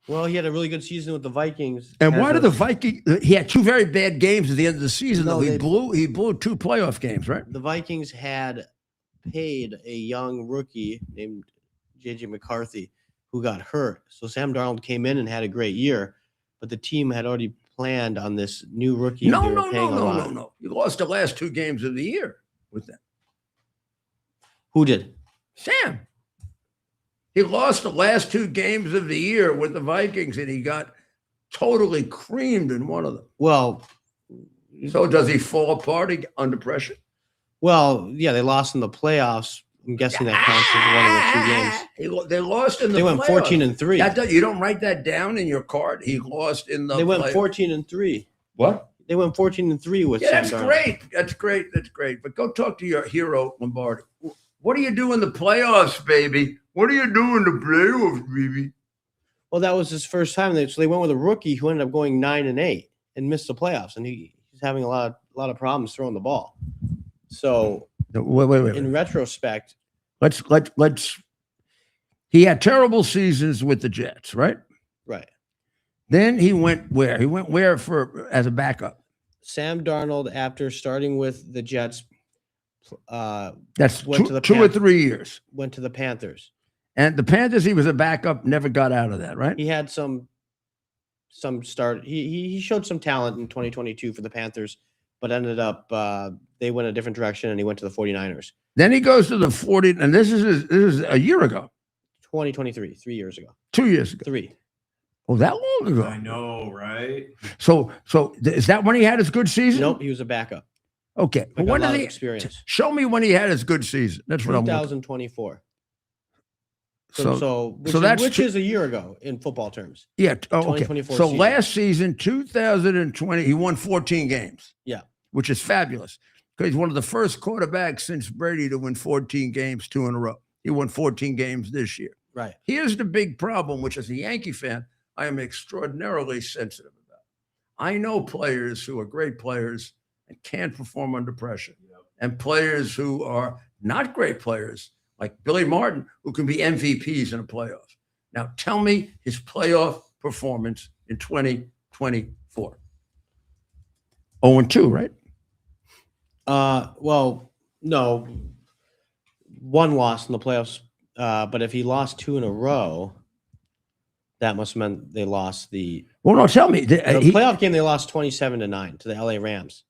Well, he had a really good season with the Vikings. And why did the Vikings? He had 2 very bad games at the end of the season. No, Though he they- blew 2 playoff games, right? The Vikings had paid a young rookie named JJ McCarthy who got hurt. So Sam Darnold came in and had a great year, but the team had already planned on this new rookie. No. They were paying a lot. You lost the last 2 games of the year with them. Who did? Sam. He lost the last 2 games of the year with the Vikings, and he got totally creamed in one of them. Well, So does he fall apart under pressure? yeah, they lost in the playoffs. I'm guessing that counts as one of the 2 games. They lost in the They went playoffs. 14-3. You don't write that down in your card. He lost in the They went play- 14-3. What? They went 14-3 with Yeah, Sam that's Darnold. great. That's great. But go talk to your hero, Lombardi. What do you do in the playoffs, baby? What do you do in the playoffs, baby? Well, that was his first time. So they went with a rookie who ended up going 9-8 and missed the playoffs, and he's having a lot of problems throwing the ball. So Wait. in retrospect, Let's. He had terrible seasons with the Jets, right? right. Then he went where? He went where as a backup? Sam Darnold, after starting with the Jets, That's went to the 2 or 3 years. went to the Panthers. And the Panthers, he was a backup, never got out of that, right? He had some start. He showed some talent in 2022 for the Panthers, but ended up they went a different direction, and he went to the 49ers. Then he goes to the 40, and this is a year ago, 2023, 3 years ago. 2 years ago. 3. Oh, that long ago. I know, right? So is that when he had his good season? Nope, he was a backup. Okay. But When got a lot did of he experience. show me when he had his good season? That's what I'm looking. 2024. So Which is a year ago in football terms. yeah. Oh, okay. 2024 So season. last season, 2020, he won 14 games. Yeah. Which is fabulous because he's one of the first quarterbacks since Brady to win 14 games, 2 in a row. He won 14 games this year. Right. Here's the big problem, which as a Yankee fan, I am extraordinarily sensitive about. I know players who are great players and can't perform under pressure, and players who are not great players, like Billy Martin, who can be MVPs in a playoff. Now, tell me his playoff performance in 2024. 0-2, right? Well, no. 1 loss in the playoffs. But if he lost 2 in a row, that must have meant they lost the Well, no, tell me. the playoff game. They lost 27-9 to the LA Rams.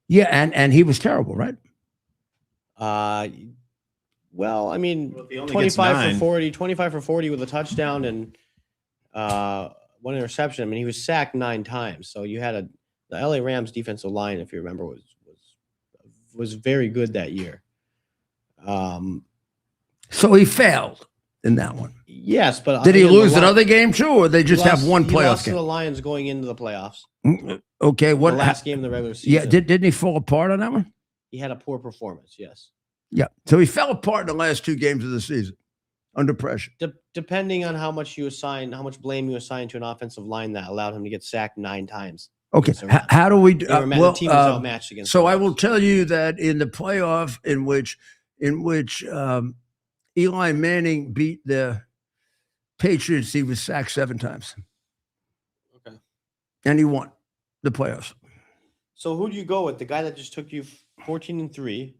Yeah, and he was terrible, right? Well, I mean, Well, if he only gets 25 9. for 40 with a touchdown and 1 interception. I mean, he was sacked 9 times. So you had the LA Rams defensive line, if you remember, was very good that year. So he failed in that one. Yes, but Did he again, the lose Li- another game too, or they just have one he playoff lost to the game? Lions going into the playoffs. Okay, what? The last game of the regular season. Yeah, didn't he fall apart on that one? He had a poor performance. Yes. Yeah, so he fell apart in the last 2 games of the season under pressure. Depending on how much blame you assign to an offensive line that allowed him to get sacked 9 times. Okay, against the Rams. how do we? They were mad. The team was outmatched against. So the I Rams. will tell you that in the playoff in which Eli Manning beat the Patriots, he was sacked 7 times. Okay. And he won the playoffs. So who do you go with? The guy that just took you 14-3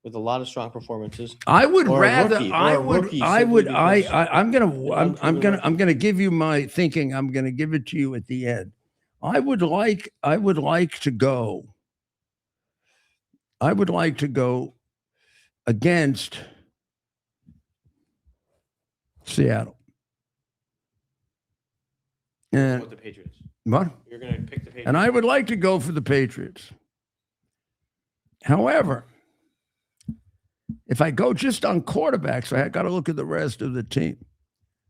with a lot of strong performances. I would Or a rather. rookie, I or a would. rookie I simply would. because I'm gonna. I'm unproven gonna. rookie. I'm gonna give you my thinking. I'm gonna give it to you at the end. I would like. I would like to go. I would like to go against Seattle. And With the Patriots. what? You're going to pick the Patriots. And I would like to go for the Patriots. However, if I go just on quarterbacks, I got to look at the rest of the team.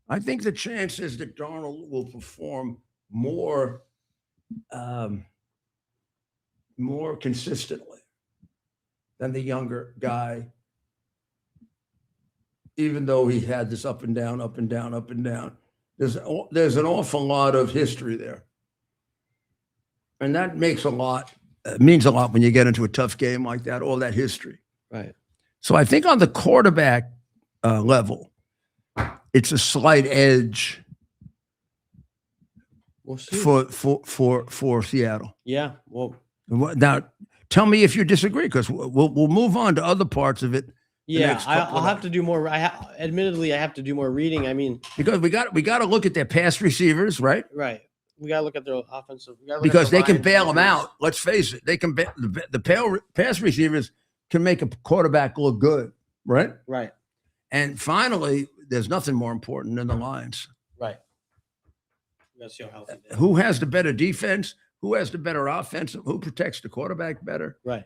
I think the chances that Darnold will perform more consistently than the younger guy, even though he had this up and down, up and down, up and down. There's an awful lot of history there. And that makes means a lot when you get into a tough game like that, all that history. Right. So I think on the quarterback level, it's a slight edge We'll see. for Seattle. Yeah. Well, Now, tell me if you disagree, because we'll move on to other parts of it. yeah, next couple I'll of have to do more. Admittedly, I have to do more reading. I mean, Because we got to look at their pass receivers, right? right. We got to look at their offensive. Because they can bail them out. Let's face it, they can. The pass receivers can make a quarterback look good, right? Right. And finally, there's nothing more important than the lines. Right. We got to see how healthy they are. Who has the better defense? Who has the better offense? Who protects the quarterback better? Right.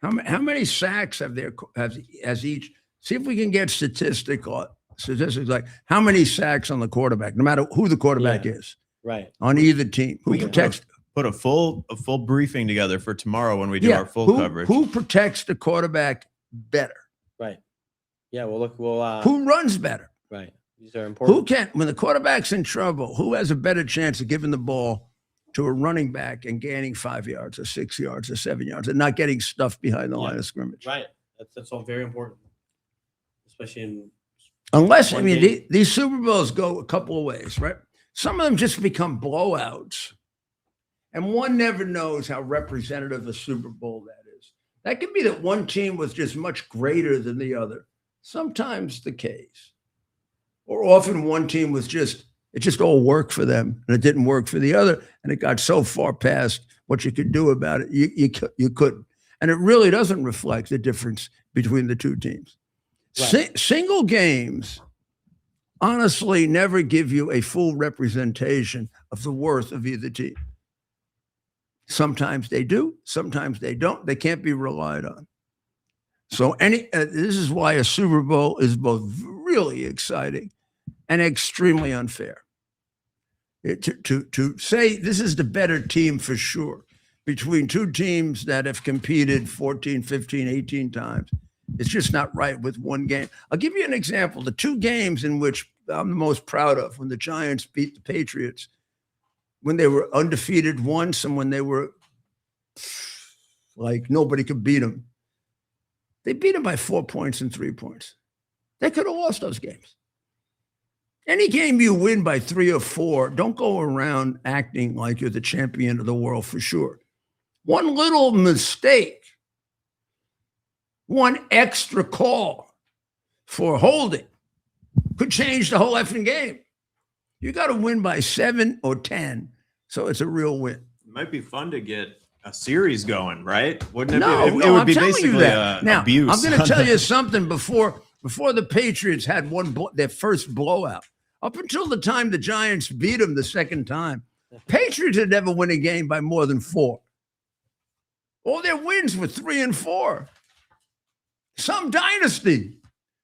How many sacks has each? See if we can get statistics like how many sacks on the quarterback, no matter who the quarterback is, Right. on either team. Who We can protects? put a full briefing together for tomorrow when we do our full coverage. Who protects the quarterback better? Right. Yeah. We'll look. We'll. Who runs better? Right. These are important. When the quarterback's in trouble, who has a better chance of giving the ball to a running back and gaining 5 yards or 6 yards or 7 yards and not getting stuffed behind the line of scrimmage? Right. That's all very important, especially in. Unless, I one mean, game. these Super Bowls go a couple of ways, right? Some of them just become blowouts. And one never knows how representative a Super Bowl that is. That could be that one team was just much greater than the other. Sometimes the case. Or often one team was it just all worked for them and it didn't work for the other. And it got so far past what you could do about it, you couldn't. And it really doesn't reflect the difference between the two teams. Right. Single games honestly never give you a full representation of the worth of either team. Sometimes they do, sometimes they don't. They can't be relied on. So this is why a Super Bowl is both really exciting and extremely unfair. To say this is the better team for sure between two teams that have competed 14, 15, 18 times, it's just not right with one game. I'll give you an example. The two games in which I'm the most proud of, when the Giants beat the Patriots, when they were undefeated once and when they were like nobody could beat them. They beat them by 4 points and 3 points. They could have lost those games. Any game you win by 3 or 4, don't go around acting like you're the champion of the world for sure. One little mistake, one extra call for holding could change the whole effing game. You got to win by 7 or 10, so it's a real win. It might be fun to get a series going, right? Wouldn't it No, be? It would I'm be telling basically you that. Now, abuse. I'm going to tell you something before the Patriots had their first blowout. Up until the time the Giants beat them the second time, Patriots had never won a game by more than 4. All their wins were 3 and 4. Some dynasty.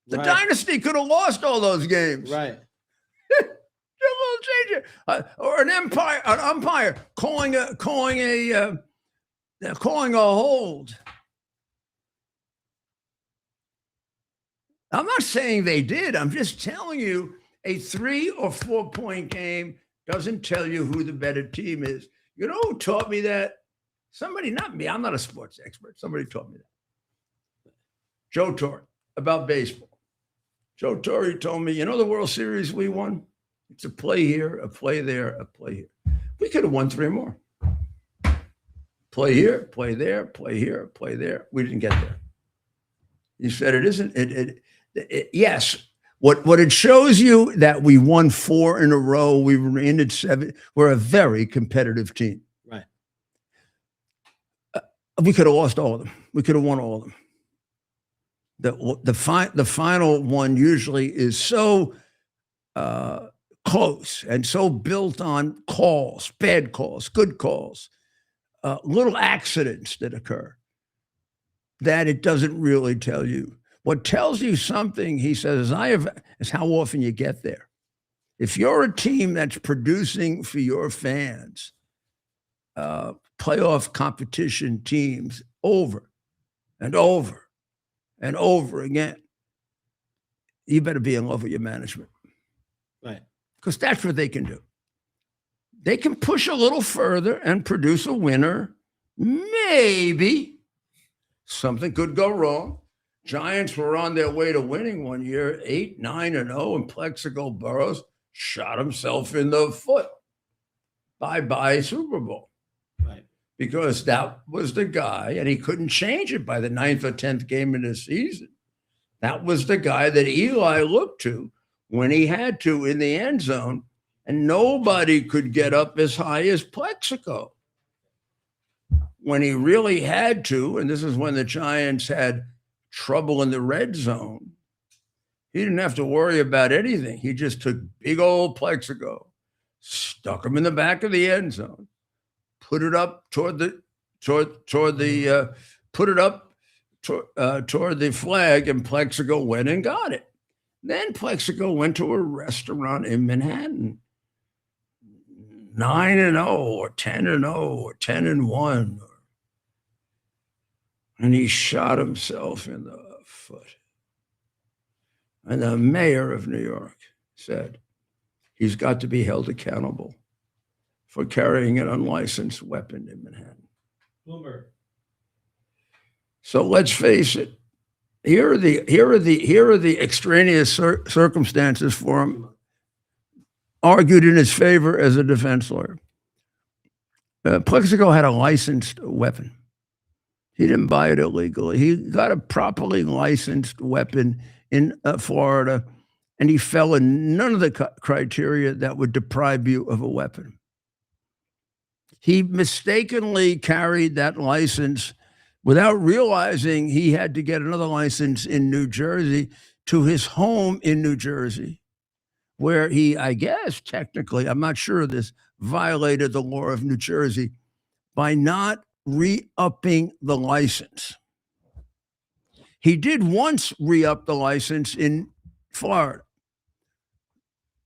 The Right. dynasty could have lost all those games. Right. We'll change it. Or an umpire calling a hold. I'm not saying they did. I'm just telling you a 3 or 4 point game doesn't tell you who the better team is. You know who taught me that? Somebody, not me. I'm not a sports expert. Somebody taught me that. Joe Torre, about baseball. Joe Torre told me, you know the World Series we won? It's a play here, a play there, a play here. We could have won 3 more. Play here, play there, play here, play there. We didn't get there. You said it isn't. Yes. What it shows you that we won 4 in a row. We were in at 7. We're a very competitive team. Right. We could have lost all of them. We could have won all of them. The final one usually is so close and so built on calls, bad calls, good calls, little accidents that occur, that it doesn't really tell you. What tells you something, he says, is how often you get there. If you're a team that's producing for your fans, playoff competition teams over and over and over again, you better be in love with your management. Right. Because that's what they can do. They can push a little further and produce a winner. Maybe something could go wrong. Giants were on their way to winning one year, 8-9-0, and Plexico Burrows shot himself in the foot. Bye-bye Super Bowl. Right. Because that was the guy, and he couldn't change it by the 9th or 10th game of the season. That was the guy that Eli looked to when he had to in the end zone, and nobody could get up as high as Plexico. When he really had to, and this is when the Giants had trouble in the red zone, he didn't have to worry about anything. He just took big old Plexico, stuck him in the back of the end zone, put it up toward the flag, and Plexico went and got it. Then Plexico went to a restaurant in Manhattan, 9-0 or 10-0 or 10-1, and he shot himself in the foot. And the mayor of New York said he's got to be held accountable for carrying an unlicensed weapon in Manhattan. Boomer. So let's face it. Here are the extraneous circumstances for him, argued in his favor as a defense lawyer. Plexico had a licensed weapon. He didn't buy it illegally. He got a properly licensed weapon in Florida, and he fell in none of the criteria that would deprive you of a weapon. He mistakenly carried that license without realizing he had to get another license in New Jersey to his home in New Jersey, where he, I guess, technically, I'm not sure of this, violated the law of New Jersey by not re-upping the license. He did once re-up the license in Florida.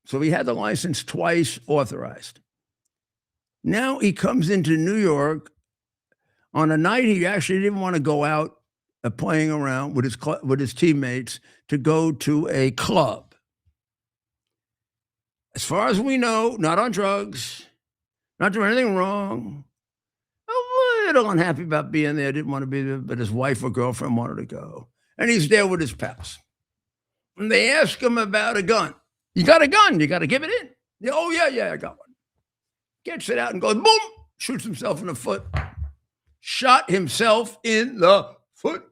So he had the license twice authorized. Now he comes into New York on a night he actually didn't want to go out playing around with his teammates, to go to a club. As far as we know, not on drugs, not doing anything wrong. A little unhappy about being there, didn't want to be there, but his wife or girlfriend wanted to go. And he's there with his pals. And they ask him about a gun. You got a gun, you got to give it in. Yeah, oh, yeah, I got one. Gets it out and goes, boom, shoots himself in the foot. Shot himself in the foot.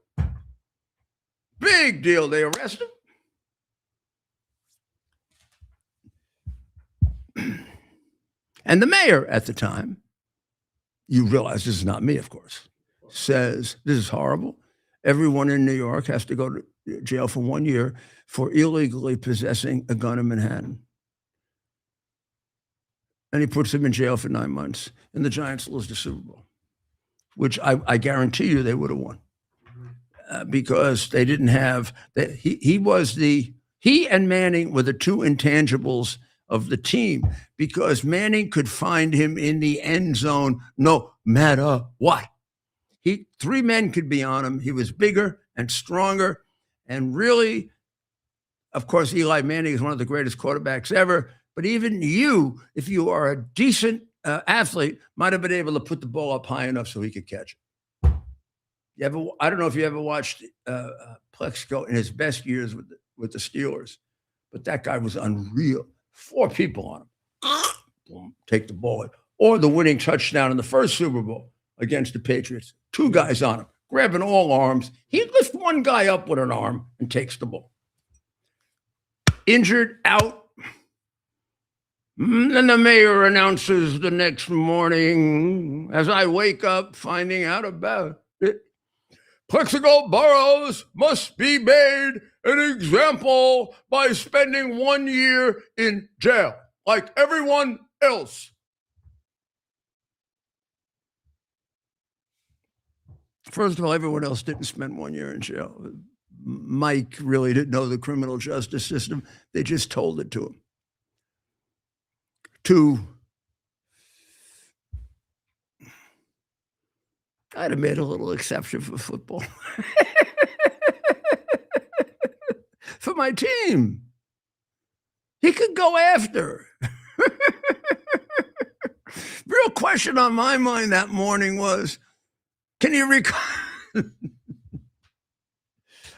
Big deal. They arrest him. And the mayor at the time, you realize this is not me, of course, says, this is horrible. Everyone in New York has to go to jail for 1 year for illegally possessing a gun in Manhattan. And he puts him in jail for 9 months. And the Giants lose the Super Bowl, which I guarantee you they would have won. Because they didn't have that. He and Manning were the two intangibles of the team, because Manning could find him in the end zone no matter what. 3 men could be on him. He was bigger and stronger, and really, of course, Eli Manning is one of the greatest quarterbacks ever. But even you, if you are a decent athlete, might have been able to put the ball up high enough so he could catch it. I don't know if you ever watched Plexico in his best years with the Steelers, but that guy was unreal. 4 people on him. Boom, take the ball. Or the winning touchdown in the first Super Bowl against the Patriots. 2 guys on him, grabbing all arms. He lifts one guy up with an arm and takes the ball. Injured, out. Then the mayor announces the next morning, as I wake up finding out about it, Plexico boroughs must be made an example by spending 1 year in jail, like everyone else. First of all, everyone else didn't spend 1 year in jail. Mike really didn't know the criminal justice system. They just told it to him. 2, I'd have made a little exception for football. For my team. He could go after. Real question on my mind that morning was, can you recall?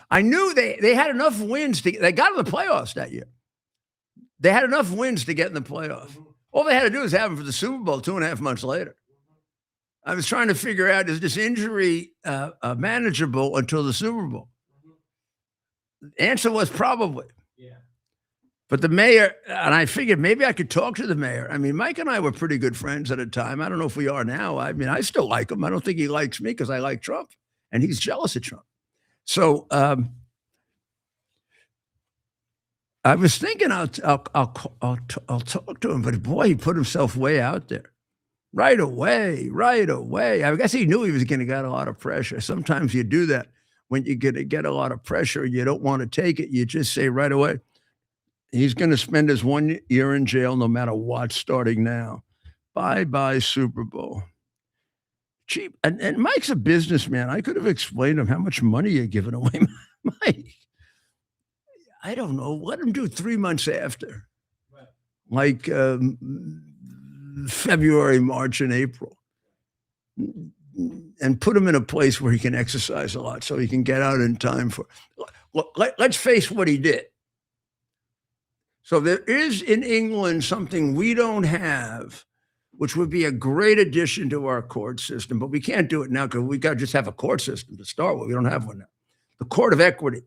I knew they had enough wins they got in the playoffs that year. They had enough wins to get in the playoffs. All they had to do was have them for the Super Bowl 2.5 months later. I was trying to figure out, is this injury manageable until the Super Bowl? The answer was probably. Yeah. But the mayor, and I figured maybe I could talk to the mayor. I mean, Mike and I were pretty good friends at the time. I don't know if we are now. I mean, I still like him. I don't think he likes me because I like Trump, and he's jealous of Trump. So I was thinking I'll talk to him, but boy, he put himself way out there. Right away. I guess he knew he was going to get a lot of pressure. Sometimes you do that when you're going to get a lot of pressure and you don't want to take it. You just say right away, he's going to spend his 1 year in jail no matter what, starting now. Bye-bye Super Bowl. Cheap. And Mike's a businessman. I could have explained to him how much money you're giving away. Mike, I don't know. Let him do 3 months after. Right. Like February, March, and April. And put him in a place where he can exercise a lot so he can get out in time for. Let's face what he did. So there is in England something we don't have, which would be a great addition to our court system, but we can't do it now because we got to just have a court system to start with. We don't have one now. The Court of Equity.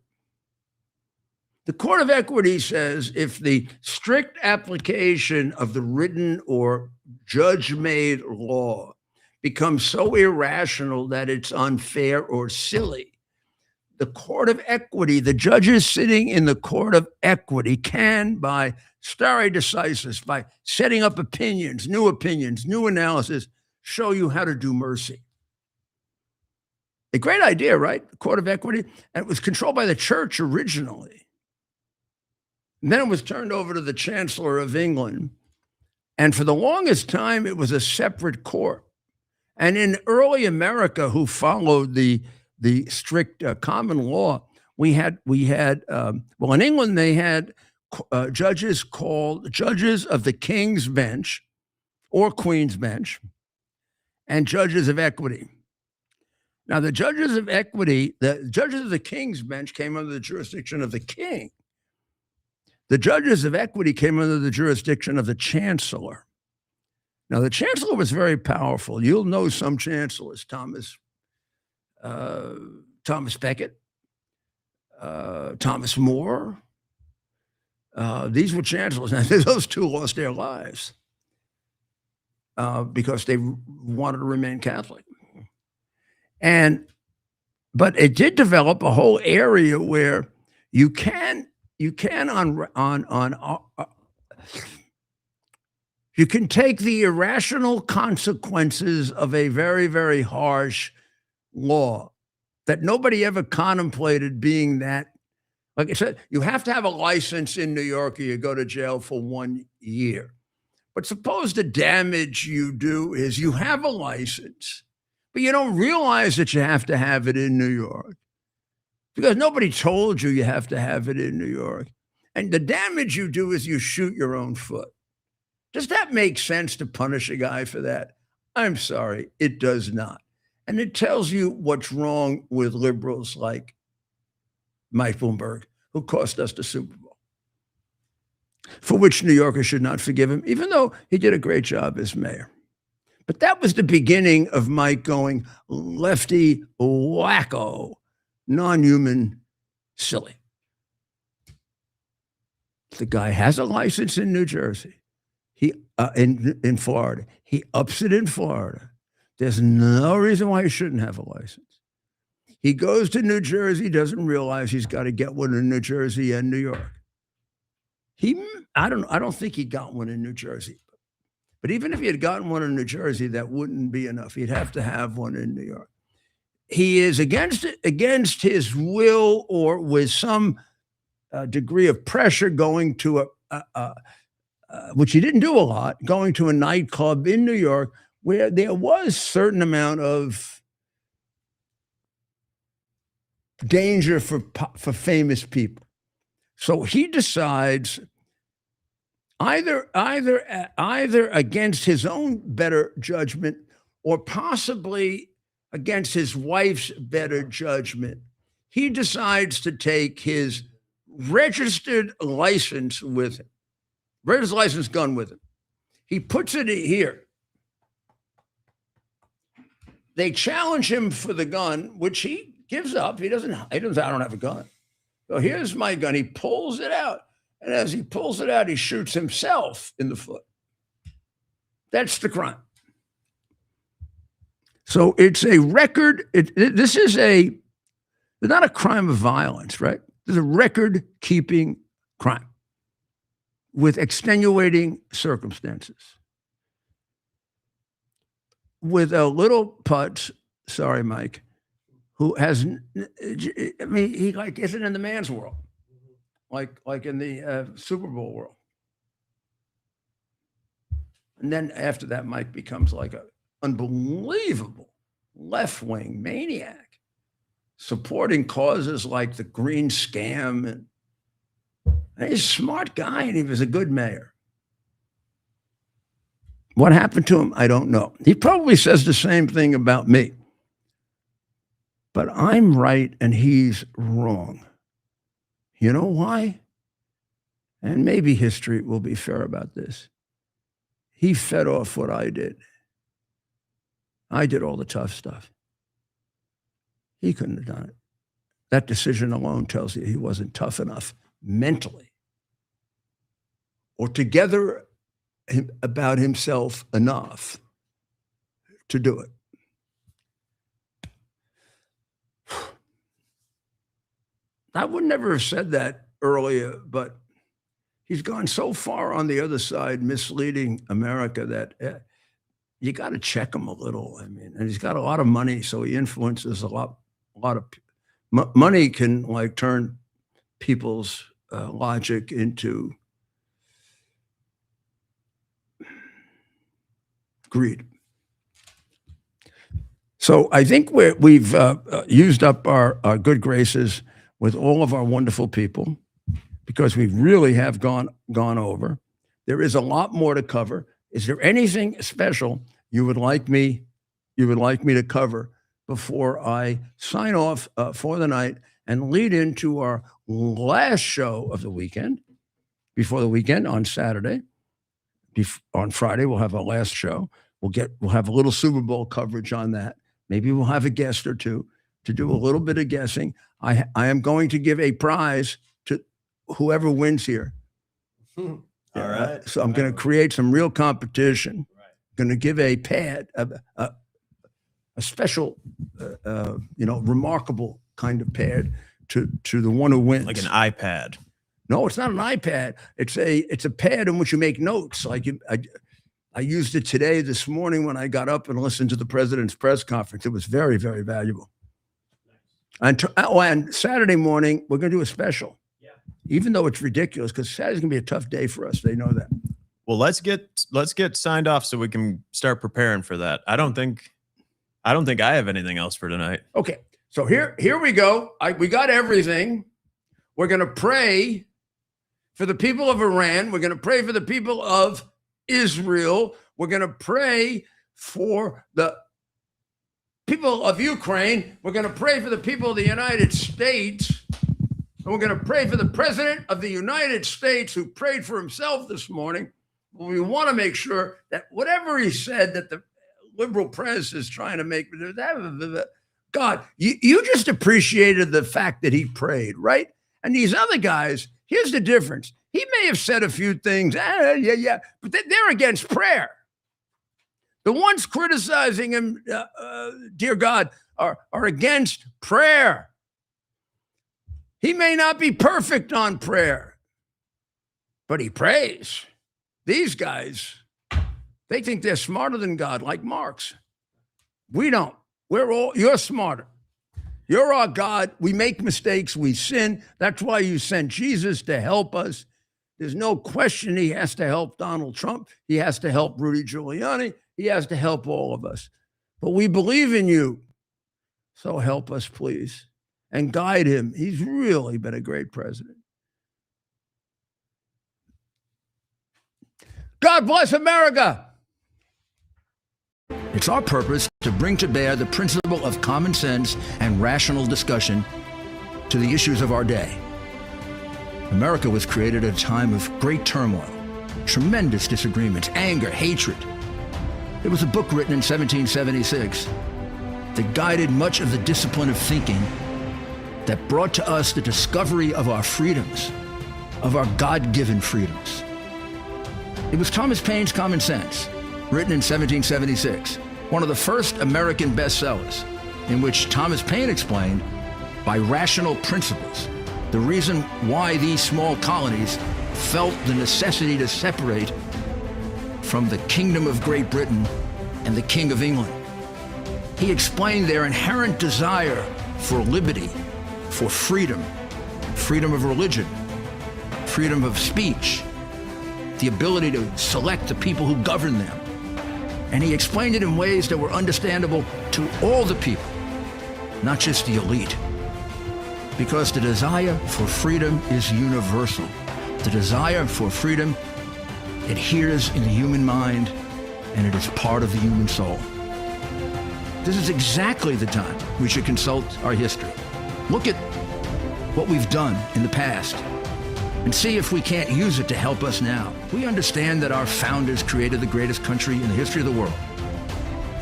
The Court of Equity says if the strict application of the written or judge-made law becomes so irrational that it's unfair or silly, the Court of Equity, the judges sitting in the Court of Equity can, by stare decisis, by setting up opinions, new analysis, show you how to do mercy. A great idea, right? The Court of Equity. And it was controlled by the church originally. And then it was turned over to the Chancellor of England. And for the longest time, it was a separate court. And in early America, who followed the strict common law, we had well, in England, they had judges called judges of the King's Bench or Queen's Bench and judges of equity. Now, the judges of equity, the judges of the King's Bench came under the jurisdiction of the king. The judges of equity came under the jurisdiction of the chancellor. Now, the chancellor was very powerful. You'll know some chancellors, Thomas Becket, Thomas More. These were chancellors. Now, those two lost their lives because they wanted to remain Catholic. But it did develop a whole area where you can take the irrational consequences of a very, very harsh law that nobody ever contemplated being that. Like I said, you have to have a license in New York or you go to jail for 1 year. But suppose the damage you do is you have a license, but you don't realize that you have to have it in New York because nobody told you have to have it in New York. And the damage you do is you shoot your own foot. Does that make sense to punish a guy for that? I'm sorry, it does not. And it tells you what's wrong with liberals like Mike Bloomberg, who cost us the Super Bowl. for which New Yorkers should not forgive him, even though he did a great job as mayor. But that was the beginning of Mike going lefty, wacko, non-human, silly. The guy has a license in New Jersey. He in Florida. He ups it in Florida. There's no reason why he shouldn't have a license. He goes to New Jersey, doesn't realize he's got to get one in New Jersey and New York. I don't think he got one in New Jersey. But even if he had gotten one in New Jersey, that wouldn't be enough. He'd have to have one in New York. He is against his will or with some degree of pressure going to which he didn't do a lot, going to a nightclub in New York where there was a certain amount of danger for famous people. So he decides either against his own better judgment or possibly against his wife's better judgment, he decides to take his registered license with him, registered license gun with him. He puts it here. They challenge him for the gun, which he gives up. He doesn't, I don't have a gun. So here's my gun. He pulls it out. And as he pulls it out, he shoots himself in the foot. That's the crime. So it's a record. This is not a crime of violence, right? This is a record-keeping crime with extenuating circumstances. With a little putz, sorry, Mike, who has, I mean, he like isn't in the man's world, like in the Super Bowl world. And then after that, Mike becomes like an unbelievable left-wing maniac, supporting causes like the green scam. And he's a smart guy, and he was a good mayor. What happened to him, I don't know. He probably says the same thing about me. But I'm right and he's wrong. You know why? And maybe history will be fair about this. He fed off what I did. I did all the tough stuff. He couldn't have done it. That decision alone tells you he wasn't tough enough mentally or together about himself enough to do it. I would never have said that earlier, but he's gone so far on the other side, misleading America, that you got to check him a little. I mean, and he's got a lot of money, so he influences a lot of money can like turn people's logic into greed. So I think we've used up our good graces with all of our wonderful people, because we really have gone over. There is a lot more to cover. Is there anything special you would like me to cover before I sign off for the night and lead into our last show of the weekend? Before the weekend on Saturday, on Friday we'll have our last show. We'll have a little Super Bowl coverage on that. Maybe we'll have a guest or two to do a little bit of guessing. I am going to give a prize to whoever wins here. All right. So I'm going to create some real competition. Right. Going to give a pad, a special, remarkable kind of pad to the one who wins. Like an iPad. No, it's not an iPad. It's a pad in which you make notes. Like I used it this morning when I got up and listened to the president's press conference. It was very, very valuable. And Saturday morning, we're going to do a special. Yeah. Even though it's ridiculous, because Saturday's going to be a tough day for us. They know that. Well, let's get signed off so we can start preparing for that. I don't think I have anything else for tonight. Okay. So here we go. We got everything. We're going to pray for the people of Iran. We're going to pray for the people of Israel. We're going to pray for the people of Ukraine. We're going to pray for the people of the United States. And we're going to pray for the President of the United States, who prayed for himself this morning. We want to make sure that whatever he said that the liberal press is trying to make, God, you just appreciated the fact that he prayed, right? And these other guys, here's the difference. He may have said a few things, but they're against prayer. The ones criticizing him, dear God, are against prayer. He may not be perfect on prayer, but he prays. These guys, they think they're smarter than God, like Marx. We don't. You're smarter. You're our God. We make mistakes. We sin. That's why you sent Jesus to help us. There's no question he has to help Donald Trump. He has to help Rudy Giuliani. He has to help all of us. But we believe in you. So help us, please. And guide him. He's really been a great president. God bless America. It's our purpose to bring to bear the principle of common sense and rational discussion to the issues of our day. America was created at a time of great turmoil, tremendous disagreements, anger, hatred. There was a book written in 1776 that guided much of the discipline of thinking that brought to us the discovery of our freedoms, of our God-given freedoms. It was Thomas Paine's Common Sense, written in 1776, one of the first American bestsellers, in which Thomas Paine explained, by rational principles, the reason why these small colonies felt the necessity to separate from the Kingdom of Great Britain and the King of England. He explained their inherent desire for liberty, for freedom, freedom of religion, freedom of speech, the ability to select the people who govern them. And he explained it in ways that were understandable to all the people, not just the elite. Because the desire for freedom is universal. The desire for freedom adheres in the human mind, and it is part of the human soul. This is exactly the time we should consult our history. Look at what we've done in the past and see if we can't use it to help us now. We understand that our founders created the greatest country in the history of the world,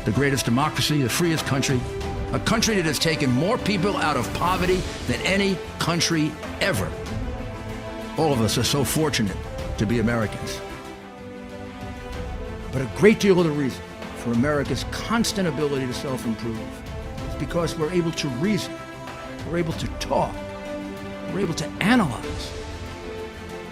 the greatest democracy, the freest country, a country that has taken more people out of poverty than any country ever. All of us are so fortunate to be Americans. But a great deal of the reason for America's constant ability to self-improve is because we're able to reason, we're able to talk, we're able to analyze,